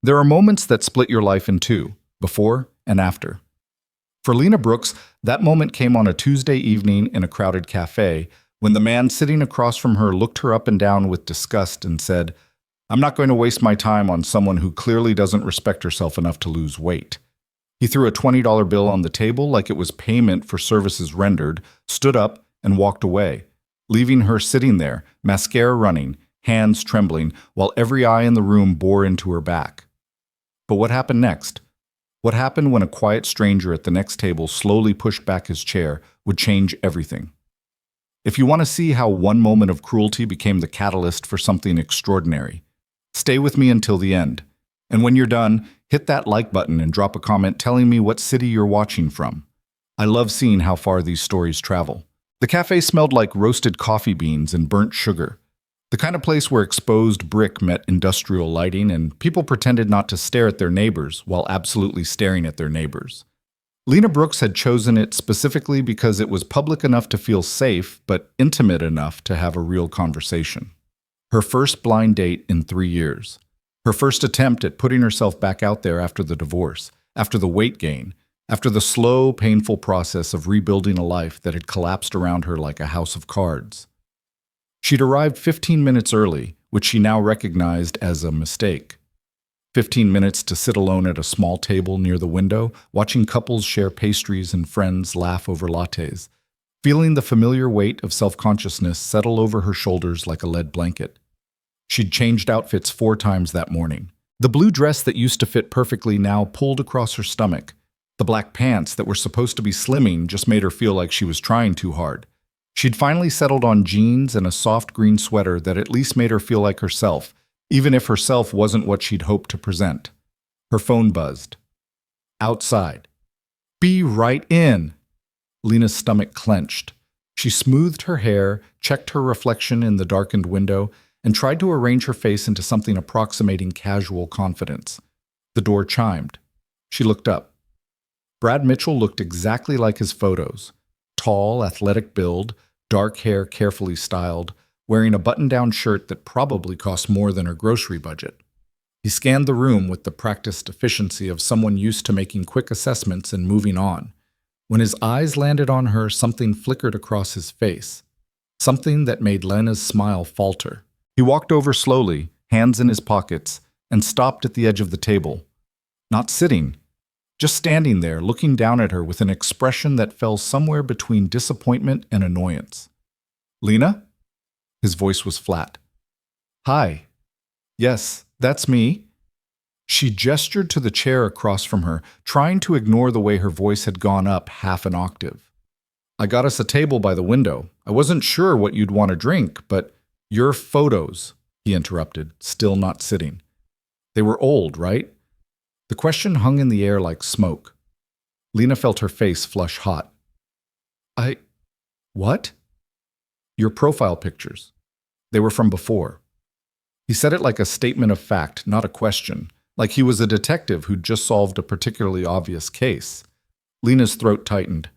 There are moments that split your life in two, before and after. For Lena Brooks, that moment came on a Tuesday evening in a crowded cafe when the man sitting across from her looked her up and down with disgust and said, "I'm not going to waste my time on someone who clearly doesn't respect herself enough to lose weight." He threw a $20 bill on the table like it was payment for services rendered, stood up, and walked away, leaving her sitting there, mascara running, hands trembling, while every eye in the room bore into her back. But what happened next? What happened when a quiet stranger at the next table slowly pushed back his chair would change everything. If you want to see how one moment of cruelty became the catalyst for something extraordinary, stay with me until the end. And when you're done, hit that like button and drop a comment telling me what city you're watching from. I love seeing how far these stories travel. The cafe smelled like roasted coffee beans and burnt sugar. The kind of place where exposed brick met industrial lighting and people pretended not to stare at their neighbors while absolutely staring at their neighbors. Lena Brooks had chosen it specifically because it was public enough to feel safe, but intimate enough to have a real conversation. Her first blind date in 3 years. Her first attempt at putting herself back out there after the divorce, after the weight gain, after the slow, painful process of rebuilding a life that had collapsed around her like a house of cards. She'd arrived 15 minutes early, which she now recognized as a mistake. 15 minutes to sit alone at a small table near the window, watching couples share pastries and friends laugh over lattes, feeling the familiar weight of self-consciousness settle over her shoulders like a lead blanket. She'd changed outfits 4 times that morning. The blue dress that used to fit perfectly now pulled across her stomach. The black pants that were supposed to be slimming just made her feel like she was trying too hard. She'd finally settled on jeans and a soft green sweater that at least made her feel like herself, even if herself wasn't what she'd hoped to present. Her phone buzzed. Outside. "Be right in!" Lena's stomach clenched. She smoothed her hair, checked her reflection in the darkened window, and tried to arrange her face into something approximating casual confidence. The door chimed. She looked up. Brad Mitchell looked exactly like his photos. Tall, athletic build, dark hair carefully styled, wearing a button-down shirt that probably cost more than her grocery budget. He scanned the room with the practiced efficiency of someone used to making quick assessments and moving on. When his eyes landed on her, something flickered across his face. Something that made Lena's smile falter. He walked over slowly, hands in his pockets, and stopped at the edge of the table. Not sitting, just standing there, looking down at her with an expression that fell somewhere between disappointment and annoyance. "Lena?" His voice was flat. "Hi. Yes, that's me." She gestured to the chair across from her, trying to ignore the way her voice had gone up half an octave. "I got us a table by the window. I wasn't sure what you'd want to drink, but your photos," he interrupted, still not sitting. "They were old, right?" The question hung in the air like smoke. Lena felt her face flush hot. What?" "Your profile pictures. They were from before." He said it like a statement of fact, not a question, like he was a detective who'd just solved a particularly obvious case. Lena's throat tightened.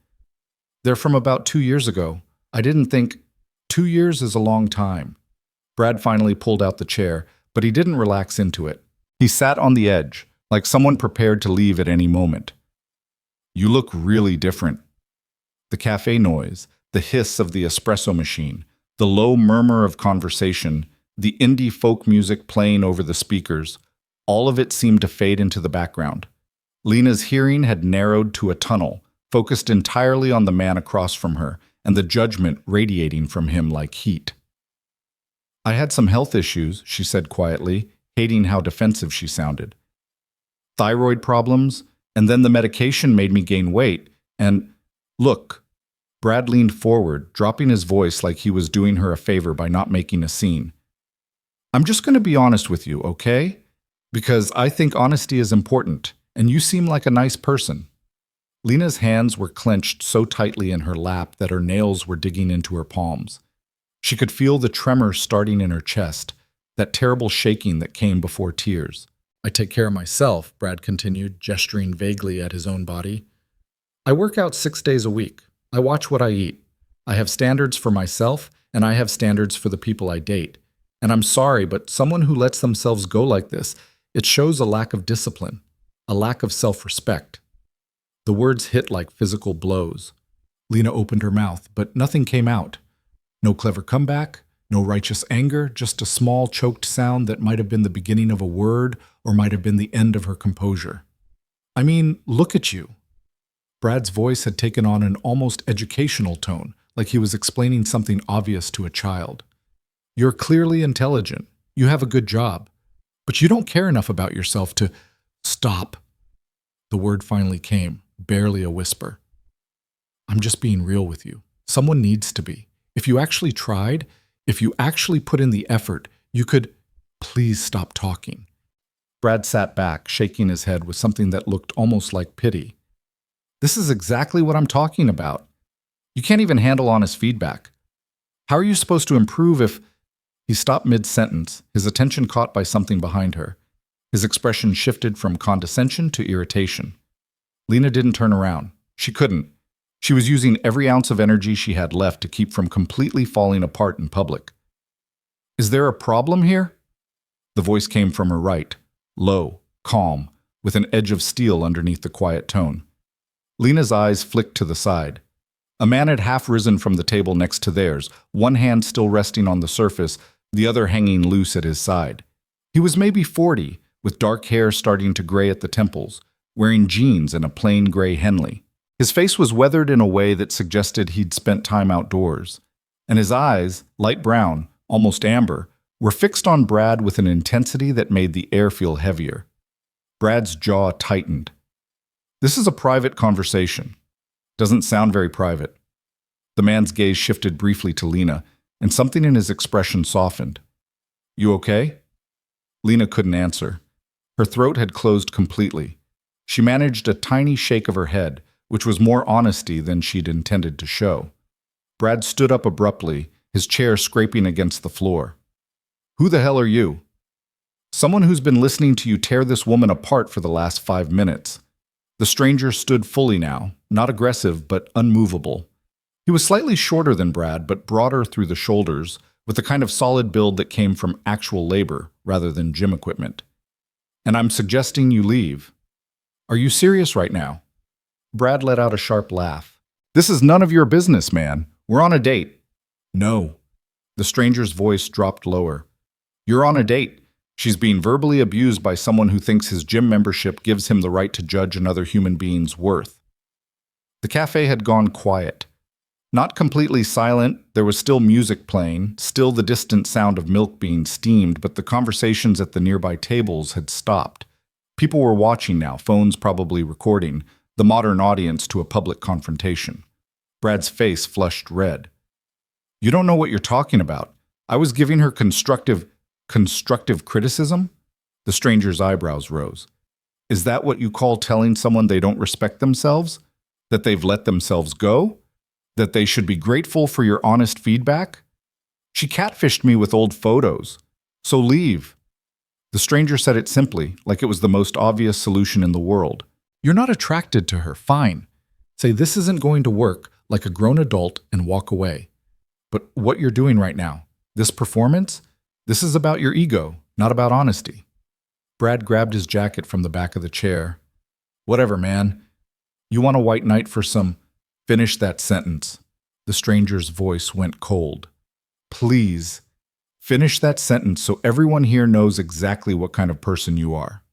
"They're from about 2 years ago. I didn't think 2 years is a long time." Brad finally pulled out the chair, but he didn't relax into it. He sat on the edge, like someone prepared to leave at any moment. "You look really different." The cafe noise, the hiss of the espresso machine, the low murmur of conversation, the indie folk music playing over the speakers, all of it seemed to fade into the background. Lena's hearing had narrowed to a tunnel, focused entirely on the man across from her, and the judgment radiating from him like heat. "I had some health issues," she said quietly, hating how defensive she sounded. "Thyroid problems, and then the medication made me gain weight, and look." Brad leaned forward, dropping his voice like he was doing her a favor by not making a scene. "I'm just going to be honest with you, okay? Because I think honesty is important, and you seem like a nice person." Lena's hands were clenched so tightly in her lap that her nails were digging into her palms. She could feel the tremor starting in her chest, that terrible shaking that came before tears. "I take care of myself," Brad continued, gesturing vaguely at his own body. "I work out 6 days a week. I watch what I eat. I have standards for myself, and I have standards for the people I date. And I'm sorry, but someone who lets themselves go like this, It shows a lack of discipline, a lack of self-respect. The words hit like physical blows. Lena opened her mouth, but nothing came out. No clever comeback, no righteous anger, just a small choked sound that might have been the beginning of a word or might have been the end of her composure. I mean, look at you. Brad's voice had taken on an almost educational tone, like he was explaining something obvious to a child. You're clearly intelligent. You have a good job. But you don't care enough about yourself to stop. The word finally came, barely a whisper. I'm just being real with you. Someone needs to be. If you actually tried, if you actually put in the effort, you could please stop talking. Brad sat back, shaking his head with something that looked almost like pity. This is exactly what I'm talking about. You can't even handle honest feedback. How are you supposed to improve if... He stopped mid-sentence, his attention caught by something behind her. His expression shifted from condescension to irritation. Lena didn't turn around. She couldn't. She was using every ounce of energy she had left to keep from completely falling apart in public. Is there a problem here? The voice came from her right, low, calm, with an edge of steel underneath the quiet tone. Lena's eyes flicked to the side. A man had half risen from the table next to theirs, one hand still resting on the surface, the other hanging loose at his side. He was maybe 40, with dark hair starting to gray at the temples, wearing jeans and a plain gray Henley. His face was weathered in a way that suggested he'd spent time outdoors, and his eyes, light brown, almost amber, were fixed on Brad with an intensity that made the air feel heavier. Brad's jaw tightened. This is a private conversation. Doesn't sound very private. The man's gaze shifted briefly to Lena, and something in his expression softened. You okay? Lena couldn't answer. Her throat had closed completely. She managed a tiny shake of her head, which was more honesty than she'd intended to show. Brad stood up abruptly, his chair scraping against the floor. Who the hell are you? Someone who's been listening to you tear this woman apart for the last 5 minutes. The stranger stood fully now, not aggressive but unmovable. He was slightly shorter than Brad, but broader through the shoulders, with the kind of solid build that came from actual labor rather than gym equipment. And I'm suggesting you leave. Are you serious right now? Brad let out a sharp laugh. This is none of your business, man. We're on a date. No. The stranger's voice dropped lower. You're on a date. She's being verbally abused by someone who thinks his gym membership gives him the right to judge another human being's worth. The cafe had gone quiet. Not completely silent, there was still music playing, still the distant sound of milk being steamed, but the conversations at the nearby tables had stopped. People were watching now, phones probably recording, the modern audience to a public confrontation. Brad's face flushed red. You don't know what you're talking about. I was giving her constructive criticism? The stranger's eyebrows rose. Is that what you call telling someone they don't respect themselves? That they've let themselves go? That they should be grateful for your honest feedback? She catfished me with old photos. So leave. The stranger said it simply, like it was the most obvious solution in the world. You're not attracted to her, fine. Say this isn't going to work like a grown adult and walk away. But what you're doing right now, this performance, this is about your ego, not about honesty. Brad grabbed his jacket from the back of the chair. Whatever, man. You want a white knight for some... Finish that sentence. The stranger's voice went cold. Please, finish that sentence so everyone here knows exactly what kind of person you are.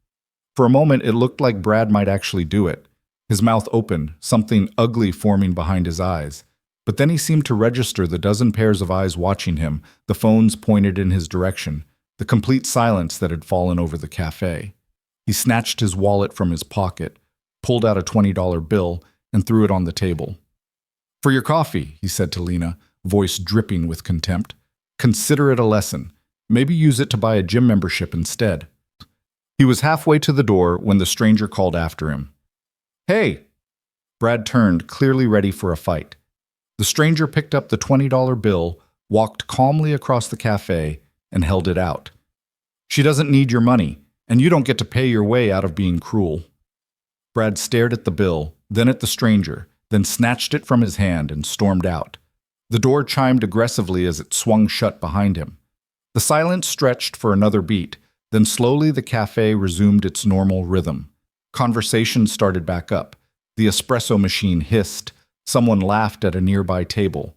For a moment, it looked like Brad might actually do it. His mouth opened, something ugly forming behind his eyes. But then he seemed to register the dozen pairs of eyes watching him, the phones pointed in his direction, the complete silence that had fallen over the cafe. He snatched his wallet from his pocket, pulled out a $20 bill, and threw it on the table. For your coffee, he said to Lena, voice dripping with contempt. Consider it a lesson. Maybe use it to buy a gym membership instead. He was halfway to the door when the stranger called after him. Hey! Brad turned, clearly ready for a fight. The stranger picked up the $20 bill, walked calmly across the cafe, and held it out. She doesn't need your money, and you don't get to pay your way out of being cruel. Brad stared at the bill, then at the stranger, then snatched it from his hand and stormed out. The door chimed aggressively as it swung shut behind him. The silence stretched for another beat, Then slowly the cafe resumed its normal rhythm. Conversation started back up. The espresso machine hissed. Someone laughed at a nearby table.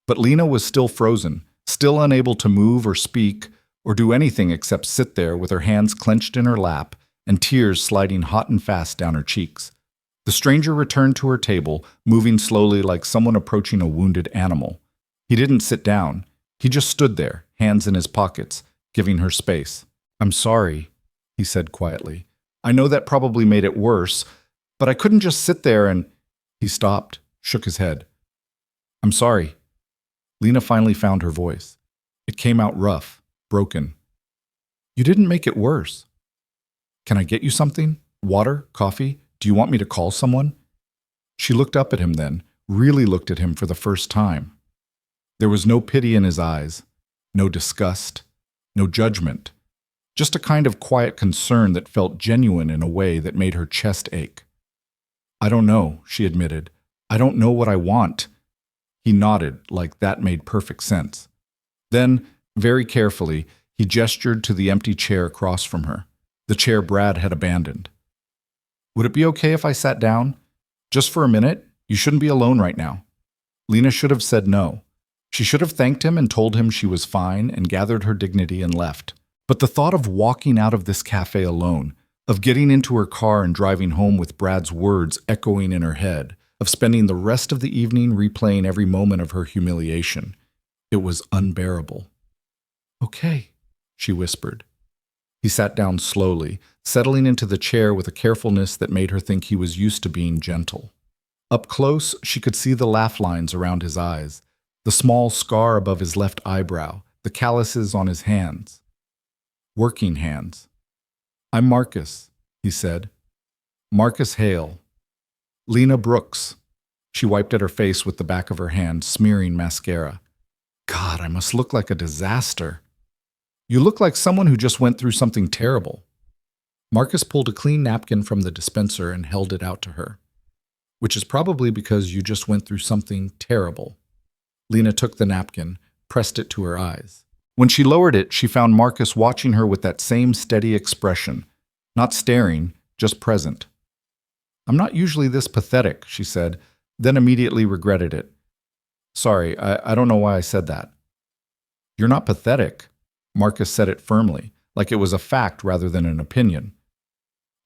But Lena was still frozen, still unable to move or speak or do anything except sit there with her hands clenched in her lap and tears sliding hot and fast down her cheeks. The stranger returned to her table, moving slowly like someone approaching a wounded animal. He didn't sit down. He just stood there, hands in his pockets, giving her space. "I'm sorry," he said quietly. "I know that probably made it worse, but I couldn't just sit there and—" He stopped, shook his head. "I'm sorry." Lena finally found her voice. It came out rough, broken. "You didn't make it worse. Can I get you something? Water? Coffee? Do you want me to call someone?" She looked up at him then, really looked at him for the first time. There was no pity in his eyes, no disgust, no judgment, just a kind of quiet concern that felt genuine in a way that made her chest ache. "I don't know," she admitted. "I don't know what I want." He nodded, like that made perfect sense. Then, very carefully, he gestured to the empty chair across from her, the chair Brad had abandoned. "Would it be okay if I sat down? Just for a minute? You shouldn't be alone right now." Lena should have said no. She should have thanked him and told him she was fine and gathered her dignity and left. But the thought of walking out of this cafe alone, of getting into her car and driving home with Brad's words echoing in her head, of spending the rest of the evening replaying every moment of her humiliation, it was unbearable. "Okay," she whispered. He sat down slowly, settling into the chair with a carefulness that made her think he was used to being gentle. Up close, she could see the laugh lines around his eyes, the small scar above his left eyebrow, the calluses on his hands. Working hands. "I'm Marcus," he said. "Marcus Hale." "Lena Brooks." She wiped at her face with the back of her hand, smearing mascara. "God, I must look like a disaster." "You look like someone who just went through something terrible." Marcus pulled a clean napkin from the dispenser and held it out to her. "Which is probably because you just went through something terrible." Lena took the napkin, pressed it to her eyes. When she lowered it, she found Marcus watching her with that same steady expression, not staring, just present. "I'm not usually this pathetic," she said, then immediately regretted it. "Sorry, I don't know why I said that." "You're not pathetic." Marcus said it firmly, like it was a fact rather than an opinion.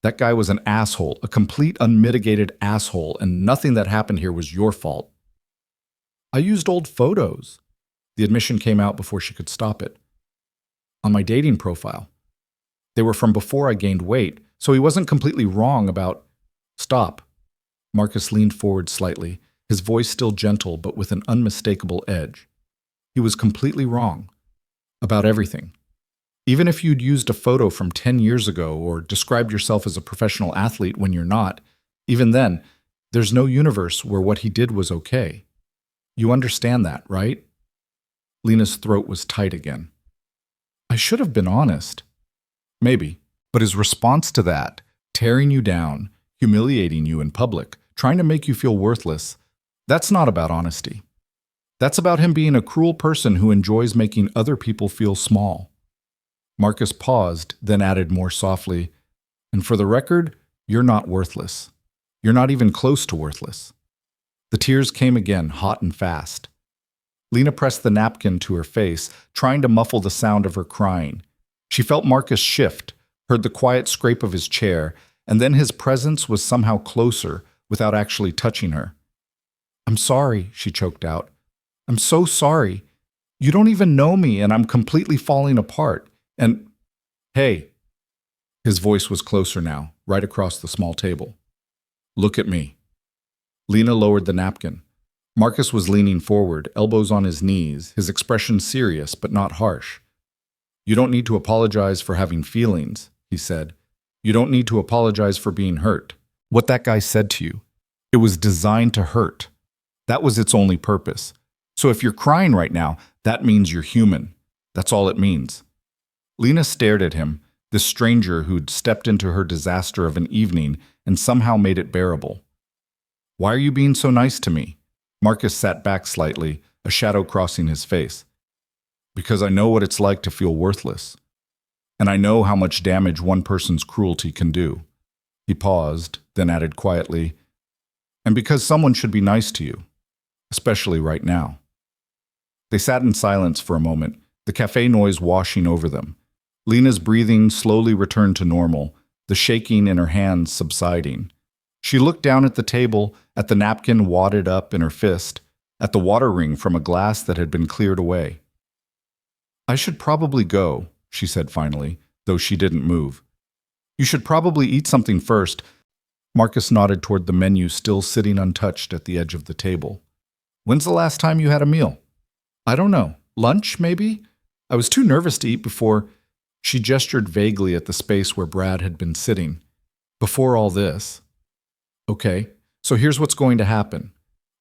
"That guy was an asshole, a complete unmitigated asshole, and nothing that happened here was your fault." "I used old photos." The admission came out before she could stop it. "On my dating profile. They were from before I gained weight, so he wasn't completely wrong about—" "Stop." Marcus leaned forward slightly, his voice still gentle but with an unmistakable edge. "He was completely wrong. About everything. Even if you'd used a photo from 10 years ago or described yourself as a professional athlete when you're not, even then, there's no universe where what he did was okay. You understand that, right?" Lena's throat was tight again. "I should have been honest." "Maybe, but his response to that, tearing you down, humiliating you in public, trying to make you feel worthless, that's not about honesty. That's about him being a cruel person who enjoys making other people feel small." Marcus paused, then added more softly, "And for the record, you're not worthless. You're not even close to worthless." The tears came again, hot and fast. Lena pressed the napkin to her face, trying to muffle the sound of her crying. She felt Marcus shift, heard the quiet scrape of his chair, and then his presence was somehow closer, without actually touching her. "I'm sorry," she choked out. "I'm so sorry. You don't even know me, and I'm completely falling apart. And, hey," his voice was closer now, right across the small table. "Look at me." Lena lowered the napkin. Marcus was leaning forward, elbows on his knees, his expression serious but not harsh. "You don't need to apologize for having feelings," he said. "You don't need to apologize for being hurt. What that guy said to you, it was designed to hurt. That was its only purpose. So if you're crying right now, that means you're human. That's all it means." Lena stared at him, this stranger who'd stepped into her disaster of an evening and somehow made it bearable. "Why are you being so nice to me?" Marcus sat back slightly, a shadow crossing his face. "Because I know what it's like to feel worthless." and I know how much damage one person's cruelty can do." He paused, then added quietly, "And because someone should be nice to you, especially right now." They sat in silence for a moment, the cafe noise washing over them. Lena's breathing slowly returned to normal, the shaking in her hands subsiding. She looked down at the table, at the napkin wadded up in her fist, at the water ring from a glass that had been cleared away. "I should probably go," she said finally, though she didn't move. "You should probably eat something first." Marcus nodded toward the menu still sitting untouched at the edge of the table. "When's the last time you had a meal?" "I don't know. Lunch, maybe? I was too nervous to eat before." She gestured vaguely at the space where Brad had been sitting. "Before all this." "Okay, so here's what's going to happen."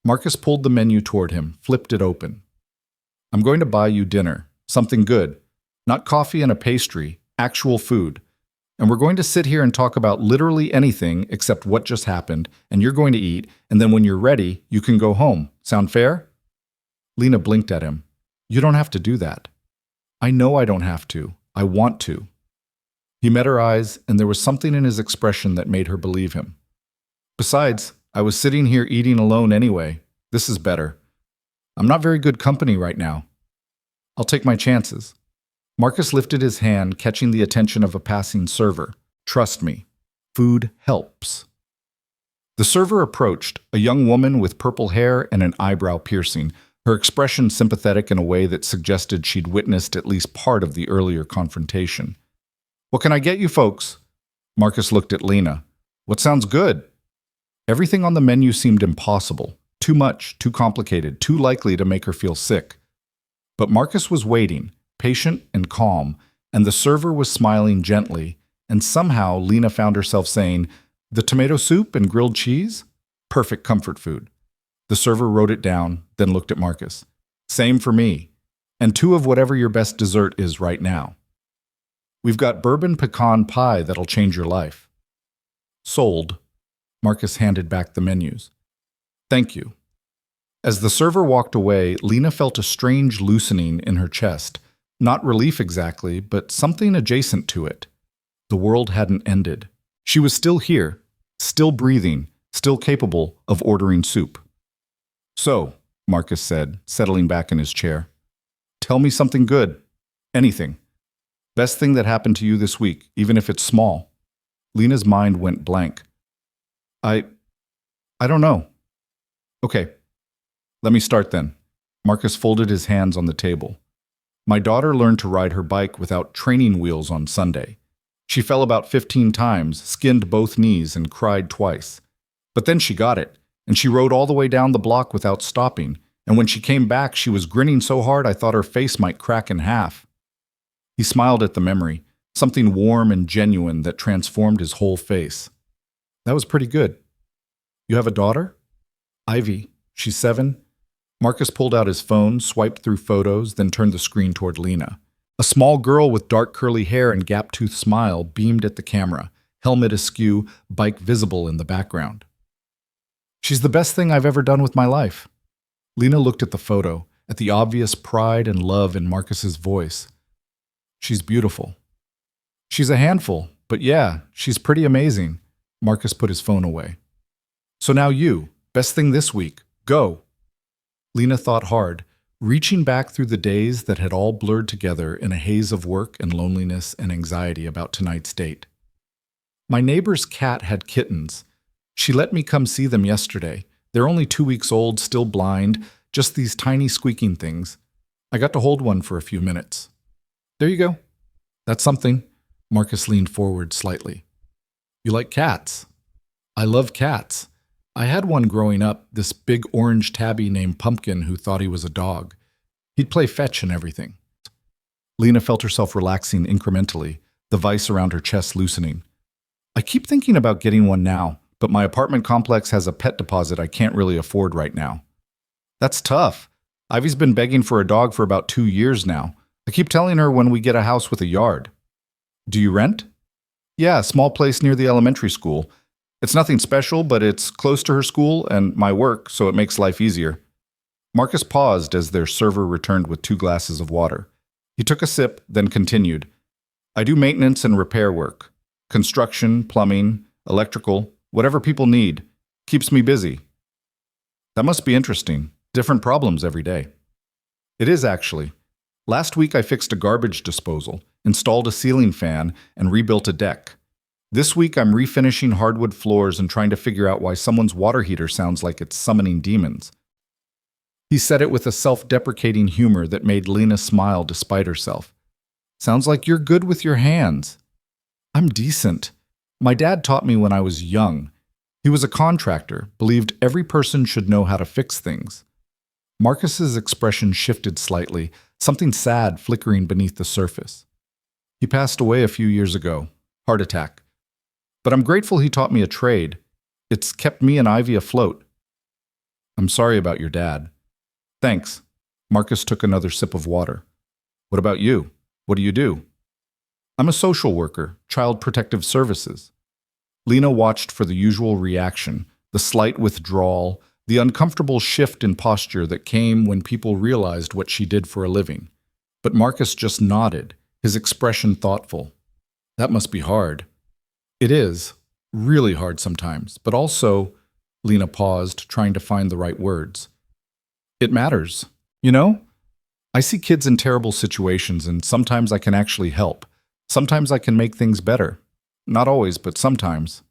Marcus pulled the menu toward him, flipped it open. "I'm going to buy you dinner, something good. Not coffee and a pastry, actual food. And we're going to sit here and talk about literally anything except what just happened, and you're going to eat, and then when you're ready, you can go home. Sound fair?" Lena blinked at him. "You don't have to do that." "I know I don't have to. I want to." He met her eyes, and there was something in his expression that made her believe him. "Besides, I was sitting here eating alone anyway. This is better. I'm not very good company right now. I'll take my chances." Marcus lifted his hand, catching the attention of a passing server. "Trust me, food helps." The server approached, a young woman with purple hair and an eyebrow piercing, her expression sympathetic in a way that suggested she'd witnessed at least part of the earlier confrontation. "What can I get you folks?" Marcus looked at Lena. "What sounds good?" Everything on the menu seemed impossible, too much, too complicated, too likely to make her feel sick. But Marcus was waiting, patient and calm, and the server was smiling gently, and somehow Lena found herself saying, "The tomato soup and grilled cheese? Perfect comfort food." The server wrote it down, then looked at Marcus. "Same for me. And 2 of whatever your best dessert is right now. We've got bourbon pecan pie that'll change your life." "Sold." Marcus handed back the menus. "Thank you." As the server walked away, Lena felt a strange loosening in her chest. Not relief exactly, but something adjacent to it. The world hadn't ended. She was still here, still breathing, still capable of ordering soup. "So," Marcus said, settling back in his chair, "tell me something good. Anything. Best thing that happened to you this week, even if it's small." Lena's mind went blank. I don't know." "Okay, let me start then." Marcus folded his hands on the table. "My daughter learned to ride her bike without training wheels on Sunday. She fell about 15 times, skinned both knees, and cried twice. But then she got it, and she rode all the way down the block without stopping, and when she came back, she was grinning so hard I thought her face might crack in half." He smiled at the memory, something warm and genuine that transformed his whole face. "That was pretty good. You have a daughter?" "Ivy. She's 7. Marcus pulled out his phone, swiped through photos, then turned the screen toward Lena. A small girl with dark curly hair and gap-toothed smile beamed at the camera, helmet askew, bike visible in the background. "She's the best thing I've ever done with my life." Lena looked at the photo, at the obvious pride and love in Marcus's voice. "She's beautiful." "She's a handful, but yeah, she's pretty amazing." Marcus put his phone away. "So now you, best thing this week. Go." Lena thought hard, reaching back through the days that had all blurred together in a haze of work and loneliness and anxiety about tonight's date. "My neighbor's cat had kittens. She let me come see them yesterday. They're only 2 weeks old, still blind, just these tiny squeaking things. I got to hold one for a few minutes." "There you go. That's something." Marcus leaned forward slightly. "You like cats?" "I love cats. I had one growing up, this big orange tabby named Pumpkin who thought he was a dog. He'd play fetch and everything." Lena felt herself relaxing incrementally, the vice around her chest loosening. "I keep thinking about getting one now, but my apartment complex has a pet deposit I can't really afford right now." "That's tough. Ivy's been begging for a dog for about 2 years now. I keep telling her when we get a house with a yard." "Do you rent?" "Yeah, a small place near the elementary school. It's nothing special, but it's close to her school and my work, so it makes life easier." Marcus paused as their server returned with 2 glasses of water. He took a sip, then continued. I do maintenance and repair work. Construction, plumbing, electrical, whatever people need. Keeps me busy. That must be interesting. Different problems every day. It is actually. Last week I fixed a garbage disposal, installed a ceiling fan, and rebuilt a deck. This week I'm refinishing hardwood floors and trying to figure out why someone's water heater sounds like it's summoning demons. He said it with a self-deprecating humor that made Lena smile despite herself. Sounds like you're good with your hands. I'm decent. My dad taught me when I was young. He was a contractor, believed every person should know how to fix things. Marcus's expression shifted slightly, something sad flickering beneath the surface. He passed away a few years ago. Heart attack. But I'm grateful he taught me a trade. It's kept me and Ivy afloat. I'm sorry about your dad. Thanks. Marcus took another sip of water. What about you? What do you do? I'm a social worker, Child Protective Services. Lena watched for the usual reaction, the slight withdrawal, the uncomfortable shift in posture that came when people realized what she did for a living. But Marcus just nodded, his expression thoughtful. That must be hard. It is. Really hard sometimes, but also, Lena paused, trying to find the right words. It matters. You know? I see kids in terrible situations and sometimes I can actually help. Sometimes I can make things better. Not always, but sometimes.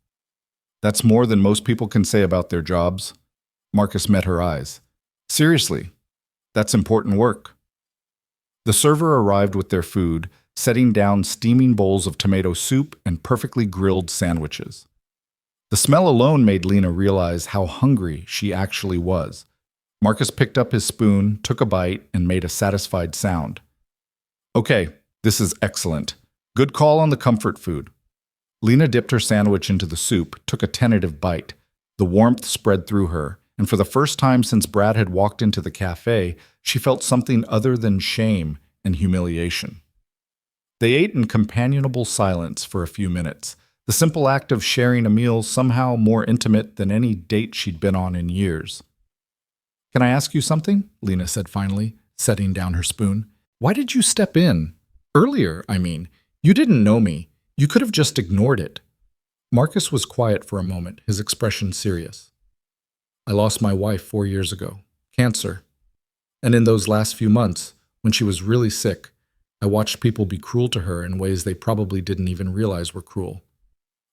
That's more than most people can say about their jobs. Marcus met her eyes. Seriously, that's important work. The server arrived with their food, setting down steaming bowls of tomato soup and perfectly grilled sandwiches. The smell alone made Lena realize how hungry she actually was. Marcus picked up his spoon, took a bite, and made a satisfied sound. Okay, this is excellent. Good call on the comfort food. Lena dipped her sandwich into the soup, took a tentative bite. The warmth spread through her, and for the first time since Brad had walked into the cafe, she felt something other than shame and humiliation. They ate in companionable silence for a few minutes, the simple act of sharing a meal somehow more intimate than any date she'd been on in years. Can I ask you something? Lena said finally, setting down her spoon. Why did you step in? Earlier, I mean. You didn't know me. You could have just ignored it. Marcus was quiet for a moment, his expression serious. I lost my wife 4 years ago. Cancer. And in those last few months, when she was really sick, I watched people be cruel to her in ways they probably didn't even realize were cruel.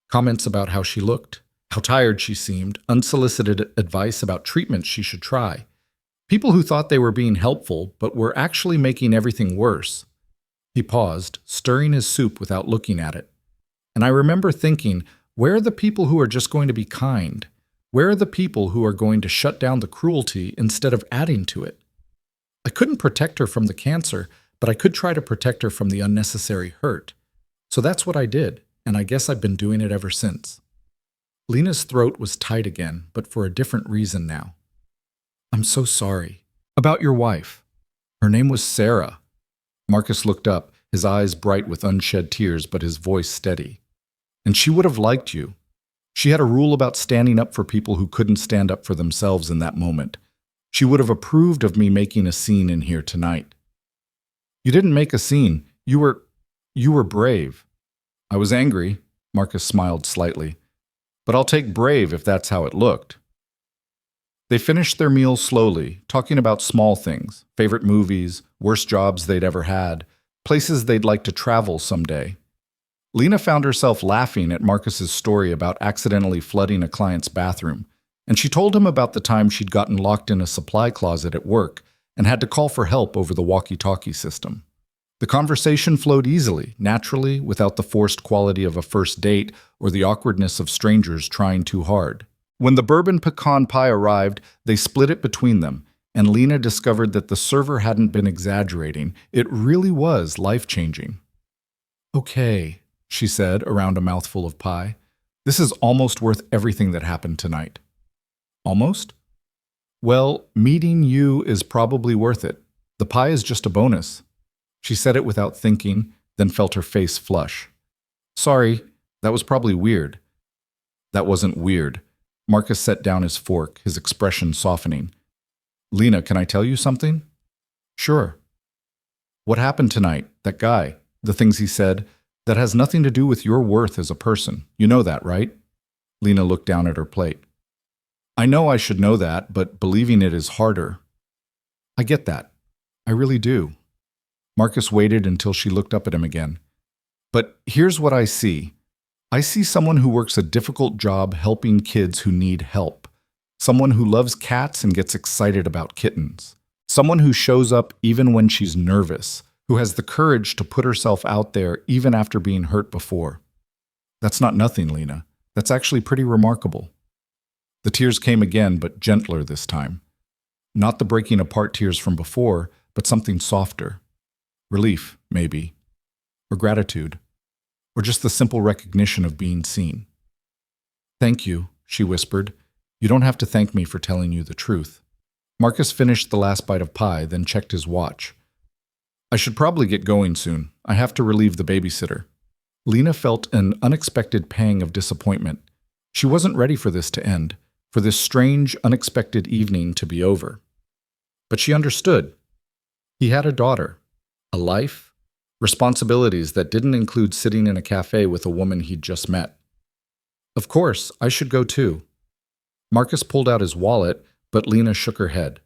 Comments about how she looked, how tired she seemed, unsolicited advice about treatments she should try. People who thought they were being helpful, but were actually making everything worse. He paused, stirring his soup without looking at it. And I remember thinking, where are the people who are just going to be kind? Where are the people who are going to shut down the cruelty instead of adding to it? I couldn't protect her from the cancer, but I could try to protect her from the unnecessary hurt. So that's what I did, and I guess I've been doing it ever since. Lena's throat was tight again, but for a different reason now. I'm so sorry. About your wife. Her name was Sarah. Marcus looked up, his eyes bright with unshed tears, but his voice steady. And she would have liked you. She had a rule about standing up for people who couldn't stand up for themselves in that moment. She would have approved of me making a scene in here tonight. You didn't make a scene. You were brave. I was angry, Marcus smiled slightly. But I'll take brave if that's how it looked. They finished their meal slowly, talking about small things, favorite movies, worst jobs they'd ever had, places they'd like to travel someday. Lena found herself laughing at Marcus's story about accidentally flooding a client's bathroom, and she told him about the time she'd gotten locked in a supply closet at work and had to call for help over the walkie-talkie system. The conversation flowed easily, naturally, without the forced quality of a first date or the awkwardness of strangers trying too hard. When the bourbon pecan pie arrived, they split it between them, and Lena discovered that the server hadn't been exaggerating. It really was life-changing. Okay, she said around a mouthful of pie. This is almost worth everything that happened tonight. Almost? Well, meeting you is probably worth it. The pie is just a bonus. She said it without thinking, then felt her face flush. Sorry, that was probably weird. That wasn't weird. Marcus set down his fork, his expression softening. Lena, can I tell you something? Sure. What happened tonight? That guy, the things he said, That has nothing to do with your worth as a person. You know that, right? Lena looked down at her plate. I know I should know that, but believing it is harder. I get that. I really do. Marcus waited until she looked up at him again. But here's what I see. I see someone who works a difficult job helping kids who need help. Someone who loves cats and gets excited about kittens. Someone who shows up even when she's nervous, who has the courage to put herself out there even after being hurt before. That's not nothing, Lena. That's actually pretty remarkable. The tears came again, but gentler this time. Not the breaking apart tears from before, but something softer. Relief, maybe. Or gratitude. Or just the simple recognition of being seen. Thank you, she whispered. You don't have to thank me for telling you the truth. Marcus finished the last bite of pie, then checked his watch. I should probably get going soon. I have to relieve the babysitter. Lena felt an unexpected pang of disappointment. She wasn't ready for this to end, for this strange, unexpected evening to be over. But she understood. He had a daughter, a life, responsibilities that didn't include sitting in a cafe with a woman he'd just met. Of course, I should go too. Marcus pulled out his wallet, but Lena shook her head.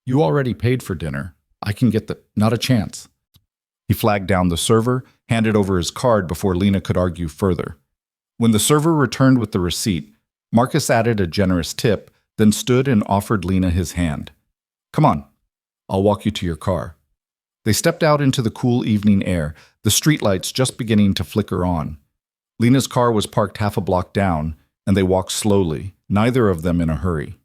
You already paid for dinner. I can get not a chance. He flagged down the server, handed over his card before Lena could argue further. When the server returned with the receipt, Marcus added a generous tip, then stood and offered Lena his hand. Come on, I'll walk you to your car. They stepped out into the cool evening air, the streetlights just beginning to flicker on. Lena's car was parked half a block down, and they walked slowly, neither of them in a hurry.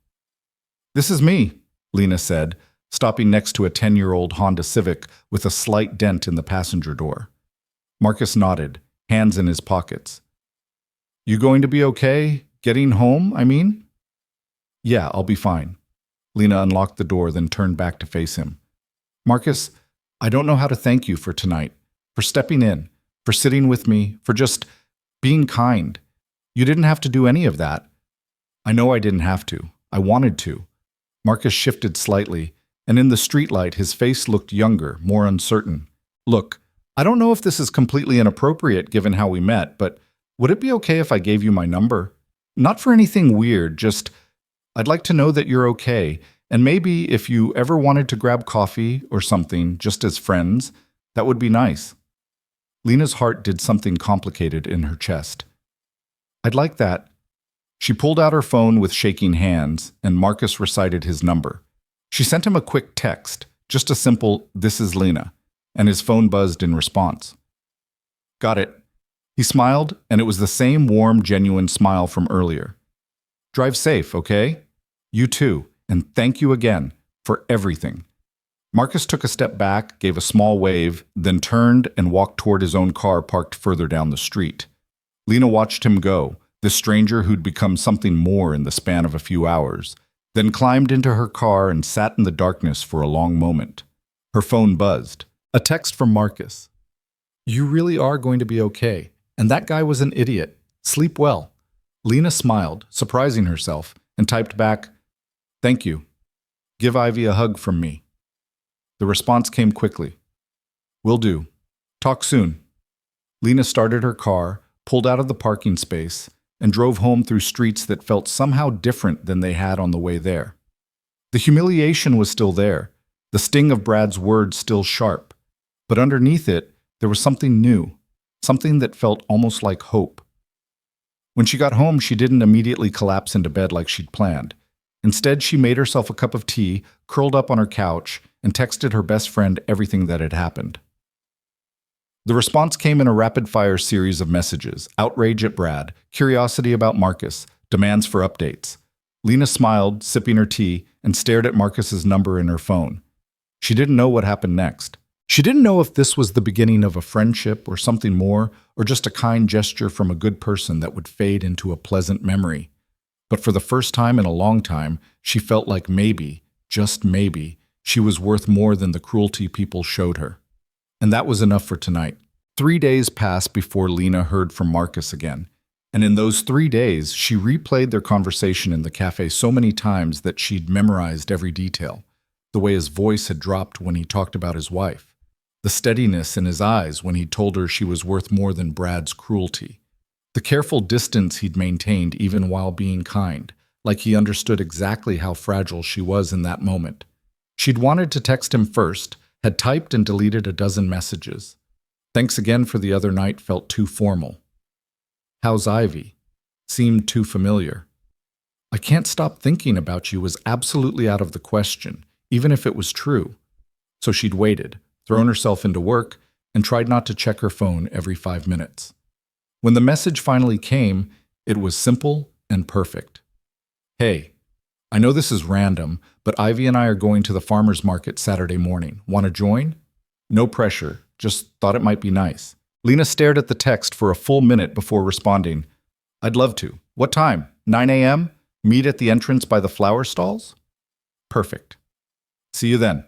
This is me, Lena said, stopping next to a 10-year-old Honda Civic with a slight dent in the passenger door. Marcus nodded, hands in his pockets. You going to be okay? Getting home, I mean? Yeah, I'll be fine. Lena unlocked the door, then turned back to face him. Marcus, I don't know how to thank you for tonight, for stepping in, for sitting with me, for just being kind. You didn't have to do any of that. I know I didn't have to. I wanted to. Marcus shifted slightly, and in the streetlight his face looked younger, more uncertain. Look, I don't know if this is completely inappropriate given how we met, but would it be okay if I gave you my number? Not for anything weird, just I'd like to know that you're okay, and maybe if you ever wanted to grab coffee or something, just as friends, that would be nice. Lena's heart did something complicated in her chest. I'd like that. She pulled out her phone with shaking hands, and Marcus recited his number. She sent him a quick text, just a simple, "This is Lena," and his phone buzzed in response. Got it. He smiled, and it was the same warm, genuine smile from earlier. Drive safe, okay? You too, and thank you again for everything. Marcus took a step back, gave a small wave, then turned and walked toward his own car parked further down the street. Lena watched him go, this stranger who'd become something more in the span of a few hours, then climbed into her car and sat in the darkness for a long moment. Her phone buzzed. A text from Marcus. You really are going to be okay, and that guy was an idiot. Sleep well. Lena smiled, surprising herself, and typed back, Thank you. Give Ivy a hug from me. The response came quickly. Will do. Talk soon. Lena started her car, pulled out of the parking space, and drove home through streets that felt somehow different than they had on the way there. The humiliation was still there, the sting of Brad's words still sharp, but underneath it, there was something new, something that felt almost like hope. When she got home, she didn't immediately collapse into bed like she'd planned. Instead, she made herself a cup of tea, curled up on her couch, and texted her best friend everything that had happened. The response came in a rapid-fire series of messages: outrage at Brad, curiosity about Marcus, demands for updates. Lena smiled, sipping her tea, and stared at Marcus's number in her phone. She didn't know what happened next. She didn't know if this was the beginning of a friendship or something more, or just a kind gesture from a good person that would fade into a pleasant memory. But for the first time in a long time, she felt like maybe, just maybe, she was worth more than the cruelty people showed her. And that was enough for tonight. 3 days passed before Lena heard from Marcus again. And in those 3 days, she replayed their conversation in the cafe so many times that she'd memorized every detail. The way his voice had dropped when he talked about his wife. the steadiness in his eyes when he told her she was worth more than Brad's cruelty, the careful distance he'd maintained even while being kind, like he understood exactly how fragile she was in that moment. She'd wanted to text him first, had typed and deleted a dozen messages. Thanks again for the other night felt too formal. How's Ivy? Seemed too familiar. I can't stop thinking about you was absolutely out of the question, even if it was true. So she'd waited, thrown herself into work, and tried not to check her phone every 5 minutes. When the message finally came, it was simple and perfect. Hey, I know this is random, but Ivy and I are going to the farmer's market Saturday morning. Want to join? No pressure, just thought it might be nice. Lena stared at the text for a full minute before responding. I'd love to. What time? 9 a.m.? Meet at the entrance by the flower stalls? Perfect. See you then.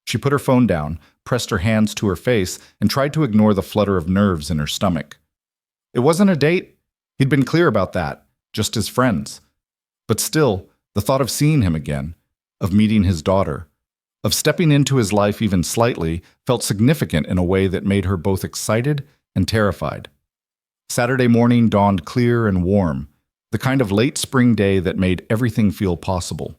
She put her phone down, pressed her hands to her face, and tried to ignore the flutter of nerves in her stomach. It wasn't a date. He'd been clear about that, just as friends. But still, the thought of seeing him again, of meeting his daughter, of stepping into his life even slightly, felt significant in a way that made her both excited and terrified. Saturday morning dawned clear and warm, the kind of late spring day that made everything feel possible.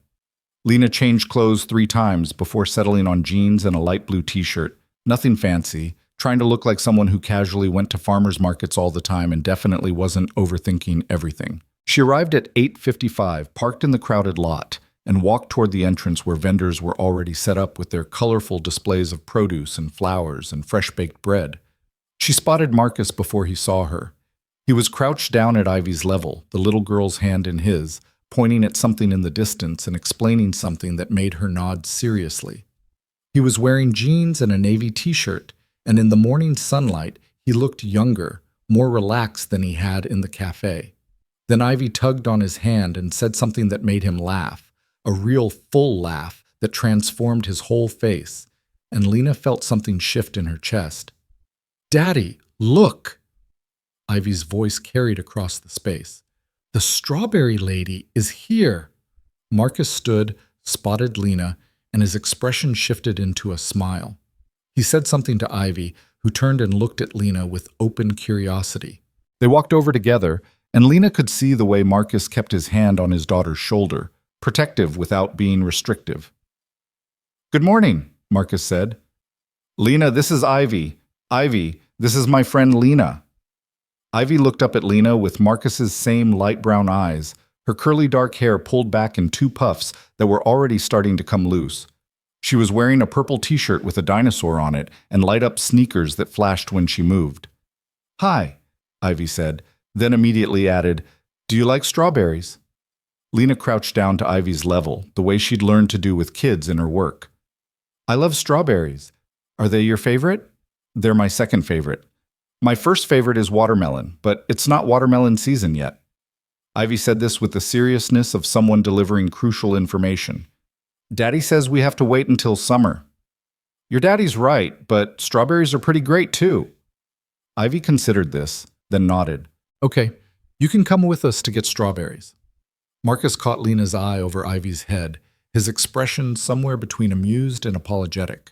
Lena changed clothes 3 times before settling on jeans and a light blue t-shirt, nothing fancy, trying to look like someone who casually went to farmers markets all the time and definitely wasn't overthinking everything. She arrived at 8:55, parked in the crowded lot, and walked toward the entrance where vendors were already set up with their colorful displays of produce and flowers and fresh-baked bread. She spotted Marcus before he saw her. He was crouched down at Ivy's level, the little girl's hand in his, pointing at something in the distance and explaining something that made her nod seriously. He was wearing jeans and a navy t-shirt, and in the morning sunlight, he looked younger, more relaxed than he had in the café. Then Ivy tugged on his hand and said something that made him laugh, a real full laugh that transformed his whole face, and Lena felt something shift in her chest. Daddy, look! Ivy's voice carried across the space. The strawberry lady is here. Marcus stood, spotted Lena, and his expression shifted into a smile. He said something to Ivy, who turned and looked at Lena with open curiosity. They walked over together, and Lena could see the way Marcus kept his hand on his daughter's shoulder, protective without being restrictive. Good morning, Marcus said. Lena, this is Ivy. Ivy, this is my friend Lena. Ivy looked up at Lena with Marcus's same light brown eyes, her curly dark hair pulled back in 2 puffs that were already starting to come loose. She was wearing a purple t-shirt with a dinosaur on it and light-up sneakers that flashed when she moved. Hi, Ivy said, then immediately added, Do you like strawberries? Lena crouched down to Ivy's level, the way she'd learned to do with kids in her work. I love strawberries. Are they your favorite? They're my second favorite. My first favorite is watermelon, but it's not watermelon season yet. Ivy said this with the seriousness of someone delivering crucial information. Daddy says we have to wait until summer. Your daddy's right, but strawberries are pretty great too. Ivy considered this, then nodded. Okay, you can come with us to get strawberries. Marcus caught Lena's eye over Ivy's head, his expression somewhere between amused and apologetic.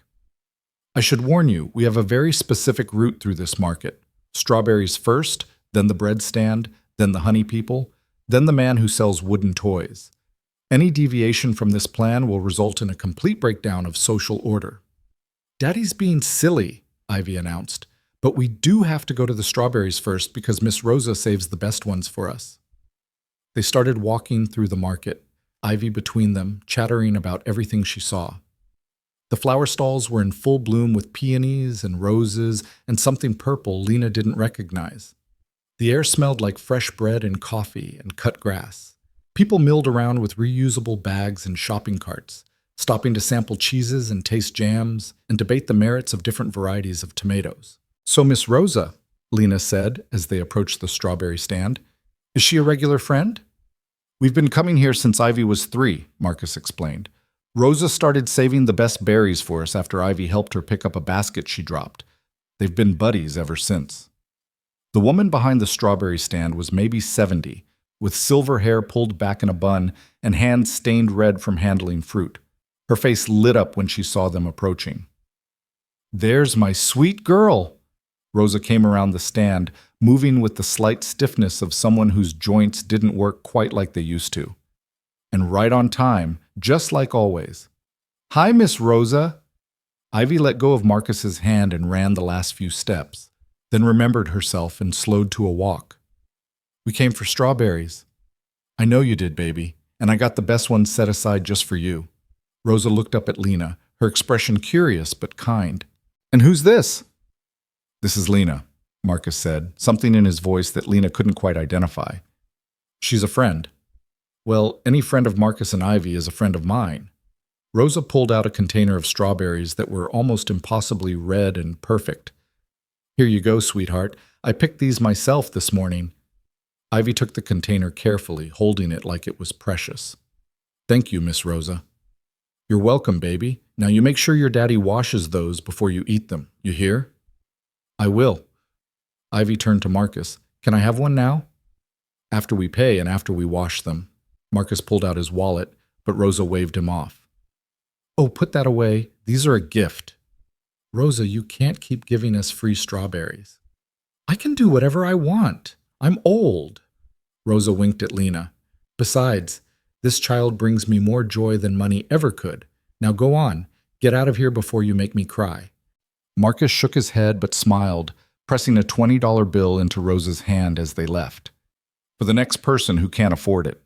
I should warn you, we have a very specific route through this market. Strawberries first, then the bread stand, then the honey people, then the man who sells wooden toys. Any deviation from this plan will result in a complete breakdown of social order. Daddy's being silly, Ivy announced, but we do have to go to the strawberries first because Miss Rosa saves the best ones for us. They started walking through the market, Ivy between them, chattering about everything she saw. The flower stalls were in full bloom with peonies and roses and something purple Lena didn't recognize. The air smelled like fresh bread and coffee and cut grass. People milled around with reusable bags and shopping carts, stopping to sample cheeses and taste jams and debate the merits of different varieties of tomatoes. So Miss Rosa, Lena said as they approached the strawberry stand, is she a regular friend? We've been coming here since Ivy was 3, Marcus explained. Rosa started saving the best berries for us after Ivy helped her pick up a basket she dropped. They've been buddies ever since. The woman behind the strawberry stand was maybe 70, with silver hair pulled back in a bun and hands stained red from handling fruit. Her face lit up when she saw them approaching. There's my sweet girl. Rosa came around the stand, moving with the slight stiffness of someone whose joints didn't work quite like they used to. And right on time, just like always. Hi, Miss Rosa. Ivy let go of Marcus's hand and ran the last few steps, then remembered herself and slowed to a walk. We came for strawberries. I know you did, baby, and I got the best ones set aside just for you. Rosa looked up at Lena, her expression curious but kind. And who's this? This is Lena, Marcus said, something in his voice that Lena couldn't quite identify. She's a friend. Well, any friend of Marcus and Ivy is a friend of mine. Rosa pulled out a container of strawberries that were almost impossibly red and perfect. Here you go, sweetheart. I picked these myself this morning. Ivy took the container carefully, holding it like it was precious. Thank you, Miss Rosa. You're welcome, baby. Now you make sure your daddy washes those before you eat them. You hear? I will. Ivy turned to Marcus. Can I have one now? After we pay and after we wash them. Marcus pulled out his wallet, but Rosa waved him off. Oh, put that away. These are a gift. Rosa, you can't keep giving us free strawberries. I can do whatever I want. I'm old. Rosa winked at Lena. Besides, this child brings me more joy than money ever could. Now go on. Get out of here before you make me cry. Marcus shook his head but smiled, pressing a $20 bill into Rosa's hand as they left. For the next person who can't afford it.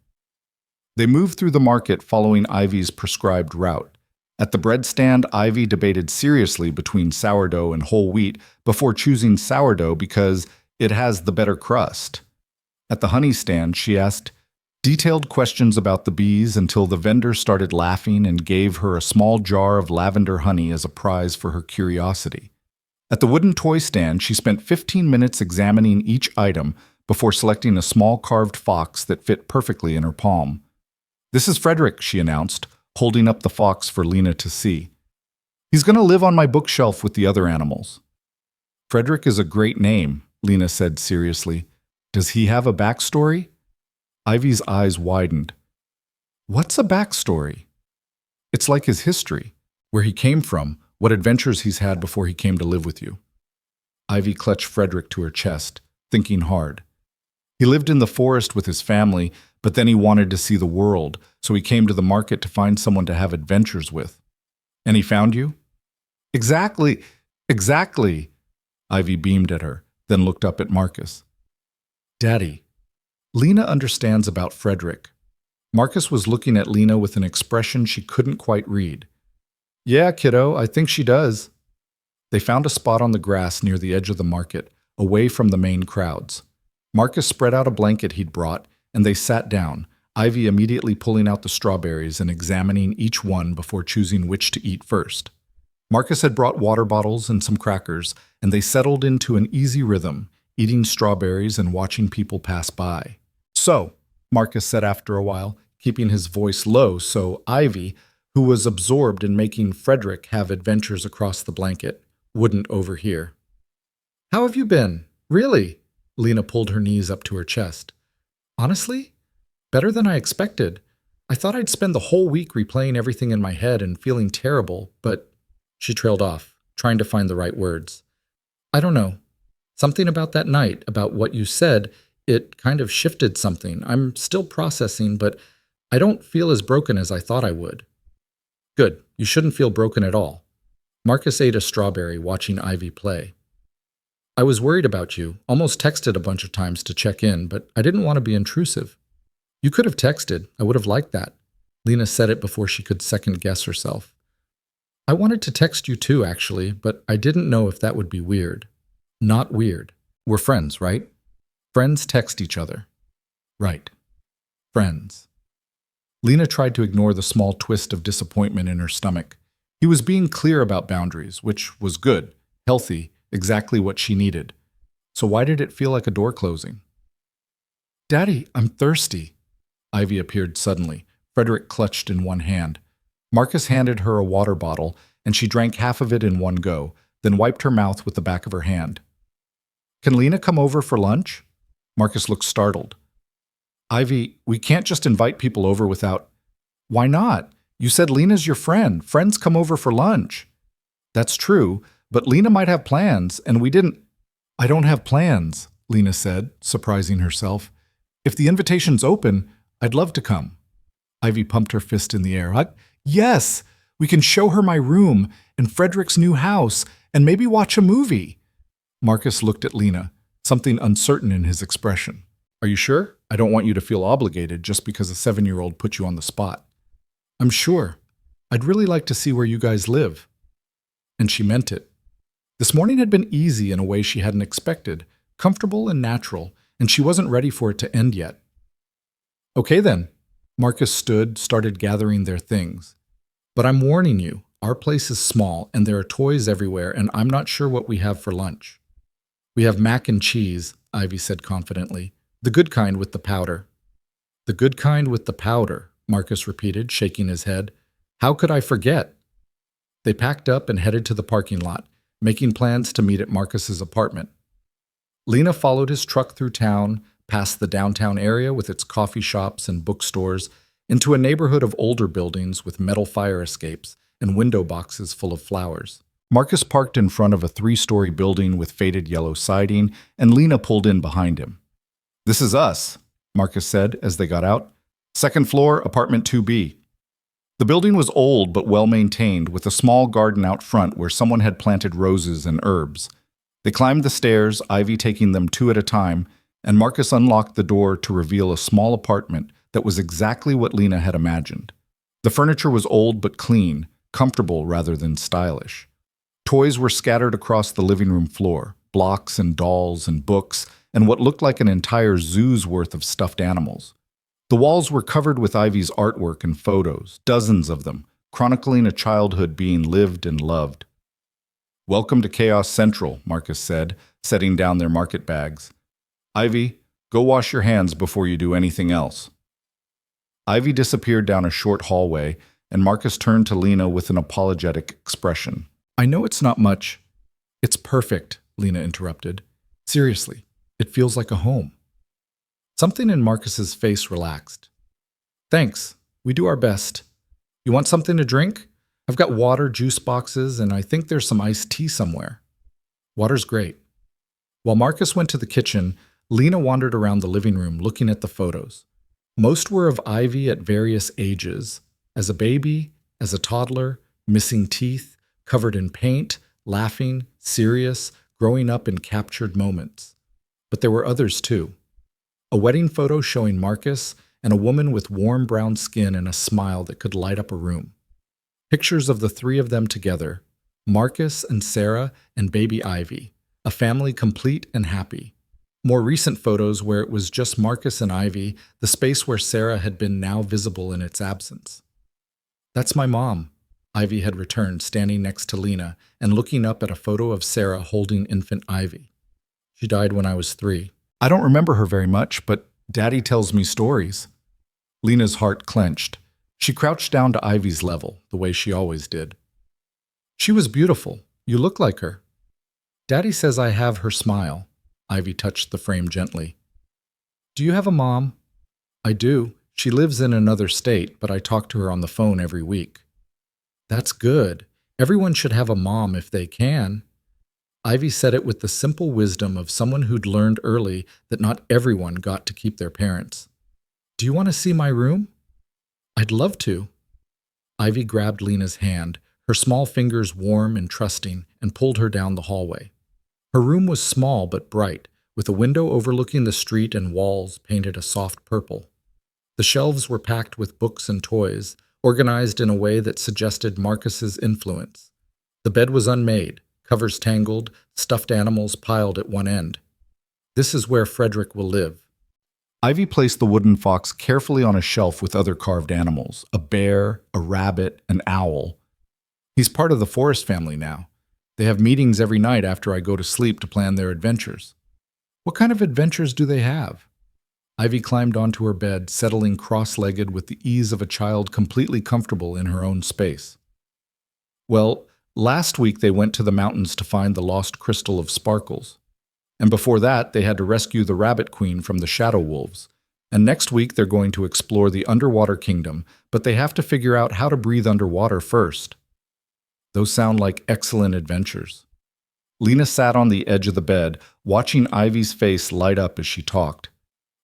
They moved through the market following Ivy's prescribed route. At the bread stand, Ivy debated seriously between sourdough and whole wheat before choosing sourdough because it has the better crust. At the honey stand, she asked detailed questions about the bees until the vendor started laughing and gave her a small jar of lavender honey as a prize for her curiosity. At the wooden toy stand, she spent 15 minutes examining each item before selecting a small carved fox that fit perfectly in her palm. This is Frederick, she announced, holding up the fox for Lena to see. He's going to live on my bookshelf with the other animals. Frederick is a great name, Lena said seriously. Does he have a backstory? Ivy's eyes widened. What's a backstory? It's like his history, where he came from, what adventures he's had before he came to live with you. Ivy clutched Frederick to her chest, thinking hard. He lived in the forest with his family, but then he wanted to see the world, so he came to the market to find someone to have adventures with. And he found you? Exactly. Ivy beamed at her, then looked up at Marcus. Daddy, Lena understands about Frederick. Marcus was looking at Lena with an expression she couldn't quite read. Yeah, kiddo, I think she does. They found a spot on the grass near the edge of the market, away from the main crowds. Marcus spread out a blanket he'd brought, and they sat down, Ivy immediately pulling out the strawberries and examining each one before choosing which to eat first. Marcus had brought water bottles and some crackers, and they settled into an easy rhythm, eating strawberries and watching people pass by. So, Marcus said after a while, keeping his voice low so Ivy, who was absorbed in making Frederick have adventures across the blanket, wouldn't overhear. How have you been? Really? Lena pulled her knees up to her chest. Honestly? Better than I expected. I thought I'd spend the whole week replaying everything in my head and feeling terrible, but she trailed off, trying to find the right words. I don't know. Something about that night, about what you said, it kind of shifted something. I'm still processing, but I don't feel as broken as I thought I would. Good. You shouldn't feel broken at all. Marcus ate a strawberry, watching Ivy play. I was worried about you, almost texted a bunch of times to check in, but I didn't want to be intrusive. You could have texted. I would have liked that. Lena said it before she could second-guess herself. I wanted to text you too, actually, but I didn't know if that would be weird. Not weird. We're friends, right? Friends text each other. Right. Friends. Lena tried to ignore the small twist of disappointment in her stomach. He was being clear about boundaries, which was good, healthy, exactly what she needed. So why did it feel like a door closing? Daddy, I'm thirsty. Ivy appeared suddenly. Frederick clutched in one hand. Marcus handed her a water bottle, and she drank half of it in one go, then wiped her mouth with the back of her hand. Can Lena come over for lunch? Marcus looked startled. Ivy, we can't just invite people over without... Why not? You said Lena's your friend. Friends come over for lunch. That's true, But Lena might have plans, and we didn't. I don't have plans, Lena said, surprising herself. If the invitation's open, I'd love to come. Ivy pumped her fist in the air. Yes, we can show her my room and Frederick's new house and maybe watch a movie. Marcus looked at Lena, something uncertain in his expression. Are you sure? I don't want you to feel obligated just because a 7-year-old put you on the spot. I'm sure. I'd really like to see where you guys live. And she meant it. This morning had been easy in a way she hadn't expected, comfortable and natural, and she wasn't ready for it to end yet. Okay then. Marcus stood, started gathering their things. But I'm warning you, our place is small and there are toys everywhere and I'm not sure what we have for lunch. We have mac and cheese, Ivy said confidently. The good kind with the powder. The good kind with the powder, Marcus repeated, shaking his head. How could I forget? They packed up and headed to the parking lot, making plans to meet at Marcus's apartment. Lena followed his truck through town, past the downtown area with its coffee shops and bookstores, into a neighborhood of older buildings with metal fire escapes and window boxes full of flowers. Marcus parked in front of a 3-story building with faded yellow siding, and Lena pulled in behind him. This is us, Marcus said as they got out. 2nd floor, apartment 2B. The building was old but well-maintained, with a small garden out front where someone had planted roses and herbs. They climbed the stairs, Ivy taking them 2 at a time, and Marcus unlocked the door to reveal a small apartment that was exactly what Lena had imagined. The furniture was old but clean, comfortable rather than stylish. Toys were scattered across the living room floor, blocks and dolls and books, and what looked like an entire zoo's worth of stuffed animals. The walls were covered with Ivy's artwork and photos, dozens of them, chronicling a childhood being lived and loved. Welcome to Chaos Central, Marcus said, setting down their market bags. Ivy, go wash your hands before you do anything else. Ivy disappeared down a short hallway, and Marcus turned to Lena with an apologetic expression. I know it's not much. It's perfect, Lena interrupted. Seriously, it feels like a home. Something in Marcus's face relaxed. Thanks, we do our best. You want something to drink? I've got water, juice boxes, and I think there's some iced tea somewhere. Water's great. While Marcus went to the kitchen, Lena wandered around the living room looking at the photos. Most were of Ivy at various ages, as a baby, as a toddler, missing teeth, covered in paint, laughing, serious, growing up in captured moments. But there were others too. A wedding photo showing Marcus and a woman with warm brown skin and a smile that could light up a room. Pictures of the 3 of them together, Marcus and Sarah and baby Ivy, a family complete and happy. More recent photos where it was just Marcus and Ivy, the space where Sarah had been now visible in its absence. That's my mom, Ivy had returned, standing next to Lena and looking up at a photo of Sarah holding infant Ivy. She died when I was 3. I don't remember her very much, but Daddy tells me stories. Lena's heart clenched. She crouched down to Ivy's level, the way she always did. She was beautiful. You look like her. Daddy says I have her smile. Ivy touched the frame gently. Do you have a mom? I do. She lives in another state, but I talk to her on the phone every week. That's good. Everyone should have a mom if they can. Ivy said it with the simple wisdom of someone who'd learned early that not everyone got to keep their parents. Do you want to see my room? I'd love to. Ivy grabbed Lena's hand, her small fingers warm and trusting, and pulled her down the hallway. Her room was small but bright, with a window overlooking the street and walls painted a soft purple. The shelves were packed with books and toys, organized in a way that suggested Marcus's influence. The bed was unmade, covers tangled, stuffed animals piled at one end. This is where Frederick will live. Ivy placed the wooden fox carefully on a shelf with other carved animals, a bear, a rabbit, an owl. He's part of the Forest family now. They have meetings every night after I go to sleep to plan their adventures. What kind of adventures do they have? Ivy climbed onto her bed, settling cross-legged with the ease of a child completely comfortable in her own space. Well, last week they went to the mountains to find the lost crystal of sparkles. And before that, they had to rescue the rabbit queen from the shadow wolves. And next week they're going to explore the underwater kingdom, but they have to figure out how to breathe underwater first. Those sound like excellent adventures. Lena sat on the edge of the bed, watching Ivy's face light up as she talked.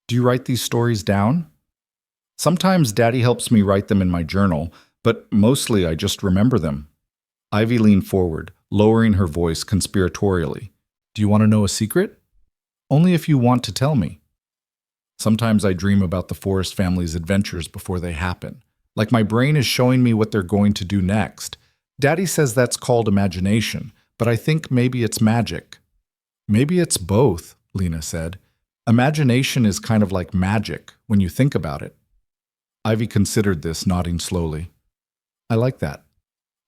Do you write these stories down? Sometimes Daddy helps me write them in my journal, but mostly I just remember them. Ivy leaned forward, lowering her voice conspiratorially. Do you want to know a secret? Only if you want to tell me. Sometimes I dream about the Forrest family's adventures before they happen, like my brain is showing me what they're going to do next. Daddy says that's called imagination, but I think maybe it's magic. Maybe it's both, Lena said. Imagination is kind of like magic when you think about it. Ivy considered this, nodding slowly. I like that.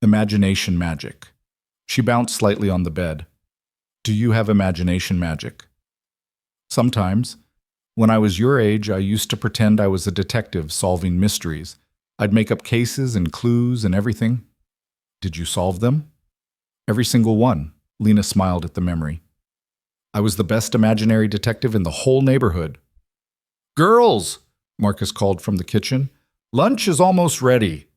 Imagination magic. She bounced slightly on the bed. Do you have imagination magic? Sometimes. When I was your age, I used to pretend I was a detective solving mysteries. I'd make up cases and clues and everything. Did you solve them? Every single one, Lena smiled at the memory. I was the best imaginary detective in the whole neighborhood. Girls, Marcus called from the kitchen. Lunch is almost ready.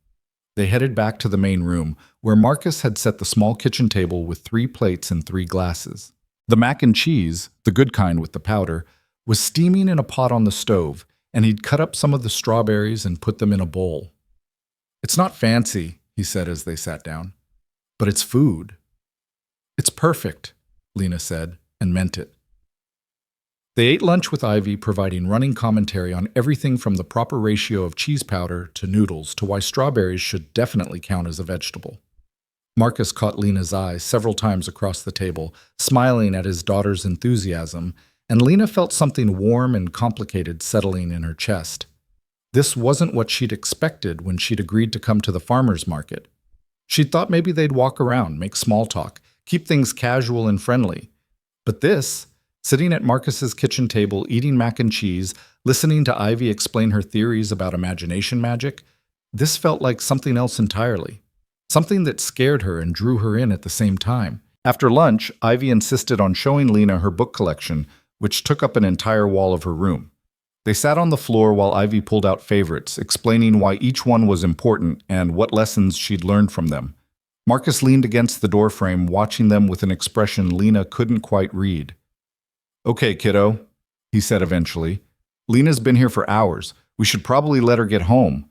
They headed back to the main room, where Marcus had set the small kitchen table with 3 plates and 3 glasses. The mac and cheese, the good kind with the powder, was steaming in a pot on the stove, and he'd cut up some of the strawberries and put them in a bowl. It's not fancy, he said as they sat down, but it's food. It's perfect, Lena said, and meant it. They ate lunch with Ivy, providing running commentary on everything from the proper ratio of cheese powder to noodles to why strawberries should definitely count as a vegetable. Marcus caught Lena's eye several times across the table, smiling at his daughter's enthusiasm, and Lena felt something warm and complicated settling in her chest. This wasn't what she'd expected when she'd agreed to come to the farmer's market. She'd thought maybe they'd walk around, make small talk, keep things casual and friendly. But this, sitting at Marcus's kitchen table, eating mac and cheese, listening to Ivy explain her theories about imagination magic, this felt like something else entirely. Something that scared her and drew her in at the same time. After lunch, Ivy insisted on showing Lena her book collection, which took up an entire wall of her room. They sat on the floor while Ivy pulled out favorites, explaining why each one was important and what lessons she'd learned from them. Marcus leaned against the doorframe, watching them with an expression Lena couldn't quite read. Okay, kiddo, he said eventually. Lena's been here for hours. We should probably let her get home.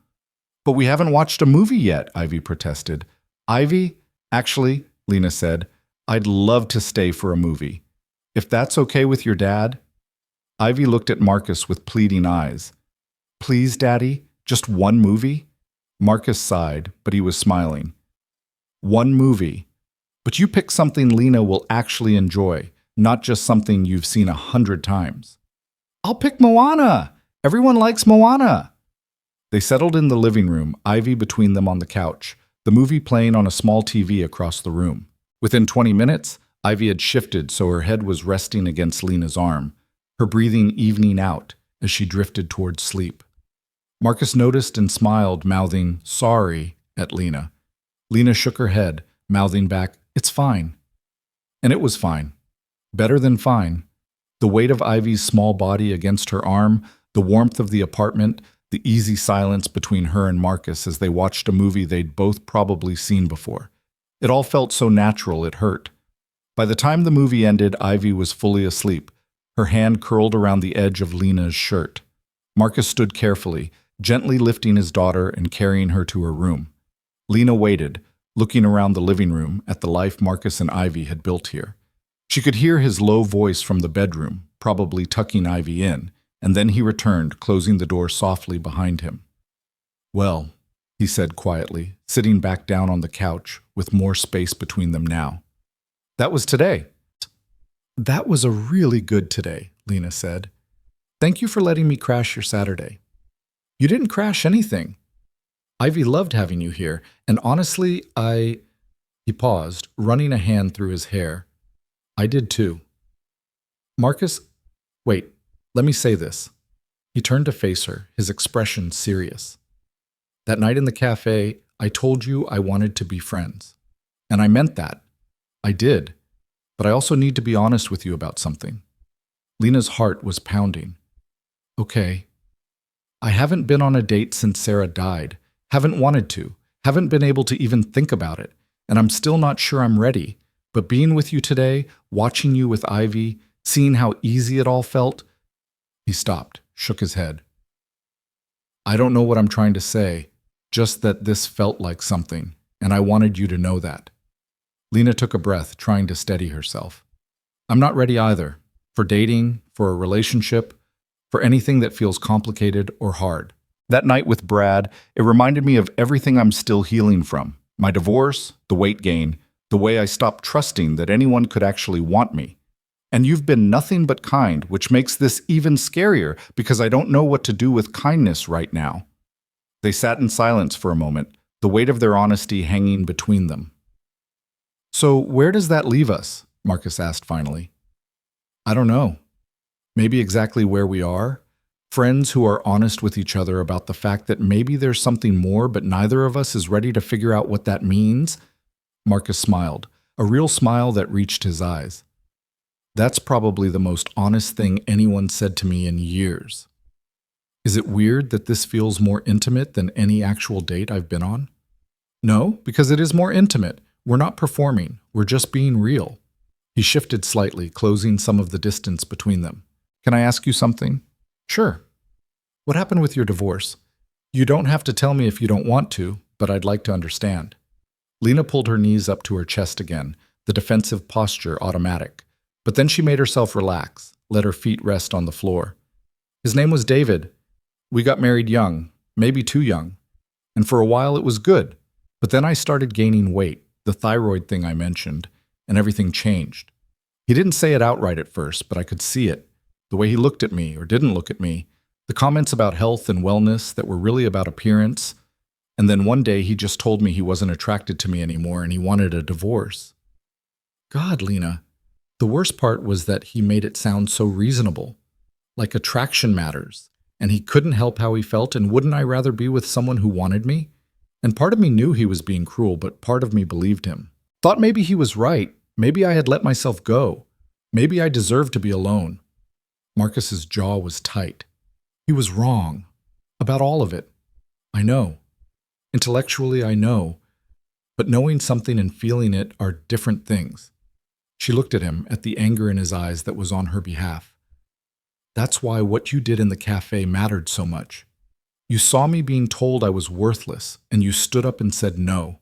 But we haven't watched a movie yet, Ivy protested. Ivy, actually, Lena said, I'd love to stay for a movie. If that's okay with your dad? Ivy looked at Marcus with pleading eyes. Please, Daddy, just one movie? Marcus sighed, but he was smiling. One movie. But you pick something Lena will actually enjoy, not just something you've seen 100 times. I'll pick Moana! Everyone likes Moana! They settled in the living room, Ivy between them on the couch, the movie playing on a small TV across the room. Within 20 minutes, Ivy had shifted so her head was resting against Lena's arm, her breathing evening out as she drifted towards sleep. Marcus noticed and smiled, mouthing, sorry, at Lena. Lena shook her head, mouthing back, it's fine. And it was fine. Better than fine. The weight of Ivy's small body against her arm, the warmth of the apartment, the easy silence between her and Marcus as they watched a movie they'd both probably seen before. It all felt so natural it hurt. By the time the movie ended, Ivy was fully asleep, her hand curled around the edge of Lena's shirt. Marcus stood carefully, gently lifting his daughter and carrying her to her room. Lena waited, looking around the living room at the life Marcus and Ivy had built here. She could hear his low voice from the bedroom, probably tucking Ivy in, and then he returned, closing the door softly behind him. Well, he said quietly, sitting back down on the couch with more space between them now. That was today. That was a really good today, Lena said. Thank you for letting me crash your Saturday. You didn't crash anything. Ivy loved having you here, and honestly, He paused, running a hand through his hair. I did too. Marcus, wait, let me say this. He turned to face her, his expression serious. That night in the cafe, I told you I wanted to be friends. And I meant that. I did. But I also need to be honest with you about something. Lena's heart was pounding. Okay. I haven't been on a date since Sarah died. Haven't wanted to. Haven't been able to even think about it. And I'm still not sure I'm ready. But being with you today, watching you with Ivy, seeing how easy it all felt, he stopped, shook his head. I don't know what I'm trying to say, just that this felt like something, and I wanted you to know that. Lena took a breath, trying to steady herself. I'm not ready either, for dating, for a relationship, for anything that feels complicated or hard. That night with Brad, it reminded me of everything I'm still healing from. My divorce, the weight gain, the way I stopped trusting that anyone could actually want me. And you've been nothing but kind, which makes this even scarier because I don't know what to do with kindness right now. They sat in silence for a moment, the weight of their honesty hanging between them. So where does that leave us? Marcus asked finally. I don't know. Maybe exactly where we are. Friends who are honest with each other about the fact that maybe there's something more, but neither of us is ready to figure out what that means. Marcus smiled, a real smile that reached his eyes. That's probably the most honest thing anyone said to me in years. Is it weird that this feels more intimate than any actual date I've been on? No, because it is more intimate. We're not performing. We're just being real. He shifted slightly, closing some of the distance between them. Can I ask you something? Sure. What happened with your divorce? You don't have to tell me if you don't want to, but I'd like to understand. Lena pulled her knees up to her chest again, the defensive posture automatic. But then she made herself relax, let her feet rest on the floor. His name was David. We got married young, maybe too young. And for a while it was good. But then I started gaining weight, the thyroid thing I mentioned, and everything changed. He didn't say it outright at first, but I could see it. The way he looked at me or didn't look at me, the comments about health and wellness that were really about appearance. And then one day he just told me he wasn't attracted to me anymore and he wanted a divorce. God, Lena. The worst part was that he made it sound so reasonable, like attraction matters, and he couldn't help how he felt, and wouldn't I rather be with someone who wanted me? And part of me knew he was being cruel, but part of me believed him. Thought maybe he was right, maybe I had let myself go, maybe I deserved to be alone. Marcus's jaw was tight. He was wrong, about all of it. I know. Intellectually, I know, but knowing something and feeling it are different things. She looked at him, at the anger in his eyes that was on her behalf. That's why what you did in the cafe mattered so much. You saw me being told I was worthless, and you stood up and said no.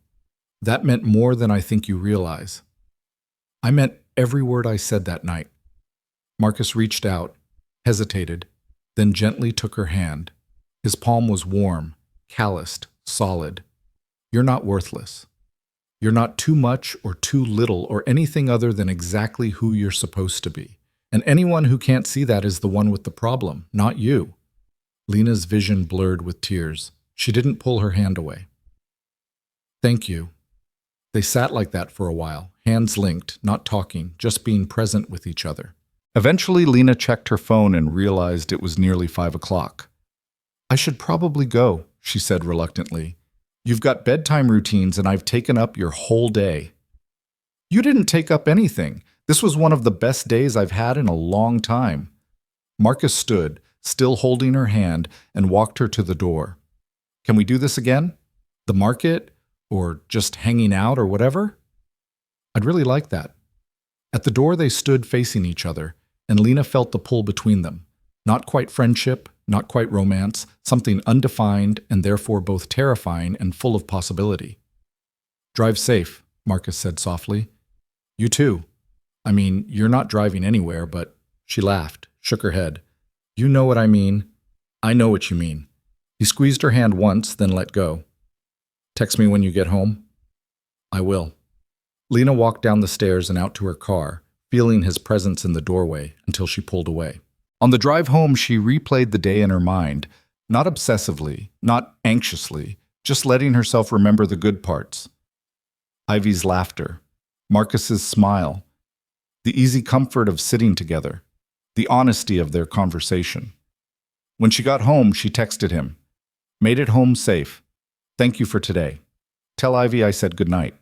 That meant more than I think you realize. I meant every word I said that night. Marcus reached out, hesitated, then gently took her hand. His palm was warm, calloused, solid. You're not worthless. You're not too much or too little or anything other than exactly who you're supposed to be. And anyone who can't see that is the one with the problem, not you. Lena's vision blurred with tears. She didn't pull her hand away. Thank you. They sat like that for a while, hands linked, not talking, just being present with each other. Eventually, Lena checked her phone and realized it was nearly 5 o'clock. I should probably go, she said reluctantly. You've got bedtime routines and I've taken up your whole day. You didn't take up anything. This was one of the best days I've had in a long time. Marcus stood, still holding her hand, and walked her to the door. Can we do this again? The market? Or just hanging out or whatever? I'd really like that. At the door they stood facing each other, and Lena felt the pull between them. Not quite friendship, not quite romance, something undefined and therefore both terrifying and full of possibility. Drive safe, Marcus said softly. You too. I mean, you're not driving anywhere, but... She laughed, shook her head. You know what I mean. I know what you mean. He squeezed her hand once, then let go. Text me when you get home. I will. Lena walked down the stairs and out to her car, feeling his presence in the doorway until she pulled away. On the drive home, she replayed the day in her mind, not obsessively, not anxiously, just letting herself remember the good parts. Ivy's laughter, Marcus's smile, the easy comfort of sitting together, the honesty of their conversation. When she got home, she texted him, "Made it home safe. Thank you for today. Tell Ivy I said goodnight."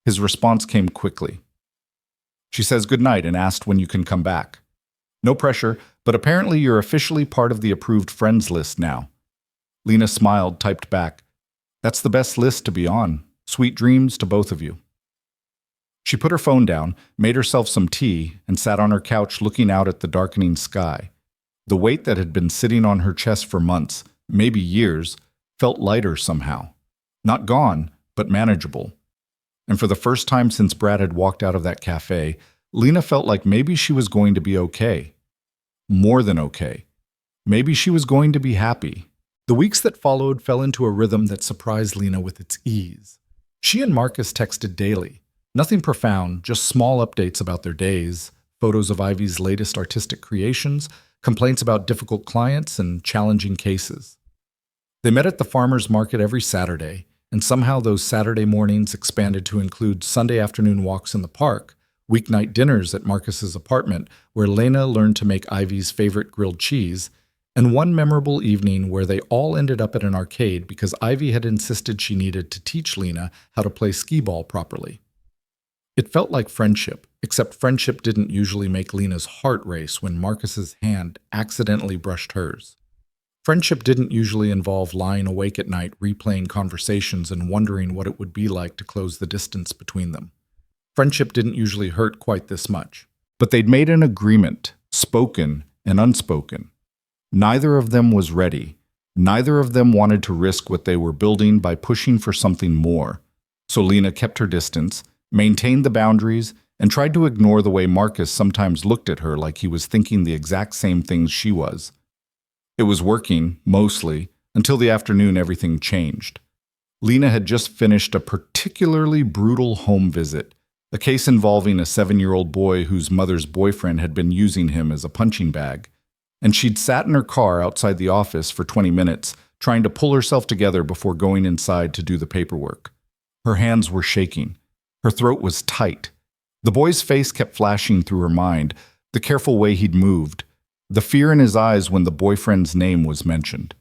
His response came quickly. She says goodnight and asked when you can come back. No pressure, but apparently you're officially part of the approved friends list now. Lena smiled, typed back, "That's the best list to be on. Sweet dreams to both of you." She put her phone down, made herself some tea, and sat on her couch looking out at the darkening sky. The weight that had been sitting on her chest for months, maybe years, felt lighter somehow. Not gone, but manageable. And for the first time since Brad had walked out of that cafe, Lena felt like maybe she was going to be okay. More than okay. Maybe she was going to be happy. The weeks that followed fell into a rhythm that surprised Lena with its ease. She and Marcus texted daily. Nothing profound, just small updates about their days, photos of Ivy's latest artistic creations, complaints about difficult clients, and challenging cases. They met at the farmer's market every Saturday, and somehow those Saturday mornings expanded to include Sunday afternoon walks in the park, weeknight dinners at Marcus's apartment where Lena learned to make Ivy's favorite grilled cheese, and one memorable evening where they all ended up at an arcade because Ivy had insisted she needed to teach Lena how to play skee-ball properly. It felt like friendship, except friendship didn't usually make Lena's heart race when Marcus's hand accidentally brushed hers. Friendship didn't usually involve lying awake at night replaying conversations and wondering what it would be like to close the distance between them. Friendship didn't usually hurt quite this much. But they'd made an agreement, spoken and unspoken. Neither of them was ready. Neither of them wanted to risk what they were building by pushing for something more. So Lena kept her distance, maintained the boundaries, and tried to ignore the way Marcus sometimes looked at her like he was thinking the exact same things she was. It was working, mostly, until the afternoon everything changed. Lena had just finished a particularly brutal home visit, a case involving a 7-year-old boy whose mother's boyfriend had been using him as a punching bag. And she'd sat in her car outside the office for 20 minutes, trying to pull herself together before going inside to do the paperwork. Her hands were shaking. Her throat was tight. The boy's face kept flashing through her mind, the careful way he'd moved, the fear in his eyes when the boyfriend's name was mentioned.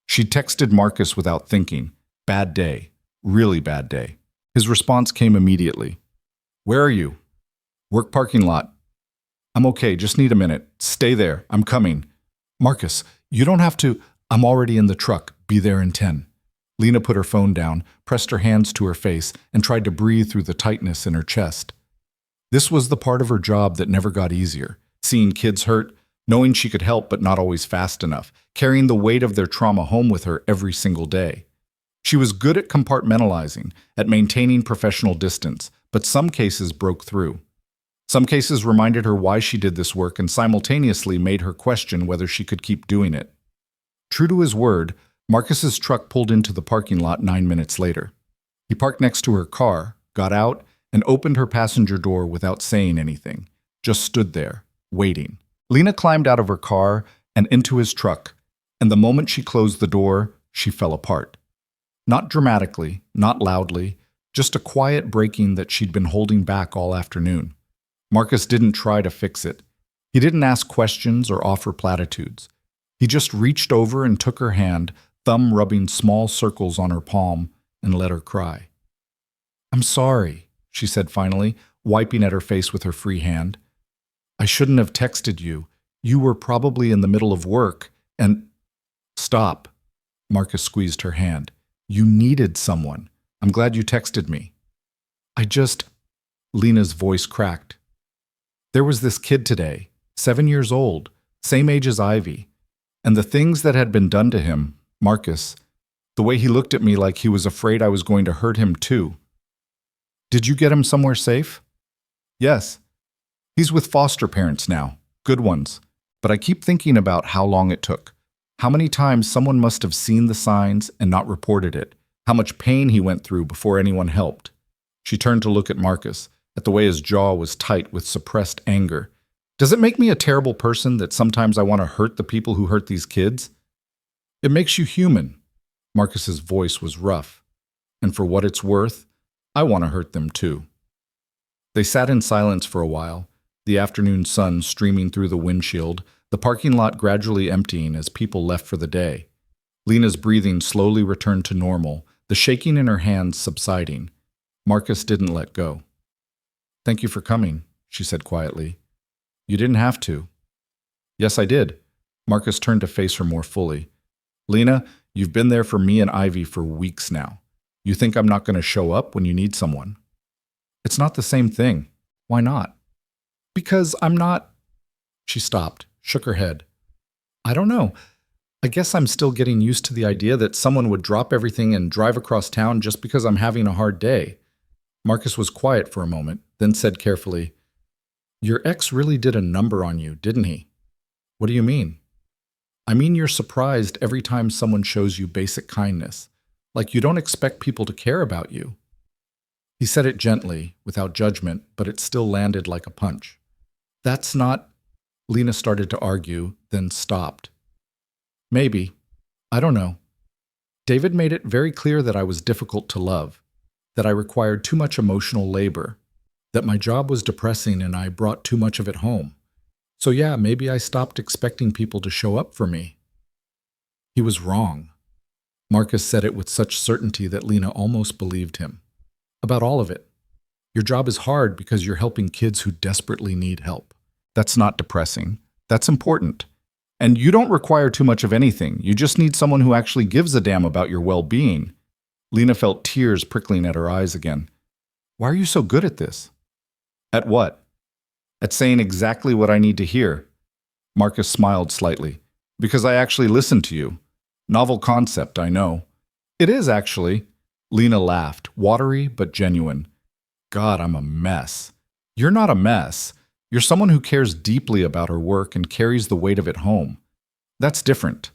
She texted Marcus without thinking. Bad day. Really bad day. His response came immediately. Where are you? Work parking lot. I'm okay, just need a minute. Stay there. I'm coming. Marcus, you don't have to. I'm already in the truck. Be there in 10. Lena put her phone down, pressed her hands to her face, and tried to breathe through the tightness in her chest. This was the part of her job that never got easier. Seeing kids hurt, knowing she could help but not always fast enough, carrying the weight of their trauma home with her every single day. She was good at compartmentalizing, at maintaining professional distance, but some cases broke through. Some cases reminded her why she did this work and simultaneously made her question whether she could keep doing it. True to his word, Marcus's truck pulled into the parking lot 9 minutes later. He parked next to her car, got out, and opened her passenger door without saying anything, just stood there, waiting. Lena climbed out of her car and into his truck, and the moment she closed the door, she fell apart. Not dramatically, not loudly, just a quiet breaking that she'd been holding back all afternoon. Marcus didn't try to fix it. He didn't ask questions or offer platitudes. He just reached over and took her hand, thumb rubbing small circles on her palm, and let her cry. I'm sorry, she said finally, wiping at her face with her free hand. I shouldn't have texted you. You were probably in the middle of work, and… Stop. Marcus squeezed her hand. You needed someone. I'm glad you texted me. Lena's voice cracked. There was this kid today, 7 years old, same age as Ivy, and the things that had been done to him, Marcus, the way he looked at me like he was afraid I was going to hurt him too. Did you get him somewhere safe? Yes. He's with foster parents now, good ones, but I keep thinking about how long it took, how many times someone must have seen the signs and not reported it, how much pain he went through before anyone helped. She turned to look at Marcus, at the way his jaw was tight with suppressed anger. Does it make me a terrible person that sometimes I want to hurt the people who hurt these kids? It makes you human. Marcus's voice was rough. And for what it's worth, I want to hurt them too. They sat in silence for a while, the afternoon sun streaming through the windshield, the parking lot gradually emptying as people left for the day. Lena's breathing slowly returned to normal, the shaking in her hands subsiding. Marcus didn't let go. Thank you for coming, she said quietly. You didn't have to. Yes, I did. Marcus turned to face her more fully. Lena, you've been there for me and Ivy for weeks now. You think I'm not going to show up when you need someone? It's not the same thing. Why not? Because I'm not. She stopped, shook her head. I don't know. I guess I'm still getting used to the idea that someone would drop everything and drive across town just because I'm having a hard day. Marcus was quiet for a moment, then said carefully, Your ex really did a number on you, didn't he? What do you mean? I mean you're surprised every time someone shows you basic kindness, like you don't expect people to care about you. He said it gently, without judgment, but it still landed like a punch. That's not... Lena started to argue, then stopped. Maybe. I don't know. David made it very clear that I was difficult to love, that I required too much emotional labor, that my job was depressing and I brought too much of it home. So yeah, maybe I stopped expecting people to show up for me. He was wrong. Marcus said it with such certainty that Lena almost believed him. About all of it. Your job is hard because you're helping kids who desperately need help. That's not depressing. That's important. And you don't require too much of anything. You just need someone who actually gives a damn about your well-being. Lena felt tears prickling at her eyes again. Why are you so good at this? At what? At saying exactly what I need to hear. Marcus smiled slightly. Because I actually listen to you. Novel concept, I know. It is, actually. Lena laughed, watery but genuine. God, I'm a mess. You're not a mess. You're someone who cares deeply about her work and carries the weight of it home. That's different.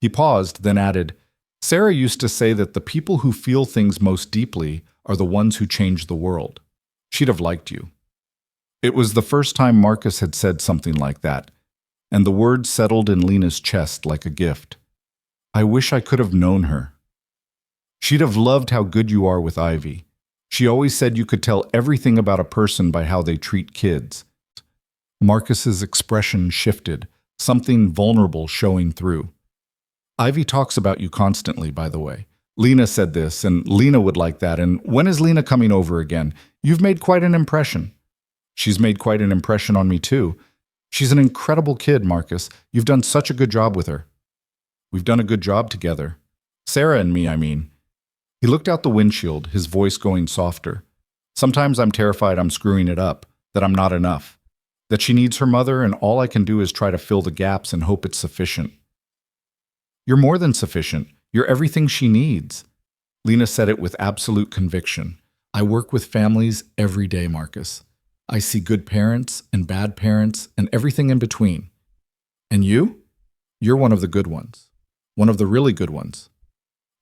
He paused, then added, Sarah used to say that the people who feel things most deeply are the ones who change the world. She'd have liked you. It was the first time Marcus had said something like that, and the words settled in Lena's chest like a gift. I wish I could have known her. She'd have loved how good you are with Ivy. She always said you could tell everything about a person by how they treat kids. Marcus's expression shifted, something vulnerable showing through. Ivy talks about you constantly, by the way. Lena said this, and Lena would like that, and when is Lena coming over again? You've made quite an impression. She's made quite an impression on me, too. She's an incredible kid, Marcus. You've done such a good job with her. We've done a good job together. Sarah and me, I mean. He looked out the windshield, his voice going softer. Sometimes I'm terrified I'm screwing it up, that I'm not enough, that she needs her mother and all I can do is try to fill the gaps and hope it's sufficient. You're more than sufficient. You're everything she needs. Lena said it with absolute conviction. I work with families every day, Marcus. I see good parents and bad parents and everything in between. And you? You're one of the good ones. One of the really good ones.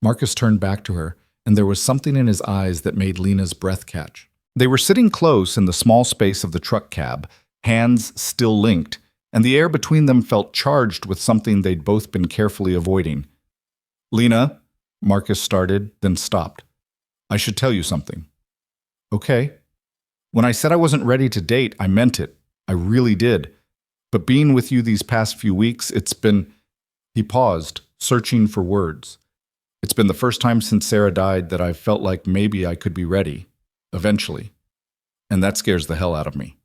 Marcus turned back to her, and there was something in his eyes that made Lena's breath catch. They were sitting close in the small space of the truck cab, hands still linked, and the air between them felt charged with something they'd both been carefully avoiding. Lena, Marcus started, then stopped. I should tell you something. Okay. When I said I wasn't ready to date, I meant it. I really did. But being with you these past few weeks, it's been... He paused, searching for words. It's been the first time since Sarah died that I've felt like maybe I could be ready. Eventually. And that scares the hell out of me.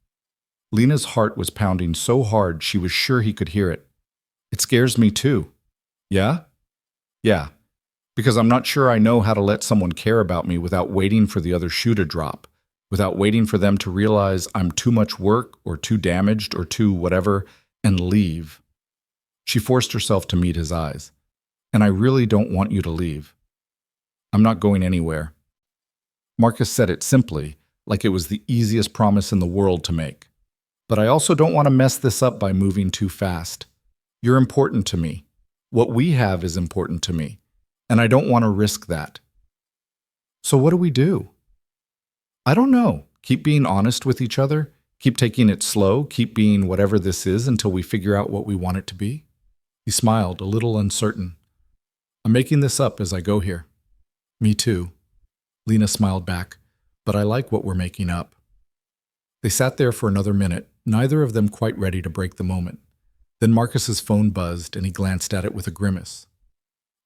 Lena's heart was pounding so hard she was sure he could hear it. It scares me too. Yeah? Yeah. Because I'm not sure I know how to let someone care about me without waiting for the other shoe to drop, without waiting for them to realize I'm too much work or too damaged or too whatever, and leave. She forced herself to meet his eyes. And I really don't want you to leave. I'm not going anywhere. Marcus said it simply, like it was the easiest promise in the world to make. But I also don't want to mess this up by moving too fast. You're important to me. What we have is important to me. And I don't want to risk that. So what do we do? I don't know. Keep being honest with each other. Keep taking it slow. Keep being whatever this is until we figure out what we want it to be. He smiled, a little uncertain. I'm making this up as I go here. Me too. Lena smiled back, but I like what we're making up. They sat there for another minute, neither of them quite ready to break the moment. Then Marcus's phone buzzed and he glanced at it with a grimace.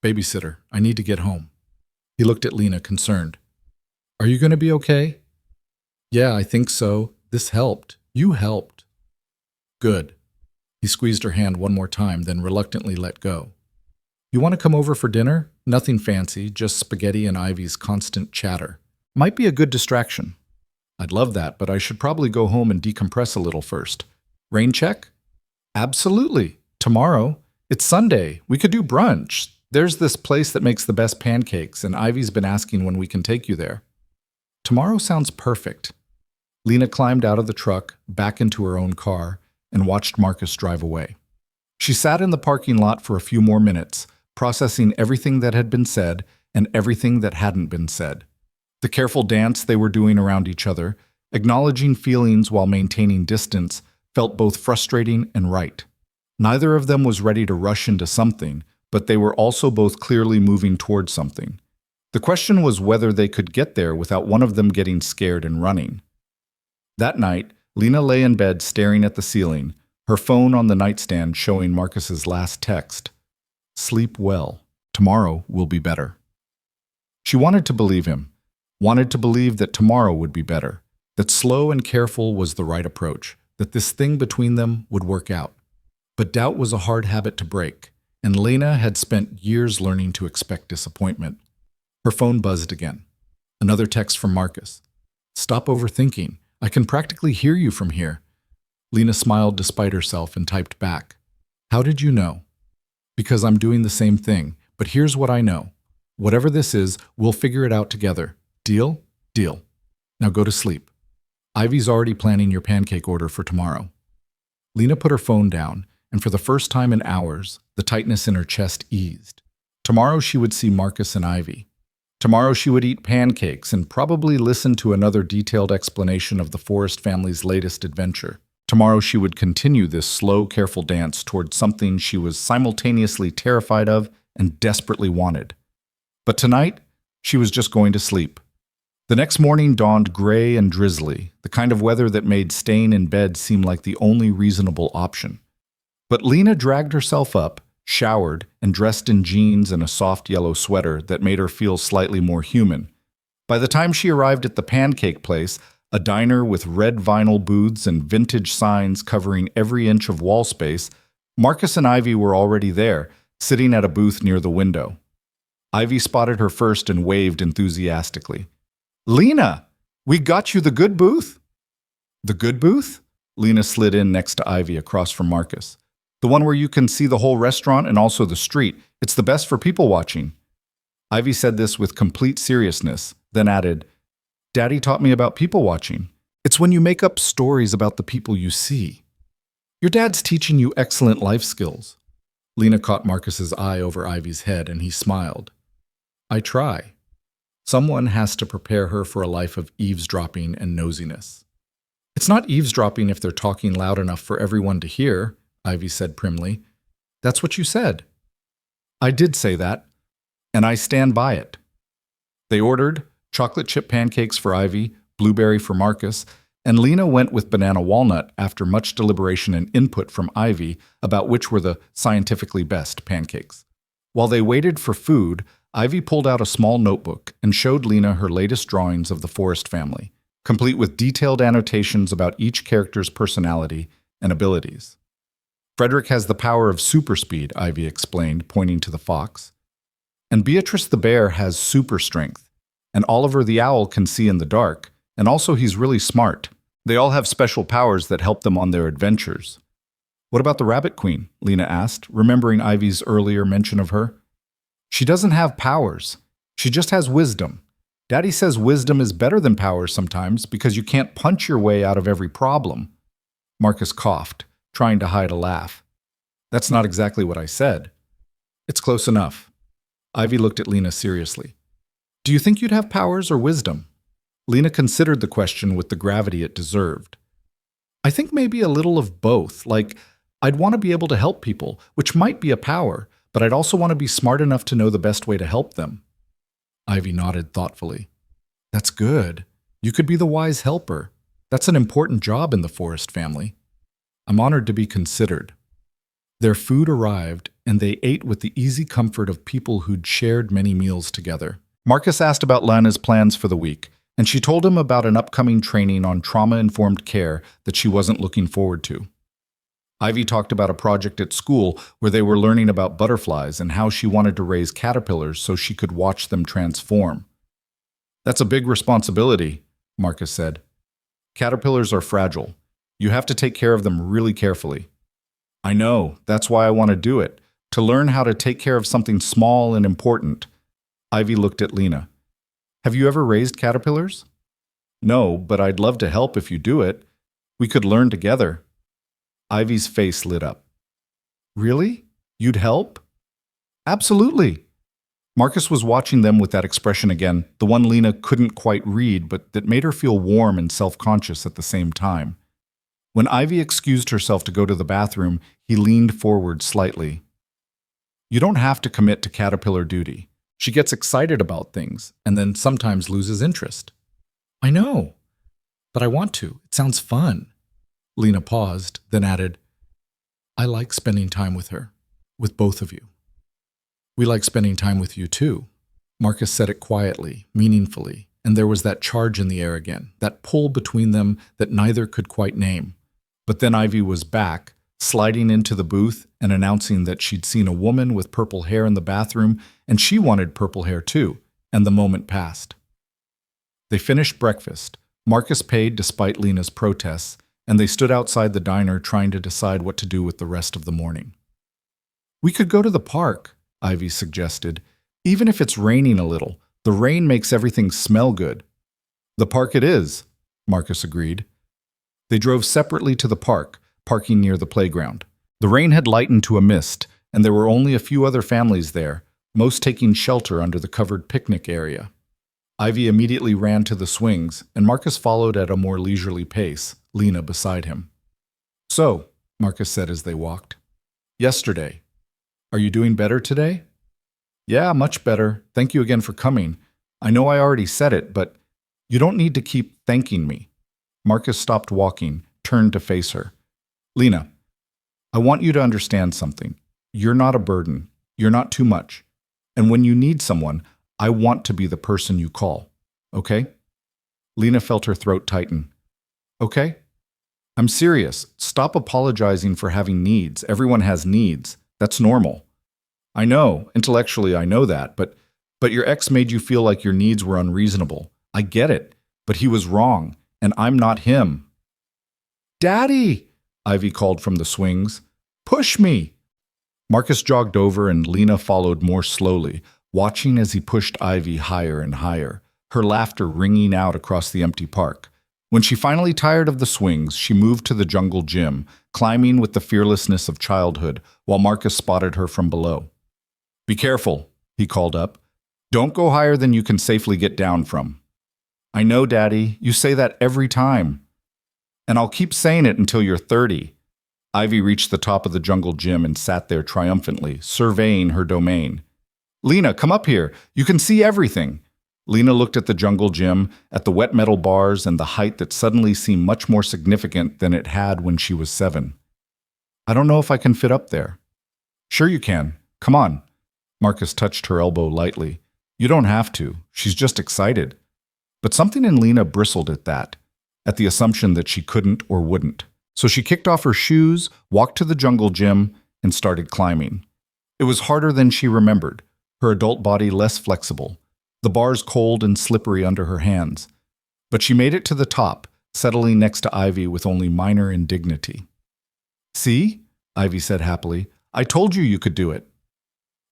Babysitter, I need to get home. He looked at Lena, concerned. Are you going to be okay? Yeah, I think so. This helped. You helped. Good. He squeezed her hand one more time, then reluctantly let go. You want to come over for dinner? Nothing fancy, just spaghetti and Ivy's constant chatter. Might be a good distraction. I'd love that, but I should probably go home and decompress a little first. Rain check? Absolutely. Tomorrow. It's Sunday. We could do brunch. There's this place that makes the best pancakes, and Ivy's been asking when we can take you there. Tomorrow sounds perfect. Lena climbed out of the truck, back into her own car, and watched Marcus drive away. She sat in the parking lot for a few more minutes, processing everything that had been said and everything that hadn't been said. The careful dance they were doing around each other, acknowledging feelings while maintaining distance, felt both frustrating and right. Neither of them was ready to rush into something, but they were also both clearly moving towards something. The question was whether they could get there without one of them getting scared and running. That night, Lena lay in bed staring at the ceiling, her phone on the nightstand showing Marcus's last text. Sleep well. Tomorrow will be better. She wanted to believe him, wanted to believe that tomorrow would be better, that slow and careful was the right approach, that this thing between them would work out. But doubt was a hard habit to break, and Lena had spent years learning to expect disappointment. Her phone buzzed again. Another text from Marcus. Stop overthinking. I can practically hear you from here. Lena smiled despite herself and typed back. How did you know? Because I'm doing the same thing, but here's what I know. Whatever this is, we'll figure it out together. Deal? Deal. Now go to sleep. Ivy's already planning your pancake order for tomorrow. Lena put her phone down, and for the first time in hours, the tightness in her chest eased. Tomorrow she would see Marcus and Ivy. Tomorrow she would eat pancakes and probably listen to another detailed explanation of the Forrest family's latest adventure. Tomorrow she would continue this slow, careful dance towards something she was simultaneously terrified of and desperately wanted. But tonight, she was just going to sleep. The next morning dawned gray and drizzly, the kind of weather that made staying in bed seem like the only reasonable option. But Lena dragged herself up, showered, and dressed in jeans and a soft yellow sweater that made her feel slightly more human. By the time she arrived at the pancake place, a diner with red vinyl booths and vintage signs covering every inch of wall space, Marcus and Ivy were already there, sitting at a booth near the window. Ivy spotted her first and waved enthusiastically. Lena, we got you the good booth. The good booth? Lena slid in next to Ivy across from Marcus. The one where you can see the whole restaurant and also the street. It's the best for people watching. Ivy said this with complete seriousness, then added, Daddy taught me about people watching. It's when you make up stories about the people you see. Your dad's teaching you excellent life skills. Lena caught Marcus's eye over Ivy's head and he smiled. I try. Someone has to prepare her for a life of eavesdropping and nosiness. It's not eavesdropping if they're talking loud enough for everyone to hear, Ivy said primly. That's what you said. I did say that, and I stand by it. They ordered chocolate chip pancakes for Ivy, blueberry for Marcus, and Lena went with banana walnut after much deliberation and input from Ivy about which were the scientifically best pancakes. While they waited for food, Ivy pulled out a small notebook and showed Lena her latest drawings of the Forrest family, complete with detailed annotations about each character's personality and abilities. Frederick has the power of super speed, Ivy explained, pointing to the fox. And Beatrice the bear has super strength. And Oliver the owl can see in the dark, and also he's really smart. They all have special powers that help them on their adventures. What about the rabbit queen? Lena asked, remembering Ivy's earlier mention of her. She doesn't have powers. She just has wisdom. Daddy says wisdom is better than powers sometimes because you can't punch your way out of every problem. Marcus coughed, trying to hide a laugh. That's not exactly what I said. It's close enough. Ivy looked at Lena seriously. Do you think you'd have powers or wisdom? Lena considered the question with the gravity it deserved. I think maybe a little of both, like I'd want to be able to help people, which might be a power, but I'd also want to be smart enough to know the best way to help them. Ivy nodded thoughtfully. That's good. You could be the wise helper. That's an important job in the Forrest family. I'm honored to be considered. Their food arrived, and they ate with the easy comfort of people who'd shared many meals together. Marcus asked about Lana's plans for the week, and she told him about an upcoming training on trauma-informed care that she wasn't looking forward to. Ivy talked about a project at school where they were learning about butterflies and how she wanted to raise caterpillars so she could watch them transform. That's a big responsibility, Marcus said. Caterpillars are fragile. You have to take care of them really carefully. I know, that's why I want to do it, to learn how to take care of something small and important. Ivy looked at Lena. Have you ever raised caterpillars? No, but I'd love to help if you do it. We could learn together. Ivy's face lit up. Really? You'd help? Absolutely. Marcus was watching them with that expression again, the one Lena couldn't quite read, but that made her feel warm and self-conscious at the same time. When Ivy excused herself to go to the bathroom, he leaned forward slightly. You don't have to commit to caterpillar duty. She gets excited about things, and then sometimes loses interest. I know, but I want to. It sounds fun. Lena paused, then added, I like spending time with her, with both of you. We like spending time with you too. Marcus said it quietly, meaningfully, and there was that charge in the air again, that pull between them that neither could quite name. But then Ivy was back, sliding into the booth and announcing that she'd seen a woman with purple hair in the bathroom, and she wanted purple hair too, and the moment passed. They finished breakfast. Marcus paid despite Lena's protests, and they stood outside the diner trying to decide what to do with the rest of the morning. We could go to the park, Ivy suggested. Even if it's raining a little, the rain makes everything smell good. The park it is, Marcus agreed. They drove separately to the park, parking near the playground. The rain had lightened to a mist, and there were only a few other families there, most taking shelter under the covered picnic area. Ivy immediately ran to the swings, and Marcus followed at a more leisurely pace, Lena beside him. So, Marcus said as they walked. Yesterday. Are you doing better today? Yeah, much better. Thank you again for coming. I know I already said it, but you don't need to keep thanking me. Marcus stopped walking, turned to face her. Lena, I want you to understand something. You're not a burden. You're not too much. And when you need someone, I want to be the person you call. Okay? Lena felt her throat tighten. Okay? I'm serious. Stop apologizing for having needs. Everyone has needs. That's normal. I know, intellectually I know that, but your ex made you feel like your needs were unreasonable. I get it, but he was wrong, and I'm not him. Daddy, Ivy called from the swings. Push me. Marcus jogged over and Lena followed more slowly, watching as he pushed Ivy higher and higher, her laughter ringing out across the empty park. When she finally tired of the swings, she moved to the jungle gym, climbing with the fearlessness of childhood, while Marcus spotted her from below. Be careful, he called up. Don't go higher than you can safely get down from. I know, Daddy. You say that every time. And I'll keep saying it until you're 30. Ivy reached the top of the jungle gym and sat there triumphantly, surveying her domain. Lena, come up here. You can see everything. Lena looked at the jungle gym, at the wet metal bars and the height that suddenly seemed much more significant than it had when she was 7. I don't know if I can fit up there. Sure you can. Come on. Marcus touched her elbow lightly. You don't have to. She's just excited. But something in Lena bristled at that, at the assumption that she couldn't or wouldn't. So she kicked off her shoes, walked to the jungle gym, and started climbing. It was harder than she remembered, her adult body less flexible, the bars cold and slippery under her hands. But she made it to the top, settling next to Ivy with only minor indignity. See? Ivy said happily. I told you you could do it.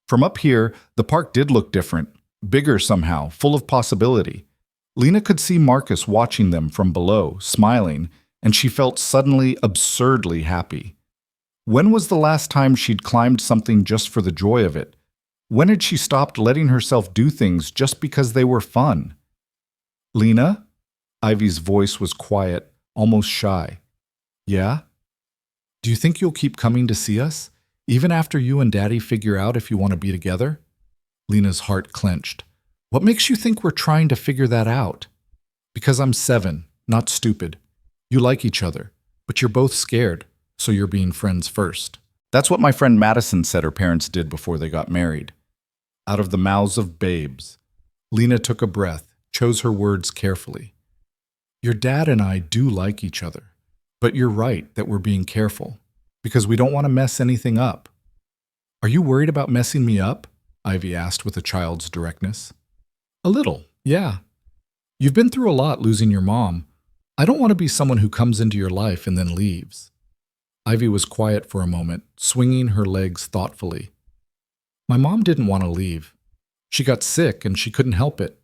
From up here, the park did look different, bigger somehow, full of possibility. Lena could see Marcus watching them from below, smiling, and she felt suddenly absurdly happy. When was the last time she'd climbed something just for the joy of it? When had she stopped letting herself do things just because they were fun? Lena? Ivy's voice was quiet, almost shy. Yeah? Do you think you'll keep coming to see us, even after you and Daddy figure out if you want to be together? Lena's heart clenched. What makes you think we're trying to figure that out? Because I'm 7, not stupid. You like each other, but you're both scared, so you're being friends first. That's what my friend Madison said her parents did before they got married. Out of the mouths of babes. Lena took a breath, chose her words carefully. Your dad and I do like each other, but you're right that we're being careful, because we don't want to mess anything up. Are you worried about messing me up? Ivy asked with a child's directness. A little, yeah. You've been through a lot losing your mom. I don't want to be someone who comes into your life and then leaves. Ivy was quiet for a moment, swinging her legs thoughtfully. My mom didn't want to leave. She got sick and she couldn't help it.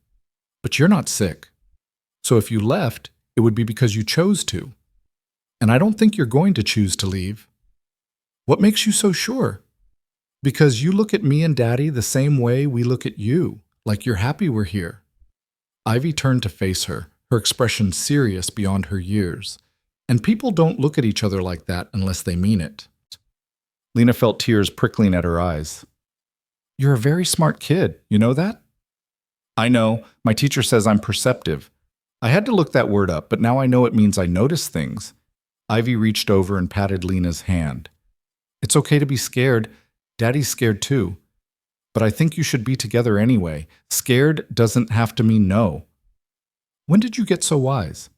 But you're not sick. So if you left, it would be because you chose to. And I don't think you're going to choose to leave. What makes you so sure? Because you look at me and Daddy the same way we look at you, like you're happy we're here. Ivy turned to face her, her expression serious beyond her years. And people don't look at each other like that unless they mean it. Lena felt tears prickling at her eyes. You're a very smart kid, you know that? I know, my teacher says I'm perceptive. I had to look that word up, but now I know it means I notice things. Ivy reached over and patted Lena's hand. It's okay to be scared. Daddy's scared too. But I think you should be together anyway. Scared doesn't have to mean no. When did you get so wise?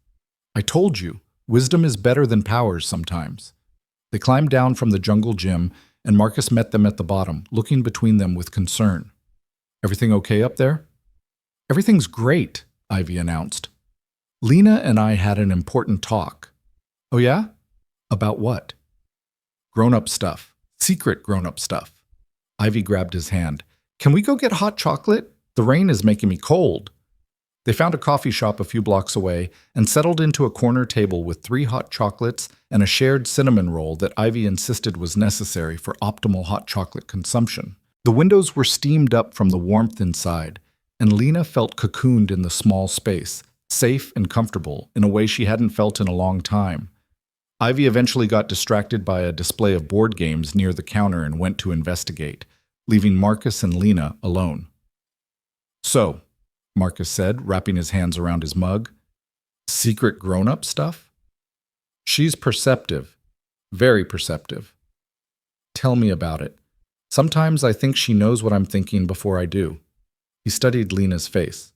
I told you, wisdom is better than powers sometimes. They climbed down from the jungle gym, and Marcus met them at the bottom, looking between them with concern. Everything okay up there? Everything's great, Ivy announced. Lena and I had an important talk. Oh yeah? About what? Grown-up stuff. Secret grown-up stuff. Ivy grabbed his hand. Can we go get hot chocolate? The rain is making me cold. They found a coffee shop a few blocks away and settled into a corner table with 3 hot chocolates and a shared cinnamon roll that Ivy insisted was necessary for optimal hot chocolate consumption. The windows were steamed up from the warmth inside, and Lena felt cocooned in the small space, safe and comfortable in a way she hadn't felt in a long time. Ivy eventually got distracted by a display of board games near the counter and went to investigate, leaving Marcus and Lena alone. So, Marcus said, wrapping his hands around his mug, secret grown-up stuff? She's perceptive, very perceptive. Tell me about it. Sometimes I think she knows what I'm thinking before I do. He studied Lena's face.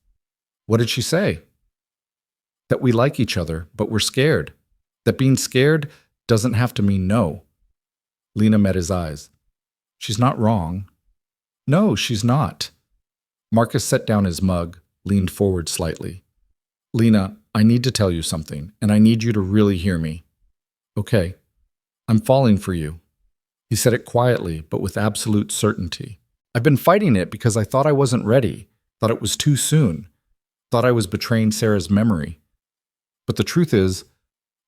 What did she say? That we like each other, but we're scared. That being scared doesn't have to mean no. Lena met his eyes. She's not wrong. No, she's not. Marcus set down his mug, leaned forward slightly. Lena, I need to tell you something, and I need you to really hear me. Okay, I'm falling for you. He said it quietly, but with absolute certainty. I've been fighting it because I thought I wasn't ready, thought it was too soon, thought I was betraying Sarah's memory. But the truth is,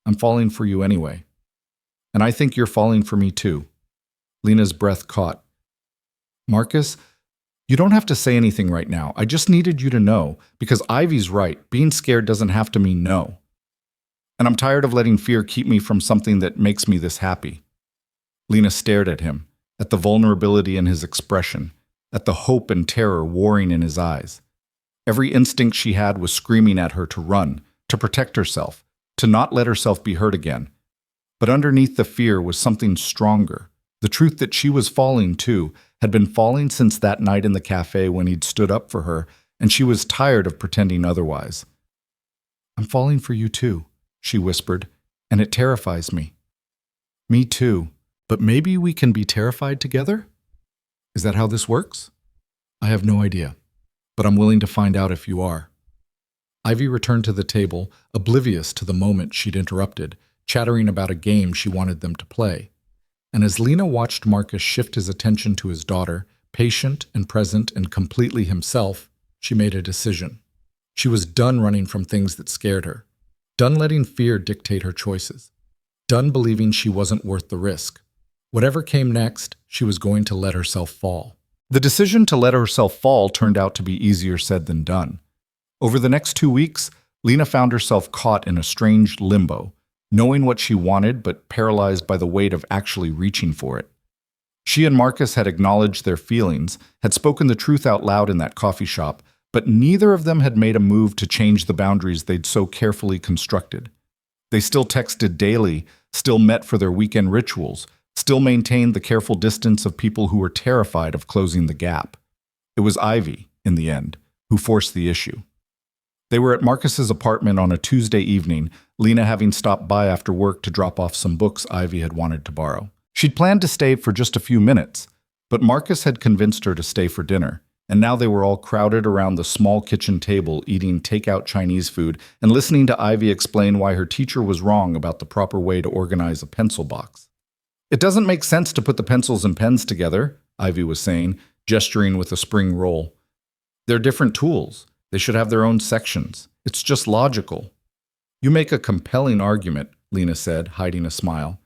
I'm falling for you anyway. And I think you're falling for me too. Lena's breath caught. Marcus, you don't have to say anything right now. I just needed you to know, because Ivy's right. Being scared doesn't have to mean no. And I'm tired of letting fear keep me from something that makes me this happy. Lena stared at him, at the vulnerability in his expression, at the hope and terror warring in his eyes. Every instinct she had was screaming at her to run, to protect herself, to not let herself be hurt again. But underneath the fear was something stronger. The truth that she was falling too, had been falling since that night in the cafe when he'd stood up for her, and she was tired of pretending otherwise. I'm falling for you too, she whispered, and it terrifies me. Me too, but maybe we can be terrified together? Is that how this works? I have no idea, but I'm willing to find out if you are. Ivy returned to the table, oblivious to the moment she'd interrupted, chattering about a game she wanted them to play. And as Lena watched Marcus shift his attention to his daughter, patient and present and completely himself, she made a decision. She was done running from things that scared her, done letting fear dictate her choices, done believing she wasn't worth the risk. Whatever came next, she was going to let herself fall. The decision to let herself fall turned out to be easier said than done. Over the next 2 weeks, Lena found herself caught in a strange limbo, knowing what she wanted but paralyzed by the weight of actually reaching for it. She and Marcus had acknowledged their feelings, had spoken the truth out loud in that coffee shop, but neither of them had made a move to change the boundaries they'd so carefully constructed. They still texted daily, still met for their weekend rituals, still maintained the careful distance of people who were terrified of closing the gap. It was Ivy, in the end, who forced the issue. They were at Marcus's apartment on a Tuesday evening, Lena having stopped by after work to drop off some books Ivy had wanted to borrow. She'd planned to stay for just a few minutes, but Marcus had convinced her to stay for dinner. and now they were all crowded around the small kitchen table eating takeout Chinese food and listening to Ivy explain why her teacher was wrong about the proper way to organize a pencil box. "It doesn't make sense to put the pencils and pens together," Ivy was saying, gesturing with a spring roll. "They're different tools. They should have their own sections. It's just logical." "You make a compelling argument," Lena said, hiding a smile.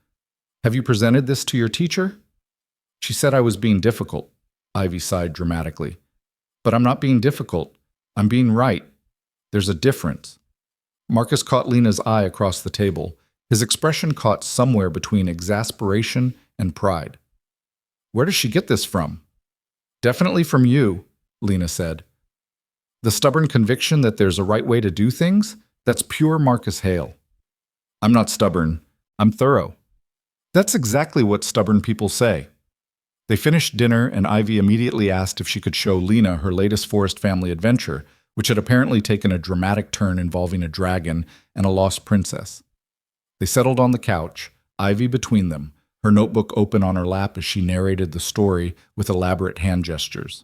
"Have you presented this to your teacher?" "She said I was being difficult," Ivy sighed dramatically. "But I'm not being difficult. I'm being right. There's a difference." Marcus caught Lena's eye across the table. His expression caught somewhere between exasperation and pride. "Where does she get this from?" "Definitely from you," Lena said. "The stubborn conviction that there's a right way to do things? That's pure Marcus Hale." "I'm not stubborn. I'm thorough." "That's exactly what stubborn people say." They finished dinner, and Ivy immediately asked if she could show Lena her latest Forest family adventure, which had apparently taken a dramatic turn involving a dragon and a lost princess. They settled on the couch, Ivy between them, her notebook open on her lap as she narrated the story with elaborate hand gestures.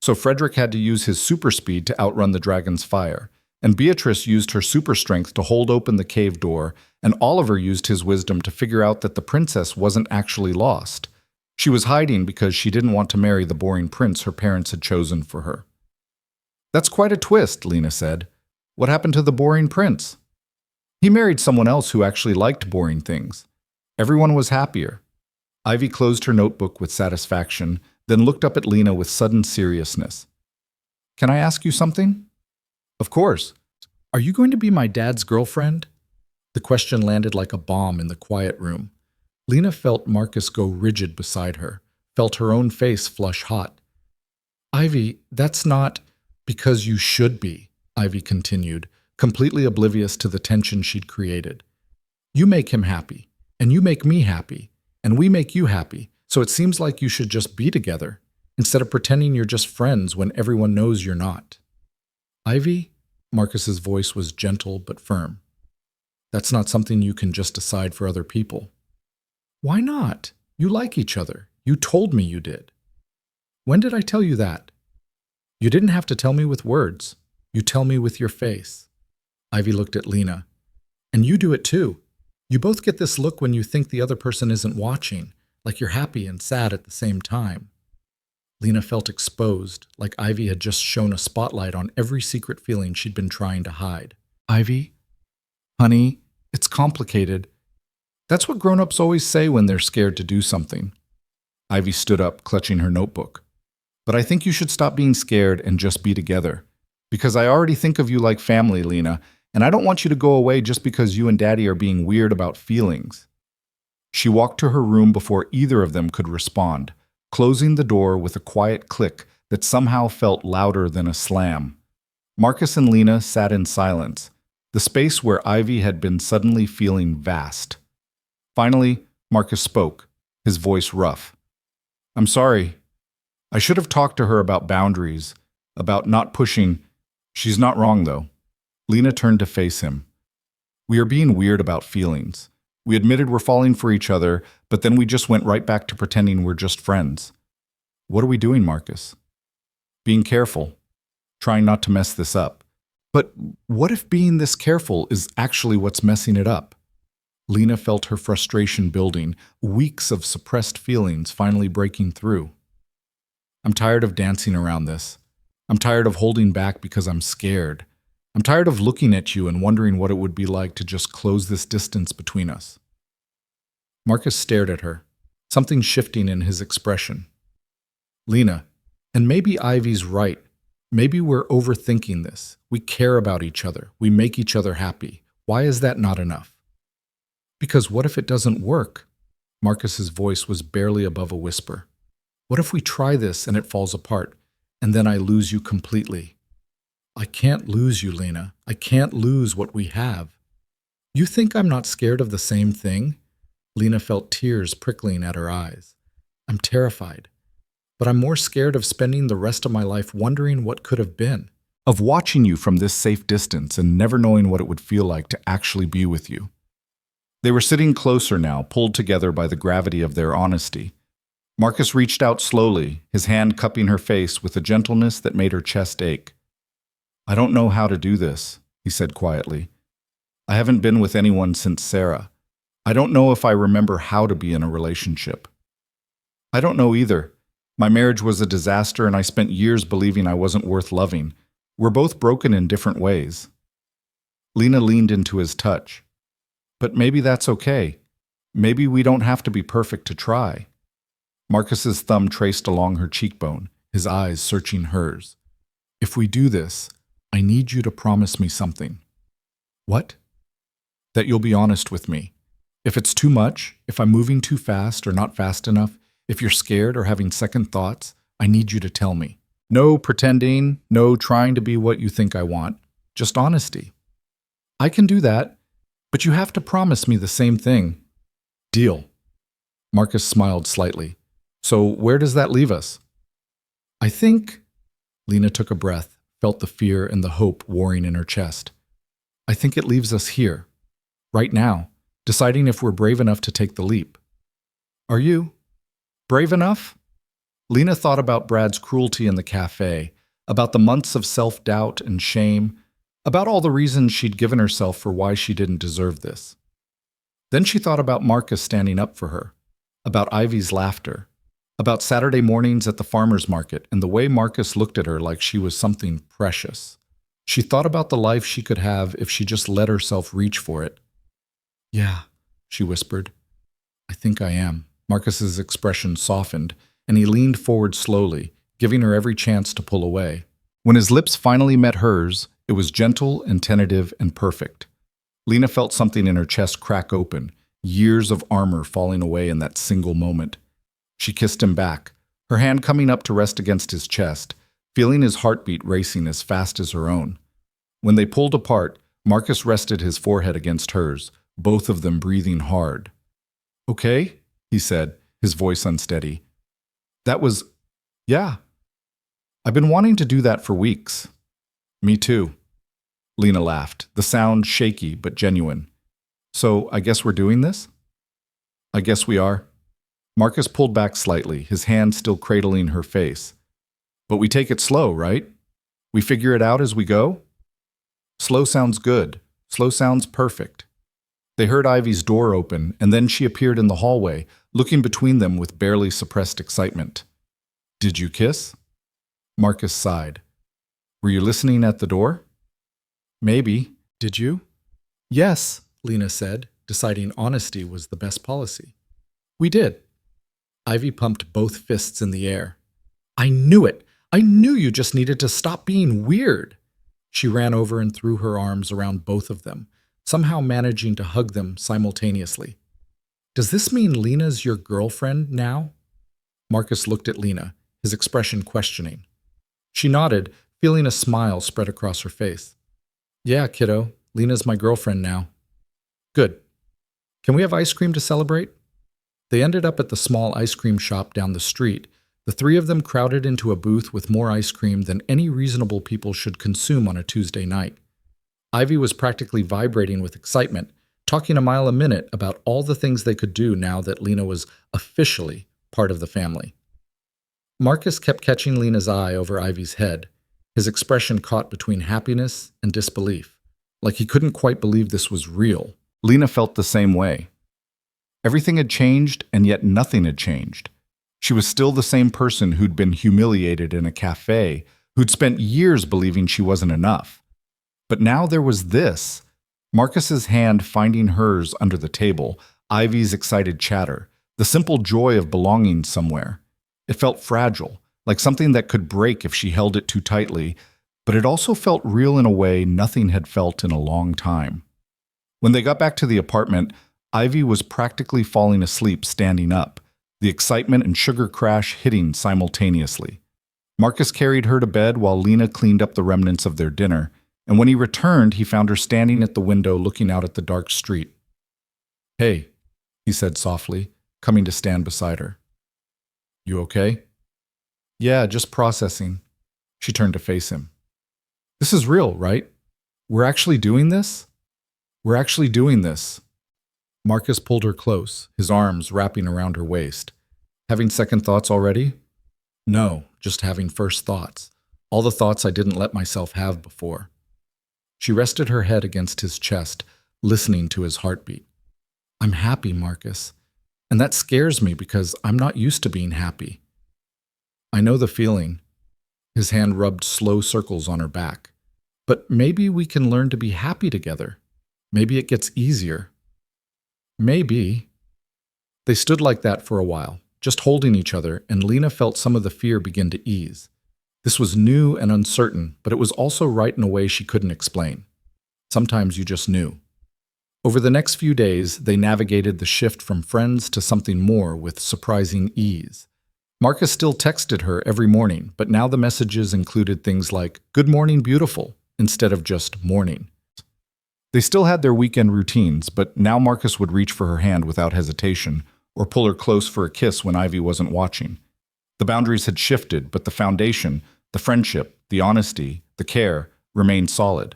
So Frederick had to use his super speed to outrun the dragon's fire, and Beatrice used her super strength to hold open the cave door, and Oliver used his wisdom to figure out that the princess wasn't actually lost. She was hiding because she didn't want to marry the boring prince her parents had chosen for her. "That's quite a twist," Lena said. "What happened to the boring prince?" "He married someone else who actually liked boring things. Everyone was happier." Ivy closed her notebook with satisfaction, then looked up at Lena with sudden seriousness. "Can I ask you something?" "Of course. Are you going to be my dad's girlfriend?" The question landed like a bomb in the quiet room. Lena felt Marcus go rigid beside her, felt her own face flush hot. "Ivy, that's not because you should be," Ivy continued, completely oblivious to the tension she'd created. "You make him happy, and you make me happy, and we make you happy, so it seems like you should just be together, instead of pretending you're just friends when everyone knows you're not." "Ivy," Marcus's voice was gentle but firm. "That's not something you can just decide for other people." "Why not? You like each other. You told me you did." "When did I tell you that?" "You didn't have to tell me with words. You tell me with your face." Ivy looked at Lena. "And you do it too. You both get this look when you think the other person isn't watching, like you're happy and sad at the same time." Lena felt exposed, like Ivy had just shone a spotlight on every secret feeling she'd been trying to hide. "Ivy? Honey, it's complicated. That's what grown-ups always say when they're scared to do something." Ivy stood up, clutching her notebook. "But I think you should stop being scared and just be together. Because I already think of you like family, Lena, and I don't want you to go away just because you and Daddy are being weird about feelings." She walked to her room before either of them could respond, closing the door with a quiet click that somehow felt louder than a slam. Marcus and Lena sat in silence, the space where Ivy had been suddenly feeling vast. Finally, Marcus spoke, his voice rough. "I'm sorry. I should have talked to her about boundaries, about not pushing. She's not wrong, though." Lena turned to face him. "We are being weird about feelings. We admitted we're falling for each other, but then we just went right back to pretending we're just friends. What are we doing, Marcus?" "Being careful. Trying not to mess this up." "But what if being this careful is actually what's messing it up?" Lena felt her frustration building, weeks of suppressed feelings finally breaking through. "I'm tired of dancing around this. I'm tired of holding back because I'm scared. I'm tired of looking at you and wondering what it would be like to just close this distance between us." Marcus stared at her, something shifting in his expression. "Lena, and maybe Ivy's right. Maybe we're overthinking this. We care about each other. We make each other happy. Why is that not enough?" "Because what if it doesn't work?" Marcus's voice was barely above a whisper. "What if we try this and it falls apart, and then I lose you completely?" "I can't lose you, Lena. I can't lose what we have." "You think I'm not scared of the same thing?" Lena felt tears prickling at her eyes. "I'm terrified. But I'm more scared of spending the rest of my life wondering what could have been. Of watching you from this safe distance and never knowing what it would feel like to actually be with you." They were sitting closer now, pulled together by the gravity of their honesty. Marcus reached out slowly, his hand cupping her face with a gentleness that made her chest ache. I don't know how to do this, he said quietly. I haven't been with anyone since Sarah. I don't know if I remember how to be in a relationship. I don't know either. My marriage was a disaster and I spent years believing I wasn't worth loving. We're both broken in different ways. Lena leaned into his touch. But maybe that's okay. Maybe we don't have to be perfect to try. Marcus's thumb traced along her cheekbone, his eyes searching hers. If we do this, I need you to promise me something. What? That you'll be honest with me. If it's too much, if I'm moving too fast or not fast enough, if you're scared or having second thoughts, I need you to tell me. No pretending, no trying to be what you think I want, just honesty. I can do that, but you have to promise me the same thing. Deal. Marcus smiled slightly. So where does that leave us? I think, Lena took a breath, felt the fear and the hope warring in her chest. I think it leaves us here, right now, deciding if we're brave enough to take the leap. Are you? Brave enough? Lena thought about Brad's cruelty in the café, about the months of self-doubt and shame, about all the reasons she'd given herself for why she didn't deserve this. Then she thought about Marcus standing up for her, about Ivy's laughter, about Saturday mornings at the farmer's market and the way Marcus looked at her like she was something precious. She thought about the life she could have if she just let herself reach for it. Yeah, she whispered. I think I am. Marcus's expression softened, and he leaned forward slowly, giving her every chance to pull away. When his lips finally met hers, it was gentle and tentative and perfect. Lena felt something in her chest crack open, years of armor falling away in that single moment. She kissed him back, her hand coming up to rest against his chest, feeling his heartbeat racing as fast as her own. When they pulled apart, Marcus rested his forehead against hers, both of them breathing hard. Okay, he said, his voice unsteady. That was, yeah. I've been wanting to do that for weeks. Me too. Lena laughed, the sound shaky but genuine. So I guess we're doing this? I guess we are. Marcus pulled back slightly, his hand still cradling her face. But we take it slow, right? We figure it out as we go? Slow sounds good. Slow sounds perfect. They heard Ivy's door open, and then she appeared in the hallway, looking between them with barely suppressed excitement. Did you kiss? Marcus sighed. Were you listening at the door? Maybe. Did you? Yes, Lena said, deciding honesty was the best policy. We did. Ivy pumped both fists in the air. I knew it! I knew you just needed to stop being weird! She ran over and threw her arms around both of them, somehow managing to hug them simultaneously. Does this mean Lena's your girlfriend now? Marcus looked at Lena, his expression questioning. She nodded, feeling a smile spread across her face. Yeah, kiddo, Lena's my girlfriend now. Good. Can we have ice cream to celebrate? They ended up at the small ice cream shop down the street, the three of them crowded into a booth with more ice cream than any reasonable people should consume on a Tuesday night. Ivy was practically vibrating with excitement, talking a mile a minute about all the things they could do now that Lena was officially part of the family. Marcus kept catching Lena's eye over Ivy's head, his expression caught between happiness and disbelief, like he couldn't quite believe this was real. Lena felt the same way. Everything had changed, and yet nothing had changed. She was still the same person who'd been humiliated in a café, who'd spent years believing she wasn't enough. But now there was this. Marcus's hand finding hers under the table, Ivy's excited chatter, the simple joy of belonging somewhere. It felt fragile, like something that could break if she held it too tightly, but it also felt real in a way nothing had felt in a long time. When they got back to the apartment, Ivy was practically falling asleep standing up, the excitement and sugar crash hitting simultaneously. Marcus carried her to bed while Lena cleaned up the remnants of their dinner, and when he returned, he found her standing at the window looking out at the dark street. Hey, he said softly, coming to stand beside her. You okay? Yeah, just processing. She turned to face him. This is real, right? We're actually doing this? We're actually doing this. Marcus pulled her close, his arms wrapping around her waist. Having second thoughts already? No, just having first thoughts. All the thoughts I didn't let myself have before. She rested her head against his chest, listening to his heartbeat. I'm happy, Marcus. And that scares me because I'm not used to being happy. I know the feeling. His hand rubbed slow circles on her back. But maybe we can learn to be happy together. Maybe it gets easier. Maybe. They stood like that for a while, just holding each other, and Lena felt some of the fear begin to ease. This was new and uncertain, but it was also right in a way she couldn't explain. Sometimes you just knew. Over the next few days, they navigated the shift from friends to something more with surprising ease. Marcus still texted her every morning, but now the messages included things like, "Good morning, beautiful," instead of just morning. They still had their weekend routines, but now Marcus would reach for her hand without hesitation, or pull her close for a kiss when Ivy wasn't watching. The boundaries had shifted, but the foundation, the friendship, the honesty, the care, remained solid.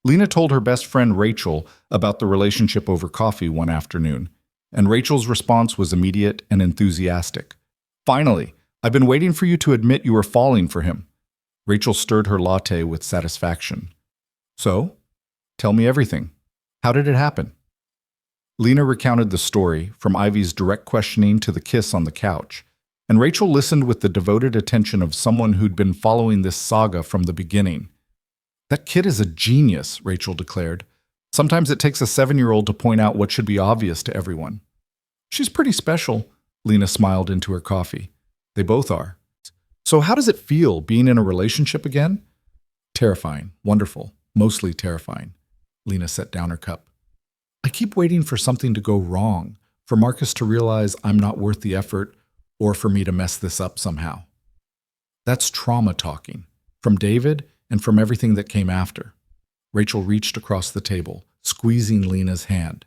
Lena told her best friend Rachel about the relationship over coffee one afternoon, and Rachel's response was immediate and enthusiastic. "Finally, I've been waiting for you to admit you were falling for him." Rachel stirred her latte with satisfaction. "So? Tell me everything. How did it happen?" Lena recounted the story, from Ivy's direct questioning to the kiss on the couch, and Rachel listened with the devoted attention of someone who'd been following this saga from the beginning. "That kid is a genius," Rachel declared. "Sometimes it takes a 7-year-old to point out what should be obvious to everyone." "She's pretty special," Lena smiled into her coffee. "They both are." "So how does it feel, being in a relationship again?" "Terrifying, wonderful, mostly terrifying." Lena set down her cup. "I keep waiting for something to go wrong, for Marcus to realize I'm not worth the effort, or for me to mess this up somehow." That's trauma talking, from David and from everything that came after. Rachel reached across the table, squeezing Lena's hand.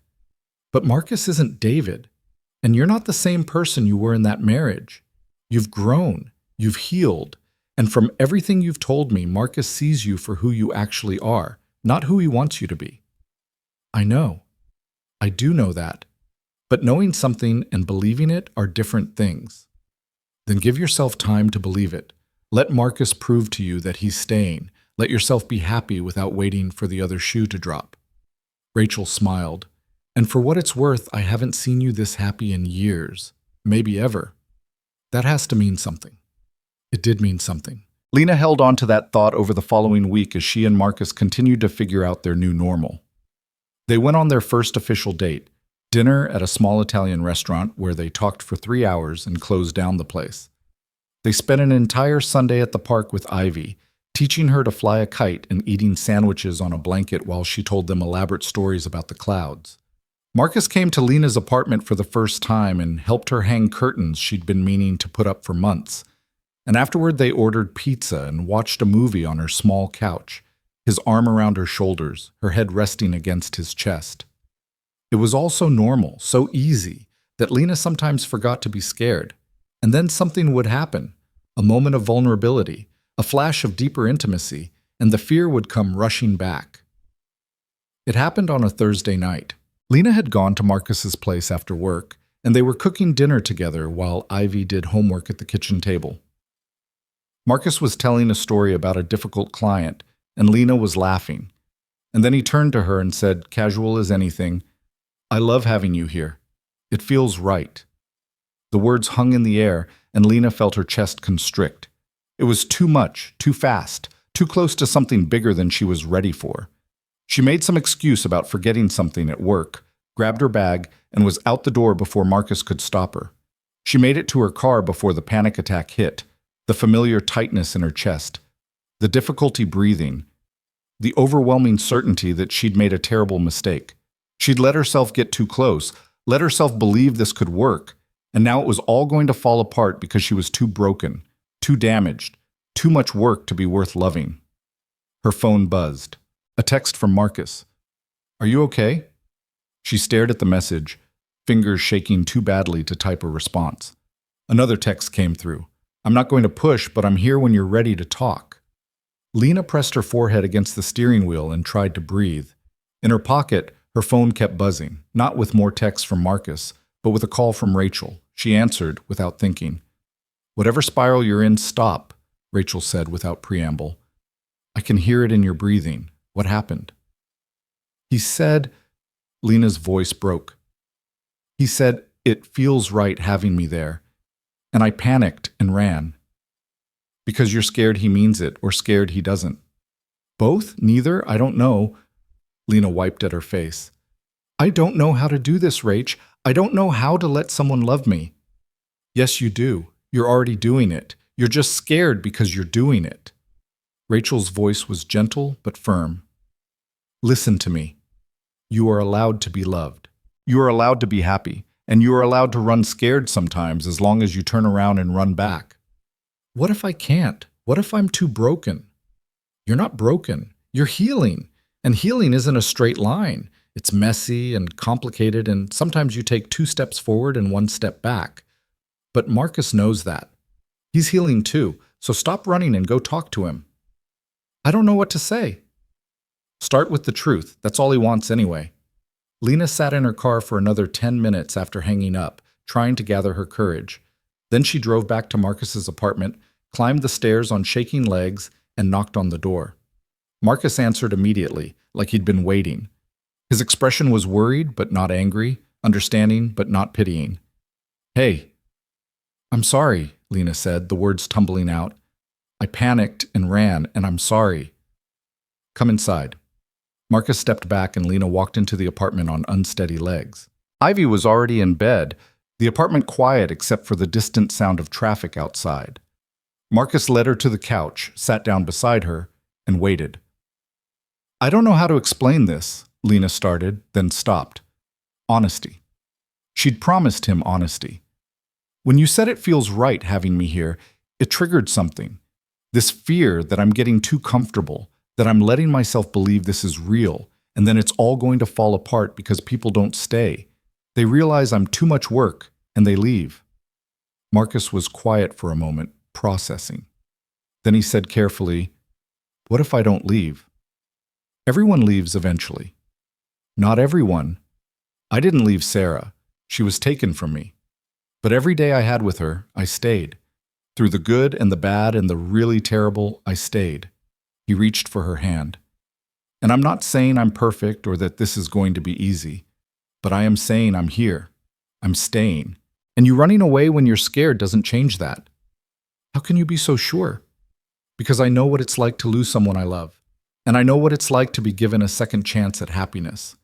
"But Marcus isn't David, and you're not the same person you were in that marriage. You've grown, you've healed, and from everything you've told me, Marcus sees you for who you actually are, not who he wants you to be." "I know. I do know that. But knowing something and believing it are different things." "Then give yourself time to believe it. Let Marcus prove to you that he's staying. Let yourself be happy without waiting for the other shoe to drop." Rachel smiled. "And for what it's worth, I haven't seen you this happy in years, maybe ever." That has to mean something. It did mean something. Lena held on to that thought over the following week as she and Marcus continued to figure out their new normal. They went on their first official date, dinner at a small Italian restaurant where they talked for 3 hours and closed down the place. They spent an entire Sunday at the park with Ivy, teaching her to fly a kite and eating sandwiches on a blanket while she told them elaborate stories about the clouds. Marcus came to Lena's apartment for the first time and helped her hang curtains she'd been meaning to put up for months. And afterward they ordered pizza and watched a movie on her small couch, his arm around her shoulders, her head resting against his chest. It was all so normal, so easy, that Lena sometimes forgot to be scared. And then something would happen, a moment of vulnerability, a flash of deeper intimacy, and the fear would come rushing back. It happened on a Thursday night. Lena had gone to Marcus's place after work, and they were cooking dinner together while Ivy did homework at the kitchen table. Marcus was telling a story about a difficult client, and Lena was laughing. And then he turned to her and said, casual as anything, "I love having you here. It feels right." The words hung in the air, and Lena felt her chest constrict. It was too much, too fast, too close to something bigger than she was ready for. She made some excuse about forgetting something at work, grabbed her bag, and was out the door before Marcus could stop her. She made it to her car before the panic attack hit, the familiar tightness in her chest, the difficulty breathing, the overwhelming certainty that she'd made a terrible mistake. She'd let herself get too close, let herself believe this could work, and now it was all going to fall apart because she was too broken, too damaged, too much work to be worth loving. Her phone buzzed. A text from Marcus. "Are you okay?" She stared at the message, fingers shaking too badly to type a response. Another text came through. "I'm not going to push, but I'm here when you're ready to talk." Lena pressed her forehead against the steering wheel and tried to breathe. In her pocket, her phone kept buzzing, not with more texts from Marcus, but with a call from Rachel. She answered without thinking. "Whatever spiral you're in, stop," Rachel said without preamble. "I can hear it in your breathing. What happened?" He said, Lena's voice broke. He said, "It feels right having me there." And I panicked and ran. "Because you're scared he means it or scared he doesn't?" "Both? Neither? I don't know." Lena wiped at her face. "I don't know how to do this, Rach. I don't know how to let someone love me." "Yes, you do. You're already doing it. You're just scared because you're doing it." Rachel's voice was gentle but firm. "Listen to me. You are allowed to be loved. You are allowed to be happy. And you are allowed to run scared sometimes as long as you turn around and run back." "What if I can't? What if I'm too broken?" "You're not broken. You're healing. And healing isn't a straight line. It's messy and complicated, and sometimes you take 2 steps forward and 1 step back. But Marcus knows that. He's healing too, so stop running and go talk to him." "I don't know what to say." "Start with the truth. That's all he wants anyway." Lena sat in her car for another 10 minutes after hanging up, trying to gather her courage. Then she drove back to Marcus's apartment, climbed the stairs on shaking legs, and knocked on the door. Marcus answered immediately, like he'd been waiting. His expression was worried but not angry, understanding but not pitying. "Hey." "I'm sorry," Lena said, the words tumbling out. "I panicked and ran, and I'm sorry." "Come inside." Marcus stepped back and Lena walked into the apartment on unsteady legs. Ivy was already in bed, the apartment quiet except for the distant sound of traffic outside. Marcus led her to the couch, sat down beside her, and waited. "I don't know how to explain this," Lena started, then stopped. Honesty. She'd promised him honesty. "When you said it feels right having me here, it triggered something. This fear that I'm getting too comfortable, that I'm letting myself believe this is real, and then it's all going to fall apart because people don't stay. They realize I'm too much work, and they leave." Marcus was quiet for a moment, processing. Then he said carefully, "What if I don't leave?" "Everyone leaves eventually." "Not everyone. I didn't leave Sarah. She was taken from me. But every day I had with her, I stayed. Through the good and the bad and the really terrible, I stayed." He reached for her hand. "And I'm not saying I'm perfect or that this is going to be easy, but I am saying I'm here. I'm staying. And you running away when you're scared doesn't change that." "How can you be so sure?" "Because I know what it's like to lose someone I love. And I know what it's like to be given a second chance at happiness.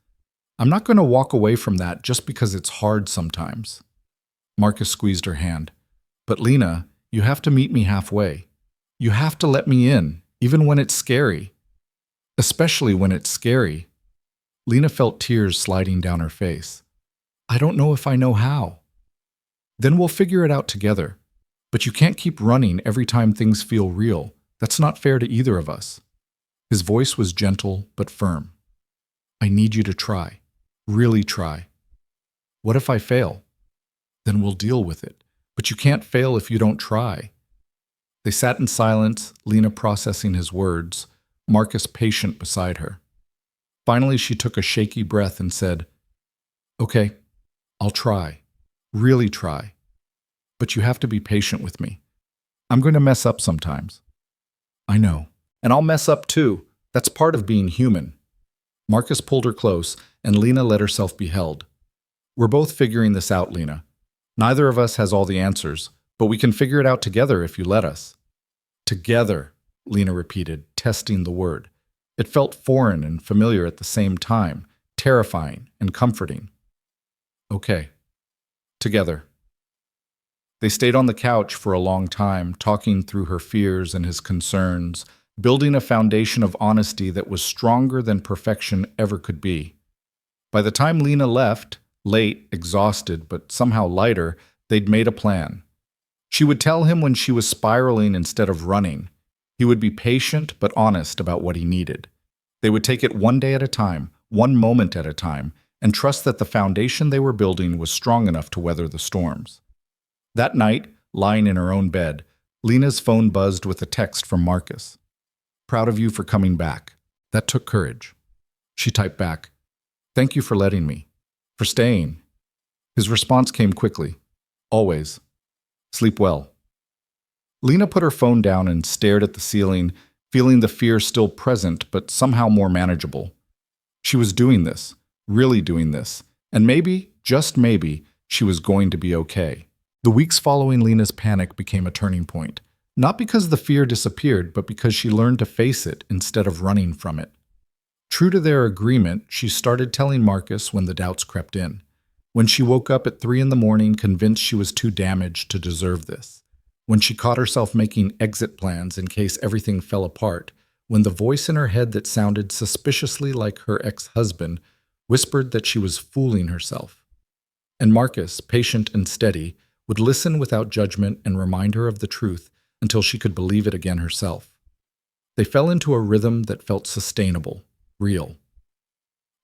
I'm not going to walk away from that just because it's hard sometimes." Marcus squeezed her hand. "But Lena, you have to meet me halfway. You have to let me in. Even when it's scary. Especially when it's scary." Lena felt tears sliding down her face. "I don't know if I know how." "Then we'll figure it out together. But you can't keep running every time things feel real. That's not fair to either of us." His voice was gentle but firm. "I need you to try. Really try. What if I fail? Then we'll deal with it. But you can't fail if you don't try." They sat in silence, Lena processing his words, Marcus patient beside her. Finally, she took a shaky breath and said, "Okay, I'll try. Really try. But you have to be patient with me. I'm going to mess up sometimes." "I know. And I'll mess up too. That's part of being human." Marcus pulled her close, and Lena let herself be held. "We're both figuring this out, Lena. Neither of us has all the answers, but we can figure it out together if you let us." "Together," Lena repeated, testing the word. It felt foreign and familiar at the same time, terrifying and comforting. "Okay. Together." They stayed on the couch for a long time, talking through her fears and his concerns, building a foundation of honesty that was stronger than perfection ever could be. By the time Lena left, late, exhausted, but somehow lighter, they'd made a plan. She would tell him when she was spiraling instead of running. He would be patient but honest about what he needed. They would take it one day at a time, one moment at a time, and trust that the foundation they were building was strong enough to weather the storms. That night, lying in her own bed, Lena's phone buzzed with a text from Marcus. "Proud of you for coming back. That took courage." She typed back, "Thank you for letting me. For staying. His response came quickly. Always. Sleep well. Lena put her phone down and stared at the ceiling, feeling the fear still present but somehow more manageable. She was doing this, really doing this, and maybe, just maybe, she was going to be okay. The weeks following Lena's panic became a turning point, not because the fear disappeared, but because she learned to face it instead of running from it. True to their agreement, she started telling Marcus when the doubts crept in. When she woke up at 3 in the morning convinced she was too damaged to deserve this. When she caught herself making exit plans in case everything fell apart. When the voice in her head that sounded suspiciously like her ex-husband whispered that she was fooling herself. And Marcus, patient and steady, would listen without judgment and remind her of the truth until she could believe it again herself. They fell into a rhythm that felt sustainable, real.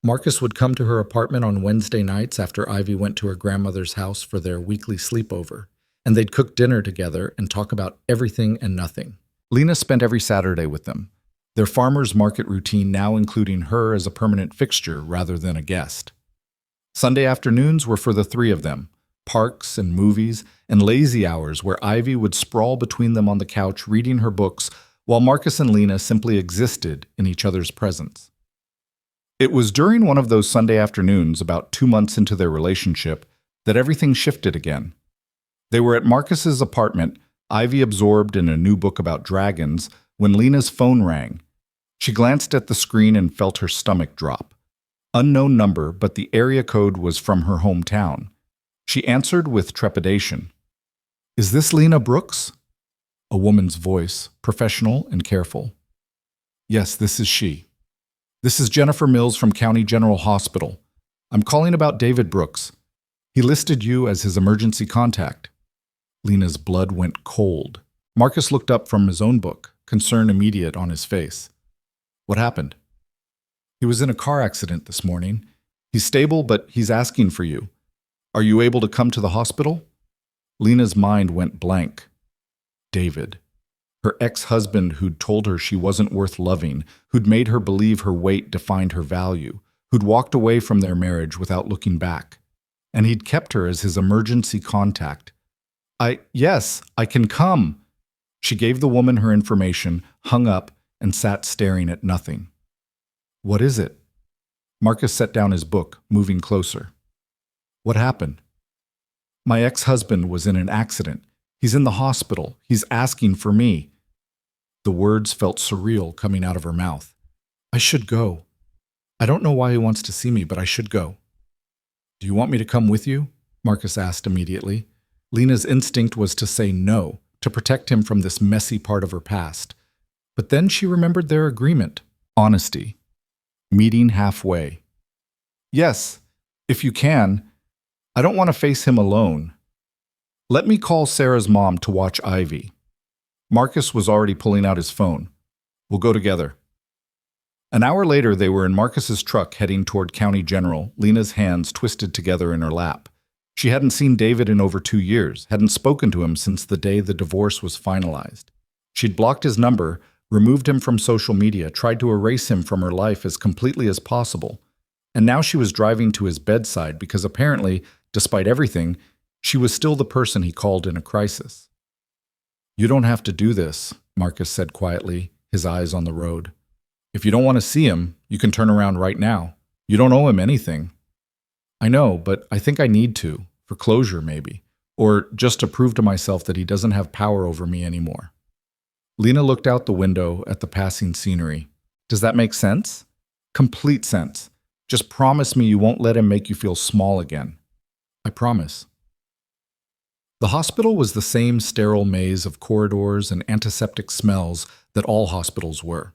Marcus would come to her apartment on Wednesday nights after Ivy went to her grandmother's house for their weekly sleepover, and they'd cook dinner together and talk about everything and nothing. Lena spent every Saturday with them, their farmer's market routine now including her as a permanent fixture rather than a guest. Sunday afternoons were for the three of them, parks and movies and lazy hours where Ivy would sprawl between them on the couch reading her books while Marcus and Lena simply existed in each other's presence. It was during one of those Sunday afternoons, about 2 months into their relationship, that everything shifted again. They were at Marcus's apartment, Ivy absorbed in a new book about dragons, when Lena's phone rang. She glanced at the screen and felt her stomach drop. Unknown number, but the area code was from her hometown. She answered with trepidation. "Is this Lena Brooks?" A woman's voice, professional and careful. "Yes, this is she. This is Jennifer Mills from County General Hospital. I'm calling about David Brooks. He listed you as his emergency contact." Lena's blood went cold. Marcus looked up from his own book, concern immediate on his face. "What happened?" "He was in a car accident this morning. He's stable, but he's asking for you. Are you able to come to the hospital?" Lena's mind went blank. David. Her ex-husband who'd told her she wasn't worth loving, who'd made her believe her weight defined her value, who'd walked away from their marriage without looking back. And he'd kept her as his emergency contact. Yes, I can come." She gave the woman her information, hung up, and sat staring at nothing. "What is it?" Marcus set down his book, moving closer. "What happened?" "My ex-husband was in an accident. He's in the hospital. He's asking for me." The words felt surreal coming out of her mouth. "I should go. I don't know why he wants to see me, but I should go." "Do you want me to come with you?" Marcus asked immediately. Lena's instinct was to say no, to protect him from this messy part of her past. But then she remembered their agreement, honesty, meeting halfway. "Yes, if you can. I don't want to face him alone. Let me call Sarah's mom to watch Ivy." Marcus was already pulling out his phone. "We'll go together." An hour later, they were in Marcus's truck heading toward County General, Lena's hands twisted together in her lap. She hadn't seen David in over 2 years, hadn't spoken to him since the day the divorce was finalized. She'd blocked his number, removed him from social media, tried to erase him from her life as completely as possible. And now she was driving to his bedside because apparently, despite everything, she was still the person he called in a crisis. "You don't have to do this," Marcus said quietly, his eyes on the road. "If you don't want to see him, you can turn around right now. You don't owe him anything." "I know, but I think I need to, for closure maybe, or just to prove to myself that he doesn't have power over me anymore." Lena looked out the window at the passing scenery. "Does that make sense?" "Complete sense. Just promise me you won't let him make you feel small again." "I promise." The hospital was the same sterile maze of corridors and antiseptic smells that all hospitals were.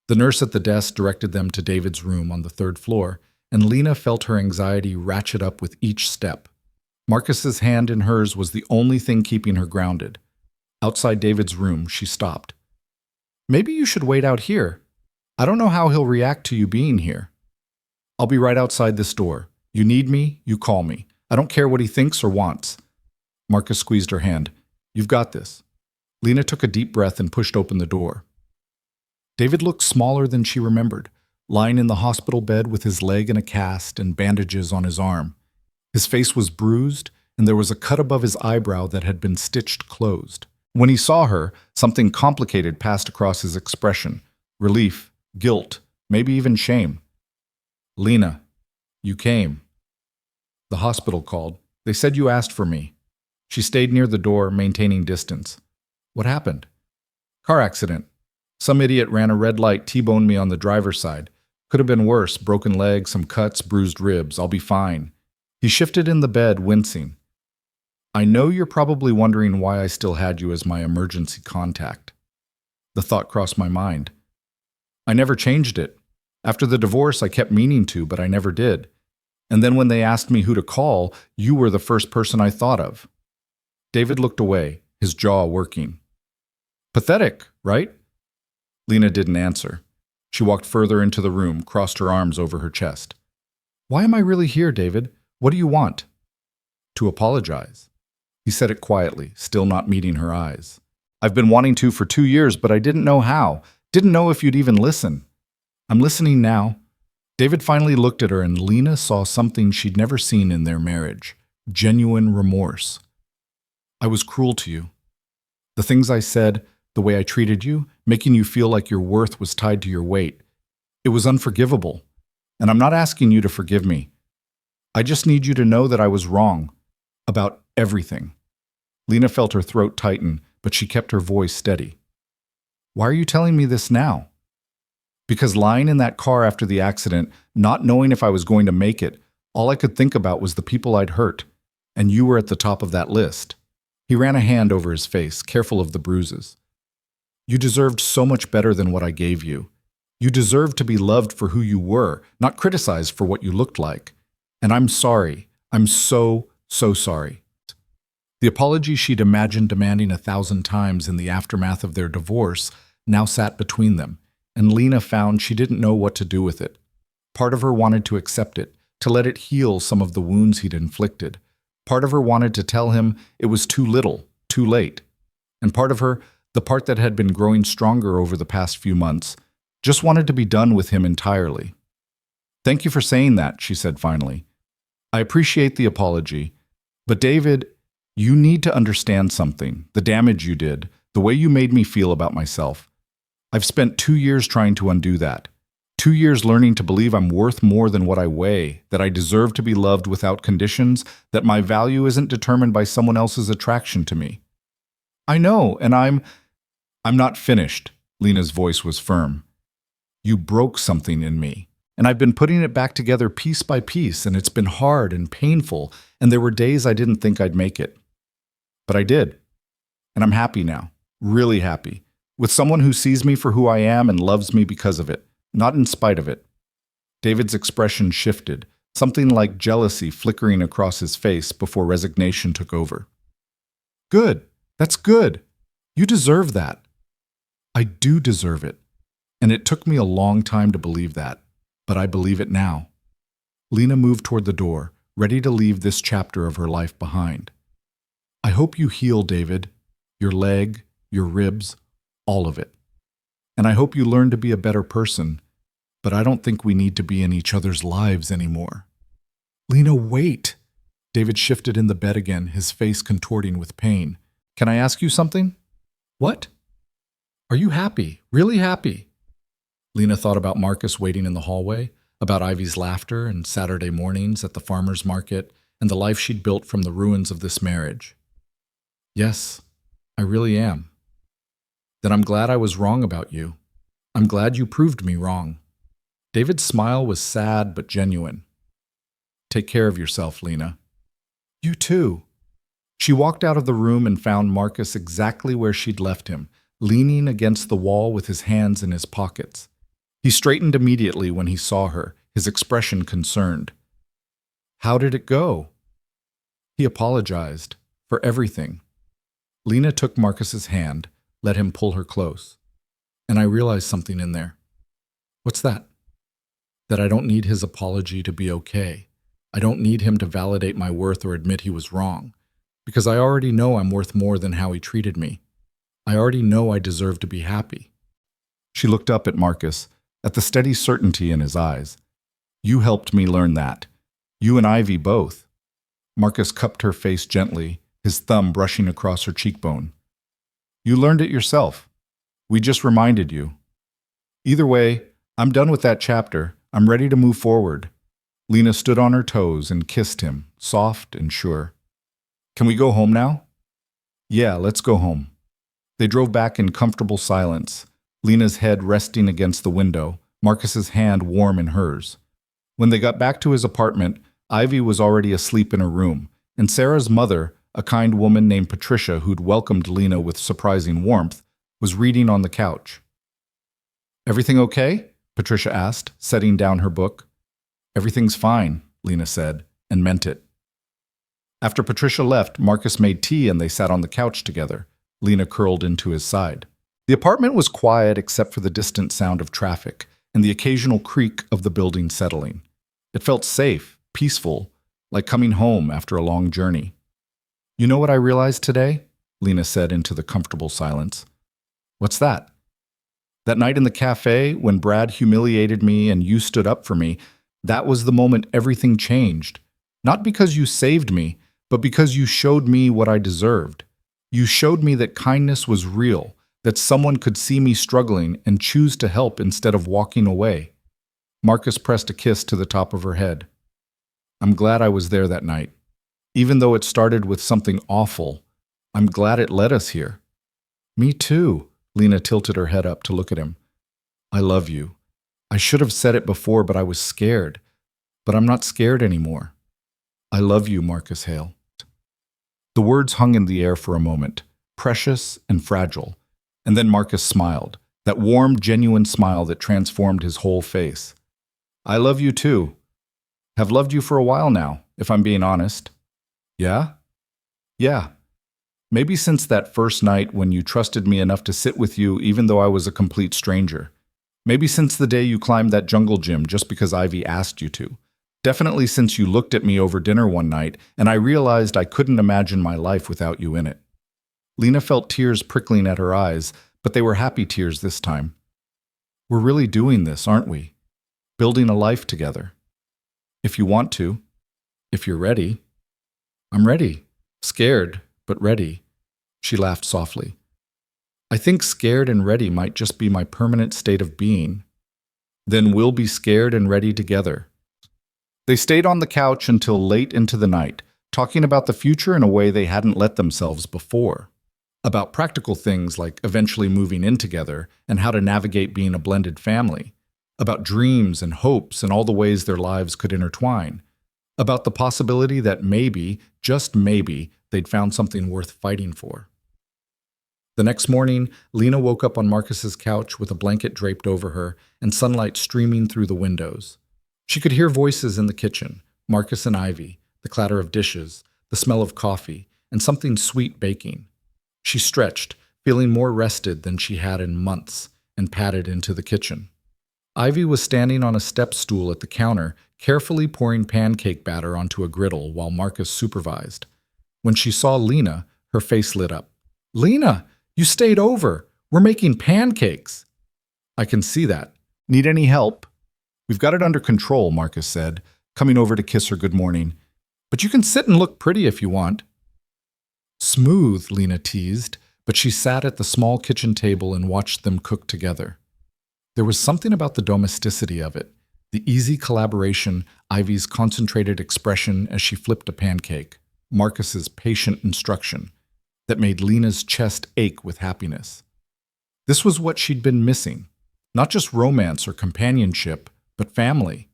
The nurse at the desk directed them to David's room on the 3rd floor, and Lena felt her anxiety ratchet up with each step. Marcus's hand in hers was the only thing keeping her grounded. Outside David's room, she stopped. "Maybe you should wait out here. I don't know how he'll react to you being here." "I'll be right outside this door. You need me, you call me. I don't care what he thinks or wants." Marcus squeezed her hand. "You've got this." Lena took a deep breath and pushed open the door. David looked smaller than she remembered, lying in the hospital bed with his leg in a cast and bandages on his arm. His face was bruised, and there was a cut above his eyebrow that had been stitched closed. When he saw her, something complicated passed across his expression. Relief, guilt, maybe even shame. "Lena, you came." "The hospital called. They said you asked for me." She stayed near the door, maintaining distance. "What happened?" "Car accident. Some idiot ran a red light, T-boned me on the driver's side. Could have been worse, broken leg, some cuts, bruised ribs. I'll be fine." He shifted in the bed, wincing. "I know you're probably wondering why I still had you as my emergency contact." The thought crossed my mind. I never changed it. After the divorce, I kept meaning to, but I never did. And then when they asked me who to call, you were the first person I thought of. David looked away, his jaw working. "Pathetic, right?" Lena didn't answer. She walked further into the room, crossed her arms over her chest. "Why am I really here, David? What do you want?" "To apologize." He said it quietly, still not meeting her eyes. "I've been wanting to for 2 years, but I didn't know how. Didn't know if you'd even listen." "I'm listening now." David finally looked at her, and Lena saw something she'd never seen in their marriage: genuine remorse. "I was cruel to you. The things I said, the way I treated you, making you feel like your worth was tied to your weight. It was unforgivable. And I'm not asking you to forgive me. I just need you to know that I was wrong. About everything." Lena felt her throat tighten, but she kept her voice steady. "Why are you telling me this now?" "Because lying in that car after the accident, not knowing if I was going to make it, all I could think about was the people I'd hurt, and you were at the top of that list." He ran a hand over his face, careful of the bruises. "You deserved so much better than what I gave you. You deserved to be loved for who you were, not criticized for what you looked like. And I'm sorry. I'm so sorry." The apology she'd imagined demanding 1,000 times in the aftermath of their divorce now sat between them, and Lena found she didn't know what to do with it. Part of her wanted to accept it, to let it heal some of the wounds he'd inflicted. Part of her wanted to tell him it was too little, too late. And part of her, the part that had been growing stronger over the past few months, just wanted to be done with him entirely. "Thank you for saying that," she said finally. "I appreciate the apology. But David, you need to understand something, the damage you did, the way you made me feel about myself. I've spent 2 years trying to undo that. 2 years learning to believe I'm worth more than what I weigh, that I deserve to be loved without conditions, that my value isn't determined by someone else's attraction to me." "I know, and I'm not finished." Lena's voice was firm. "You broke something in me, and I've been putting it back together piece by piece, and it's been hard and painful, and there were days I didn't think I'd make it. But I did. And I'm happy now, really happy, with someone who sees me for who I am and loves me because of it, not in spite of it." David's expression shifted, something like jealousy flickering across his face before resignation took over. "Good. That's good. You deserve that." "I do deserve it. And it took me a long time to believe that, but I believe it now." Lena moved toward the door, ready to leave this chapter of her life behind. "I hope you heal, David. Your leg, your ribs, all of it. And I hope you learn to be a better person, but I don't think we need to be in each other's lives anymore." "Lena, wait." David shifted in the bed again, his face contorting with pain. "Can I ask you something?" "What?" "Are you happy? Really happy?" Lena thought about Marcus waiting in the hallway, about Ivy's laughter and Saturday mornings at the farmer's market, and the life she'd built from the ruins of this marriage. "Yes, I really am." "Then I'm glad I was wrong about you. I'm glad you proved me wrong." David's smile was sad but genuine. "Take care of yourself, Lena." "You too." She walked out of the room and found Marcus exactly where she'd left him, leaning against the wall with his hands in his pockets. He straightened immediately when he saw her, his expression concerned. "How did it go?" He apologized for everything. Lena took Marcus's hand, let him pull her close. "And I realized something in there." "What's that?" "That I don't need his apology to be okay. I don't need him to validate my worth or admit he was wrong, because I already know I'm worth more than how he treated me. I already know I deserve to be happy." She looked up at Marcus, at the steady certainty in his eyes. "You helped me learn that. You and Ivy both. Marcus cupped her face gently, his thumb brushing across her cheekbone. You learned it yourself. We just reminded you. Either way, I'm done with that chapter. I'm ready to move forward. Lena stood on her toes and kissed him, soft and sure. Can we go home now? Yeah, let's go home. They drove back in comfortable silence, Lena's head resting against the window, Marcus's hand warm in hers. When they got back to his apartment, Ivy was already asleep in her room, and Sarah's mother, a kind woman named Patricia who'd welcomed Lena with surprising warmth, was reading on the couch. Everything okay? Patricia asked, setting down her book. Everything's fine, Lena said, and meant it. After Patricia left, Marcus made tea and they sat on the couch together, Lena curled into his side. The apartment was quiet except for the distant sound of traffic and the occasional creak of the building settling. It felt safe, peaceful, like coming home after a long journey. You know what I realized today? Lena said into the comfortable silence. What's that? That night in the café, when Brad humiliated me and you stood up for me, that was the moment everything changed. Not because you saved me, but because you showed me what I deserved. You showed me that kindness was real, that someone could see me struggling and choose to help instead of walking away. Marcus pressed a kiss to the top of her head. I'm glad I was there that night. Even though it started with something awful, I'm glad it led us here. Me too. Lena tilted her head up to look at him. I love you. I should have said it before, but I was scared. But I'm not scared anymore. I love you, Marcus Hale. The words hung in the air for a moment, precious and fragile, and then Marcus smiled, that warm, genuine smile that transformed his whole face. I love you too. Have loved you for a while now, if I'm being honest. Yeah? Yeah. Maybe since that first night when you trusted me enough to sit with you even though I was a complete stranger. Maybe since the day you climbed that jungle gym just because Ivy asked you to. Definitely since you looked at me over dinner one night and I realized I couldn't imagine my life without you in it. Lena felt tears prickling at her eyes, but they were happy tears this time. We're really doing this, aren't we? Building a life together. If you want to. If you're ready. I'm ready. Scared, but ready. She laughed softly. I think scared and ready might just be my permanent state of being. Then we'll be scared and ready together. They stayed on the couch until late into the night, talking about the future in a way they hadn't let themselves before. About practical things like eventually moving in together and how to navigate being a blended family. About dreams and hopes and all the ways their lives could intertwine. About the possibility that maybe, just maybe, they'd found something worth fighting for. The next morning, Lena woke up on Marcus's couch with a blanket draped over her and sunlight streaming through the windows. She could hear voices in the kitchen, Marcus and Ivy, the clatter of dishes, the smell of coffee, and something sweet baking. She stretched, feeling more rested than she had in months, and padded into the kitchen. Ivy was standing on a step stool at the counter, carefully pouring pancake batter onto a griddle while Marcus supervised. When she saw Lena, her face lit up. Lena, you stayed over. We're making pancakes. I can see that. Need any help? We've got it under control, Marcus said, coming over to kiss her good morning. But you can sit and look pretty if you want. Smooth, Lena teased, but she sat at the small kitchen table and watched them cook together. There was something about the domesticity of it, the easy collaboration, Ivy's concentrated expression as she flipped a pancake, Marcus's patient instruction, that made Lena's chest ache with happiness. This was what she'd been missing, not just romance or companionship, but family,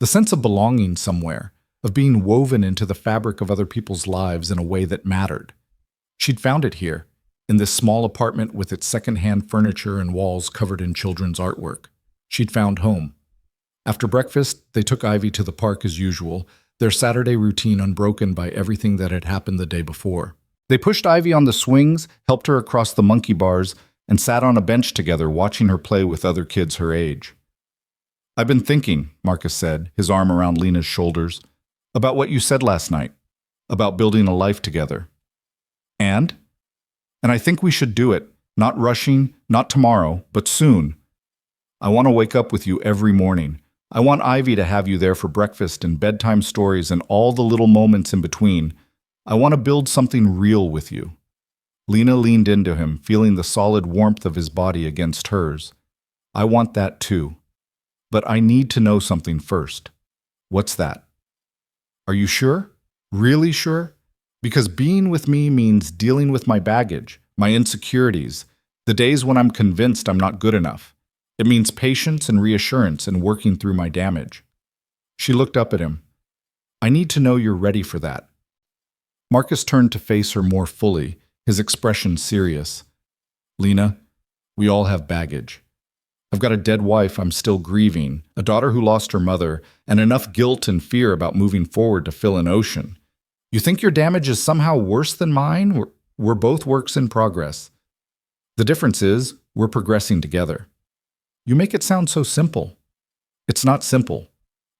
the sense of belonging somewhere, of being woven into the fabric of other people's lives in a way that mattered. She'd found it here, in this small apartment with its second-hand furniture and walls covered in children's artwork. She'd found home. After breakfast, they took Ivy to the park as usual, their Saturday routine unbroken by everything that had happened the day before. They pushed Ivy on the swings, helped her across the monkey bars, and sat on a bench together watching her play with other kids her age. I've been thinking, Marcus said, his arm around Lena's shoulders, about what you said last night, about building a life together. And I think we should do it, not rushing, not tomorrow, but soon. I want to wake up with you every morning, I want Ivy to have you there for breakfast and bedtime stories and all the little moments in between. I want to build something real with you." Lena leaned into him, feeling the solid warmth of his body against hers. "I want that too. But I need to know something first." "What's that?" "Are you sure? Really sure? Because being with me means dealing with my baggage, my insecurities, the days when I'm convinced I'm not good enough. It means patience and reassurance and working through my damage." She looked up at him. "I need to know you're ready for that." Marcus turned to face her more fully, his expression serious. "Lena, we all have baggage. I've got a dead wife I'm still grieving, a daughter who lost her mother, and enough guilt and fear about moving forward to fill an ocean. You think your damage is somehow worse than mine? We're both works in progress. The difference is, we're progressing together. You make it sound so simple. It's not simple,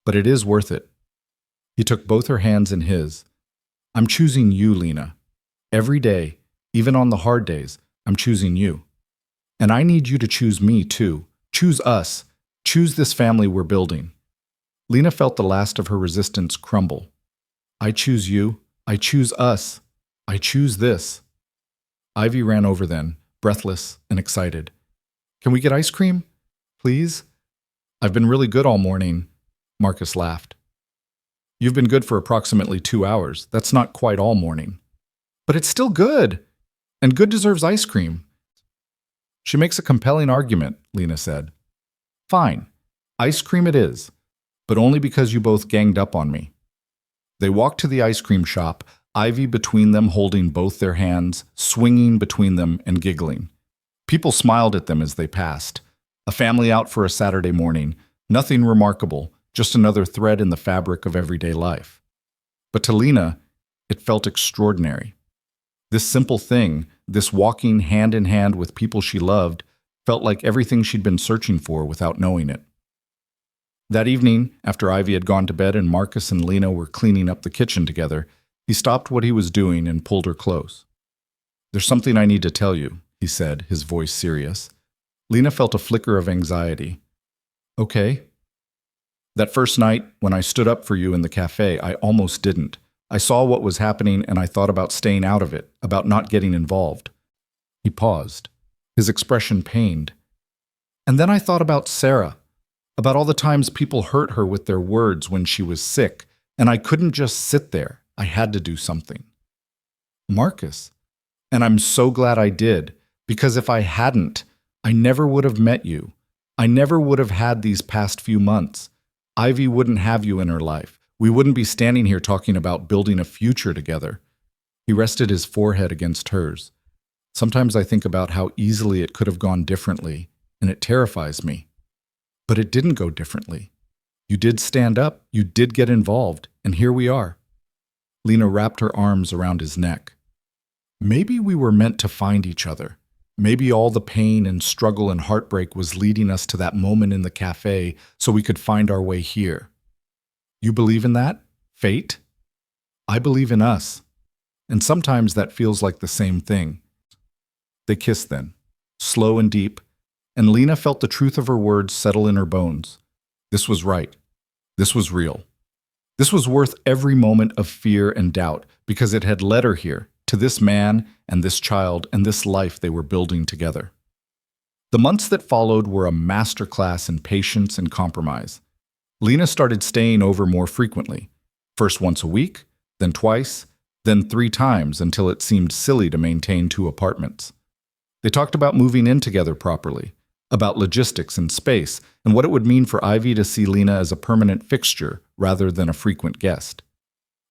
but it is worth it." He took both her hands in his. "I'm choosing you, Lena. Every day, even on the hard days, I'm choosing you. And I need you to choose me, too. Choose us. Choose this family we're building." Lena felt the last of her resistance crumble. "I choose you. I choose us. I choose this." Ivy ran over then, breathless and excited. "Can we get ice cream? Please?" "I've been really good all morning." Marcus laughed. "You've been good for approximately 2 hours. That's not quite all morning." "But it's still good. And good deserves ice cream." "She makes a compelling argument," Lena said. "Fine. Ice cream it is. But only because you both ganged up on me." They walked to the ice cream shop, Ivy between them holding both their hands, swinging between them and giggling. People smiled at them as they passed. A family out for a Saturday morning. Nothing remarkable, just another thread in the fabric of everyday life. But to Lena, it felt extraordinary. This simple thing, this walking hand in hand with people she loved, felt like everything she'd been searching for without knowing it. That evening, after Ivy had gone to bed and Marcus and Lena were cleaning up the kitchen together, he stopped what he was doing and pulled her close. "There's something I need to tell you," he said, his voice serious. Lena felt a flicker of anxiety. "Okay." "That first night, when I stood up for you in the cafe, I almost didn't. I saw what was happening and I thought about staying out of it, about not getting involved." He paused, his expression pained. "And then I thought about Sarah, about all the times people hurt her with their words when she was sick, and I couldn't just sit there. I had to do something." "Marcus, and I'm so glad I did, because if I hadn't, I never would have met you. I never would have had these past few months. Ivy wouldn't have you in her life. We wouldn't be standing here talking about building a future together." He rested his forehead against hers. "Sometimes I think about how easily it could have gone differently, and it terrifies me. But it didn't go differently. You did stand up, you did get involved, and here we are." Lena wrapped her arms around his neck. "Maybe we were meant to find each other. Maybe all the pain and struggle and heartbreak was leading us to that moment in the cafe so we could find our way here. You believe in that? Fate? I believe in us. And sometimes that feels like the same thing." They kissed then, slow and deep, and Lena felt the truth of her words settle in her bones. This was right. This was real. This was worth every moment of fear and doubt because it had led her here, to this man and this child and this life they were building together. The months that followed were a masterclass in patience and compromise. Lena started staying over more frequently, first once a week, then twice, then 3 times until it seemed silly to maintain 2 apartments. They talked about moving in together properly, about logistics and space, and what it would mean for Ivy to see Lena as a permanent fixture rather than a frequent guest.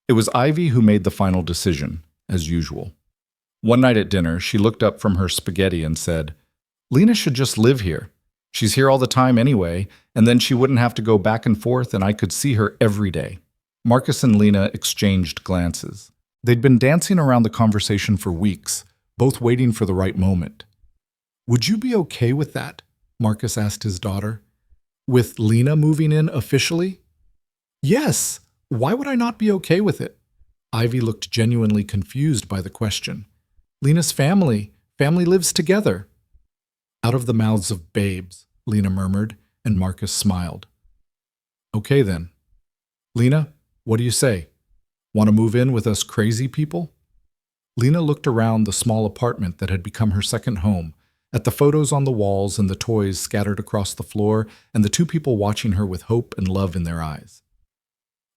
It was Ivy who made the final decision, as usual. One night at dinner, she looked up from her spaghetti and said, "Lena should just live here. She's here all the time anyway, and then she wouldn't have to go back and forth and I could see her every day." Marcus and Lena exchanged glances. They'd been dancing around the conversation for weeks, both waiting for the right moment. "Would you be okay with that?" Marcus asked his daughter. "With Lena moving in officially?" "Yes. Why would I not be okay with it?" Ivy looked genuinely confused by the question. "Lena's family lives together." "Out of the mouths of babes," Lena murmured, and Marcus smiled. Okay then. Lena, what do you say? Want to move in with us crazy people? Lena looked around the small apartment that had become her second home, at the photos on the walls and the toys scattered across the floor, and the two people watching her with hope and love in their eyes.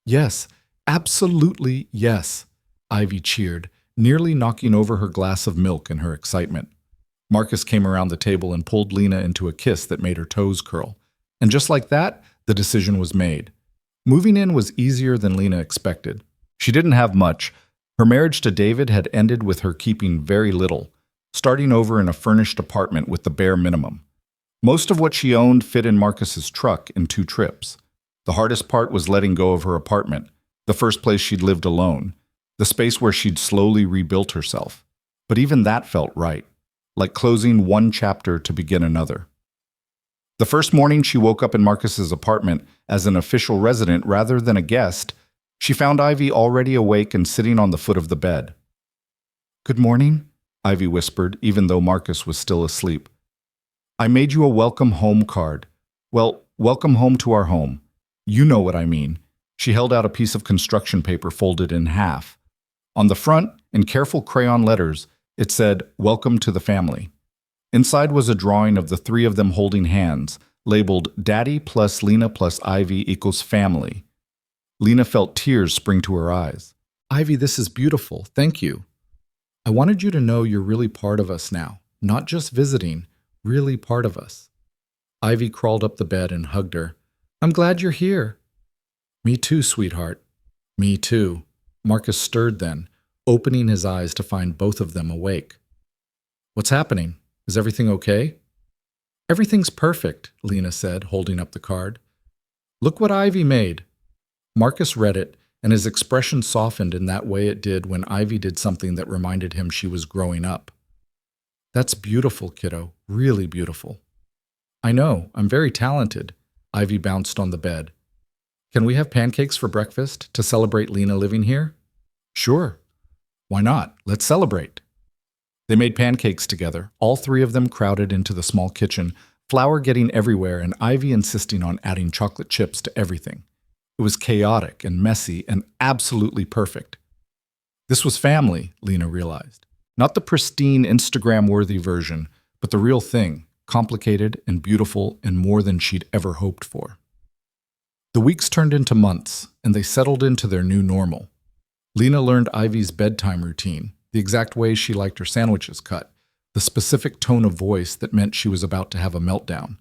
Yes, absolutely yes, Ivy cheered, nearly knocking over her glass of milk in her excitement. Marcus came around the table and pulled Lena into a kiss that made her toes curl. And just like that, the decision was made. Moving in was easier than Lena expected. She didn't have much. Her marriage to David had ended with her keeping very little, starting over in a furnished apartment with the bare minimum. Most of what she owned fit in Marcus's truck in 2 trips. The hardest part was letting go of her apartment, the first place she'd lived alone, the space where she'd slowly rebuilt herself. But even that felt right, like closing one chapter to begin another. The first morning she woke up in Marcus's apartment as an official resident rather than a guest, she found Ivy already awake and sitting on the foot of the bed. "Good morning," Ivy whispered, even though Marcus was still asleep. "I made you a welcome home card. Well, welcome home to our home. You know what I mean." She held out a piece of construction paper folded in half. On the front, in careful crayon letters, it said, "Welcome to the family." Inside was a drawing of the 3 of them holding hands, labeled Daddy plus Lena plus Ivy equals family. Lena felt tears spring to her eyes. "Ivy, this is beautiful. Thank you. I wanted you to know you're really part of us now. Not just visiting, really part of us." Ivy crawled up the bed and hugged her. "I'm glad you're here." "Me too, sweetheart." "Me too." Marcus stirred then, opening his eyes to find both of them awake. "What's happening? Is everything okay?" "Everything's perfect," Lena said, holding up the card. "Look what Ivy made." Marcus read it, and his expression softened in that way it did when Ivy did something that reminded him she was growing up. "That's beautiful, kiddo. Really beautiful." "I know. I'm very talented." Ivy bounced on the bed. "Can we have pancakes for breakfast to celebrate Lena living here?" "Sure. Why not? Let's celebrate." They made pancakes together, all 3 of them crowded into the small kitchen, flour getting everywhere and Ivy insisting on adding chocolate chips to everything. It was chaotic and messy and absolutely perfect. This was family, Lena realized. Not the pristine Instagram-worthy version, but the real thing, complicated and beautiful and more than she'd ever hoped for. The weeks turned into months, and they settled into their new normal. Lena learned Ivy's bedtime routine, the exact way she liked her sandwiches cut, the specific tone of voice that meant she was about to have a meltdown.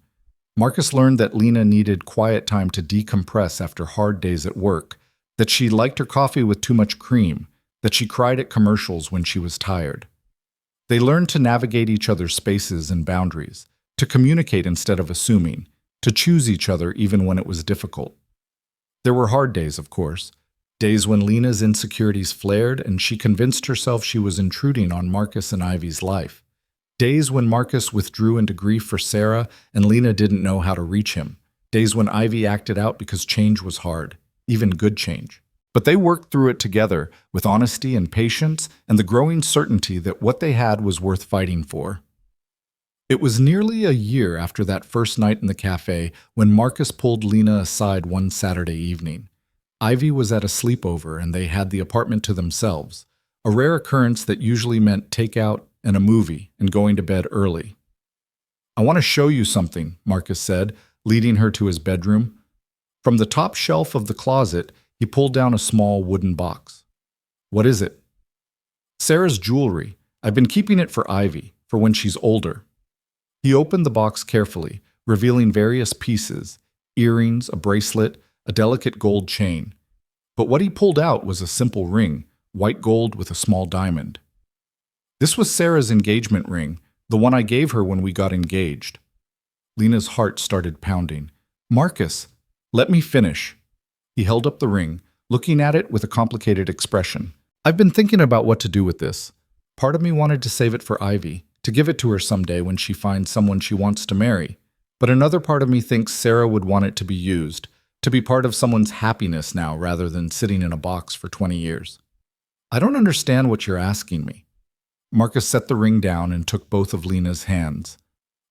Marcus learned that Lena needed quiet time to decompress after hard days at work, that she liked her coffee with too much cream, that she cried at commercials when she was tired. They learned to navigate each other's spaces and boundaries, to communicate instead of assuming, to choose each other even when it was difficult. There were hard days, of course, days when Lena's insecurities flared and she convinced herself she was intruding on Marcus and Ivy's life. Days when Marcus withdrew into grief for Sarah and Lena didn't know how to reach him. Days when Ivy acted out because change was hard, even good change. But they worked through it together with honesty and patience and the growing certainty that what they had was worth fighting for. It was nearly a year after that first night in the cafe when Marcus pulled Lena aside one Saturday evening. Ivy was at a sleepover and they had the apartment to themselves, a rare occurrence that usually meant takeout and a movie and going to bed early. "I want to show you something," Marcus said, leading her to his bedroom. From the top shelf of the closet, he pulled down a small wooden box. "What is it?" "Sarah's jewelry. I've been keeping it for Ivy, for when she's older." He opened the box carefully, revealing various pieces, earrings, a bracelet, a delicate gold chain. But what he pulled out was a simple ring, white gold with a small diamond. "This was Sarah's engagement ring, the one I gave her when we got engaged." Lena's heart started pounding. "Marcus, let me finish." He held up the ring, looking at it with a complicated expression. "I've been thinking about what to do with this. Part of me wanted to save it for Ivy, to give it to her someday when she finds someone she wants to marry. But another part of me thinks Sarah would want it to be used, to be part of someone's happiness now rather than sitting in a box for 20 years. I don't understand what you're asking me." Marcus set the ring down and took both of Lena's hands.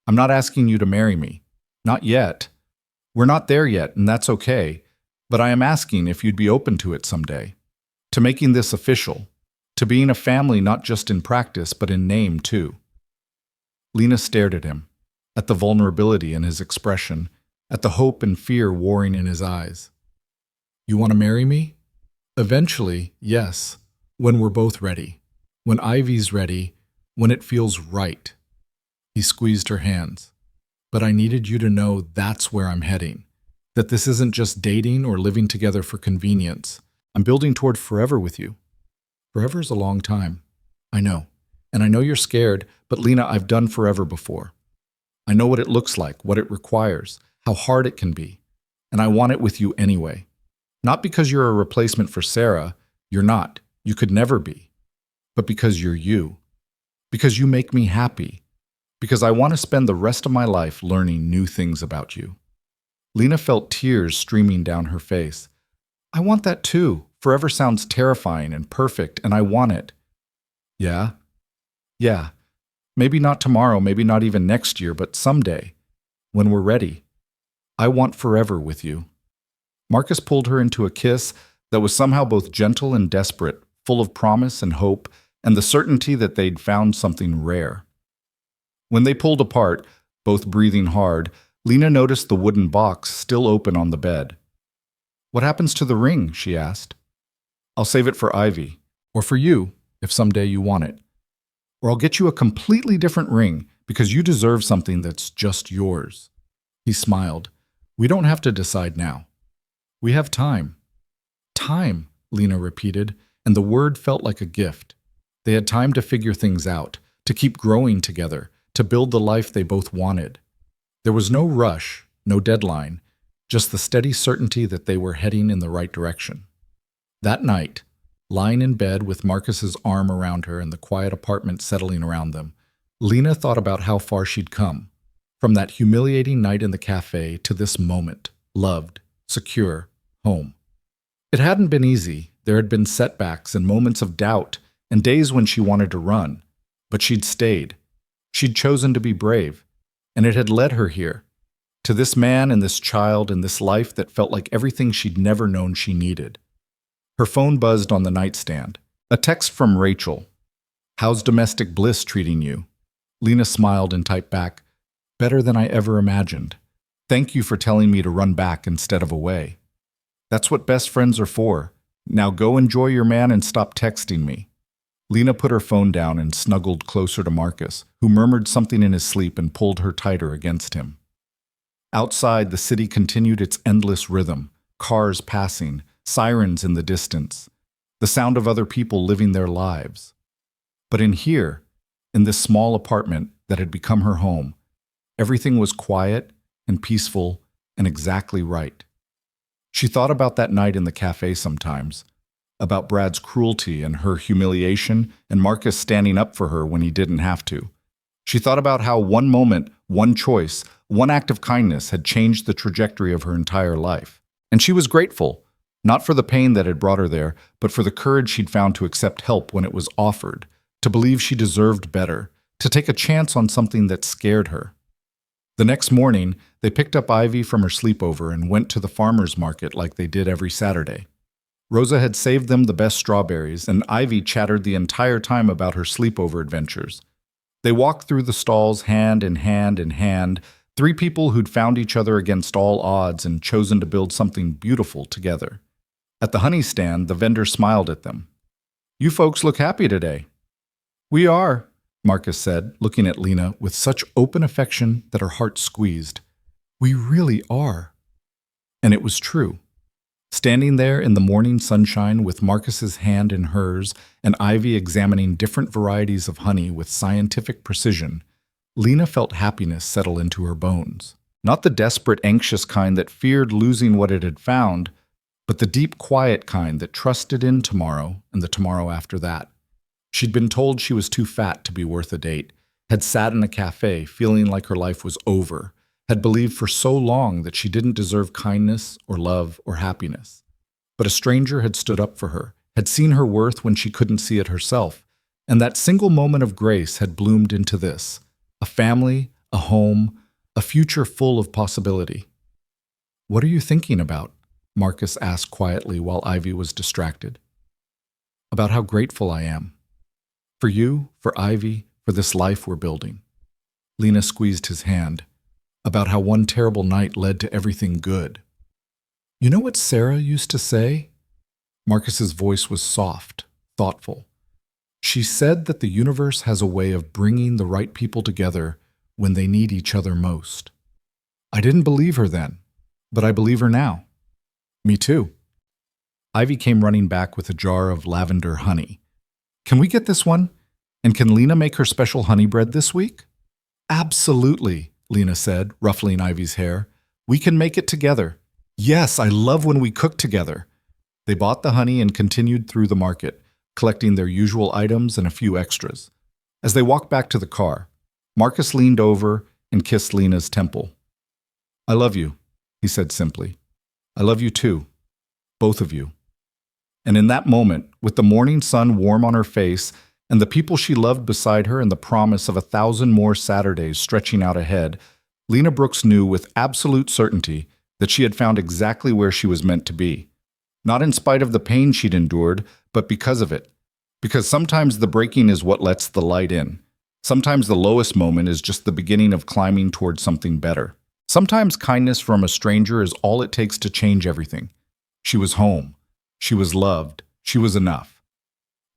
"I'm not asking you to marry me. Not yet. We're not there yet, and that's okay. But I am asking if you'd be open to it someday, to making this official, to being a family not just in practice but in name too." Lena stared at him, at the vulnerability in his expression, at the hope and fear warring in his eyes. "You want to marry me?" "Eventually, yes, when we're both ready, when Ivy's ready, when it feels right." He squeezed her hands. "But I needed you to know that's where I'm heading, that this isn't just dating or living together for convenience. I'm building toward forever with you." "Forever's a long time." "I know. And I know you're scared, but Lena, I've done forever before. I know what it looks like, what it requires, how hard it can be. And I want it with you anyway. Not because you're a replacement for Sarah, you're not, you could never be. But because you're you. Because you make me happy. Because I want to spend the rest of my life learning new things about you." Lena felt tears streaming down her face. "I want that too. Forever sounds terrifying and perfect, and I want it." "Yeah? Yeah. Maybe not tomorrow, maybe not even next year, but someday, when we're ready. I want forever with you." Marcus pulled her into a kiss that was somehow both gentle and desperate, full of promise and hope, and the certainty that they'd found something rare. When they pulled apart, both breathing hard, Lena noticed the wooden box still open on the bed. "What happens to the ring?" she asked. "I'll save it for Ivy, or for you, if someday you want it. Or I'll get you a completely different ring, because you deserve something that's just yours." He smiled. "We don't have to decide now. We have time." "Time," Lena repeated, and the word felt like a gift. They had time to figure things out, to keep growing together, to build the life they both wanted. There was no rush, no deadline, just the steady certainty that they were heading in the right direction. That night, lying in bed with Marcus's arm around her and the quiet apartment settling around them, Lena thought about how far she'd come, from that humiliating night in the cafe to this moment, loved, secure, home. It hadn't been easy. There had been setbacks and moments of doubt and days when she wanted to run, but she'd stayed. She'd chosen to be brave, and it had led her here, to this man and this child and this life that felt like everything she'd never known she needed. Her phone buzzed on the nightstand. A text from Rachel. "How's domestic bliss treating you?" Lena smiled and typed back, "Better than I ever imagined. Thank you for telling me to run back instead of away. That's what best friends are for. Now go enjoy your man and stop texting me." Lena put her phone down and snuggled closer to Marcus, who murmured something in his sleep and pulled her tighter against him. Outside, the city continued its endless rhythm, cars passing, sirens in the distance, the sound of other people living their lives. But in here, in this small apartment that had become her home, everything was quiet and peaceful and exactly right. She thought about that night in the cafe sometimes, about Brad's cruelty and her humiliation and Marcus standing up for her when he didn't have to. She thought about how one moment, one choice, one act of kindness had changed the trajectory of her entire life. And she was grateful, not for the pain that had brought her there, but for the courage she'd found to accept help when it was offered, to believe she deserved better, to take a chance on something that scared her. The next morning, they picked up Ivy from her sleepover and went to the farmer's market like they did every Saturday. Rosa had saved them the best strawberries, and Ivy chattered the entire time about her sleepover adventures. They walked through the stalls hand in hand in hand, three people who'd found each other against all odds and chosen to build something beautiful together. At the honey stand, the vendor smiled at them. "You folks look happy today." "We are," Marcus said, looking at Lena with such open affection that her heart squeezed. "We really are." And it was true. Standing there in the morning sunshine with Marcus's hand in hers and Ivy examining different varieties of honey with scientific precision, Lena felt happiness settle into her bones. Not the desperate, anxious kind that feared losing what it had found, but the deep, quiet kind that trusted in tomorrow and the tomorrow after that. She'd been told she was too fat to be worth a date, had sat in a cafe feeling like her life was over, had believed for so long that she didn't deserve kindness or love or happiness. But a stranger had stood up for her, had seen her worth when she couldn't see it herself, and that single moment of grace had bloomed into this, a family, a home, a future full of possibility. "What are you thinking about?" Marcus asked quietly while Ivy was distracted. About how grateful I am. For you, for Ivy, for this life we're building. Lena squeezed his hand. About how one terrible night led to everything good. You know what Sarah used to say? Marcus's voice was soft, thoughtful. She said that the universe has a way of bringing the right people together when they need each other most. I didn't believe her then, but I believe her now. Me too. Ivy came running back with a jar of lavender honey. Can we get this one? And can Lena make her special honey bread this week? Absolutely, Lena said, ruffling Ivy's hair. We can make it together. Yes, I love when we cook together. They bought the honey and continued through the market, collecting their usual items and a few extras. As they walked back to the car, Marcus leaned over and kissed Lena's temple. I love you, he said simply. I love you too, both of you. And in that moment, with the morning sun warm on her face and the people she loved beside her and the promise of 1,000 more Saturdays stretching out ahead, Lena Brooks knew with absolute certainty that she had found exactly where she was meant to be. Not in spite of the pain she'd endured, but because of it. Because sometimes the breaking is what lets the light in. Sometimes the lowest moment is just the beginning of climbing towards something better. Sometimes kindness from a stranger is all it takes to change everything. She was home. She was loved. She was enough.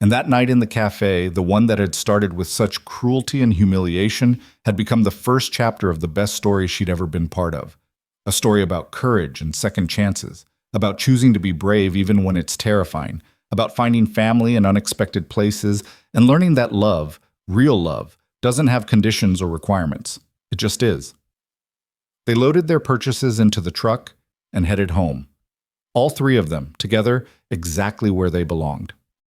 And that night in the cafe, the one that had started with such cruelty and humiliation, had become the first chapter of the best story she'd ever been part of. A story about courage and second chances, about choosing to be brave even when it's terrifying, about finding family in unexpected places, and learning that love, real love, doesn't have conditions or requirements. It just is. They loaded their purchases into the truck and headed home. All three of them, together, exactly where they belonged.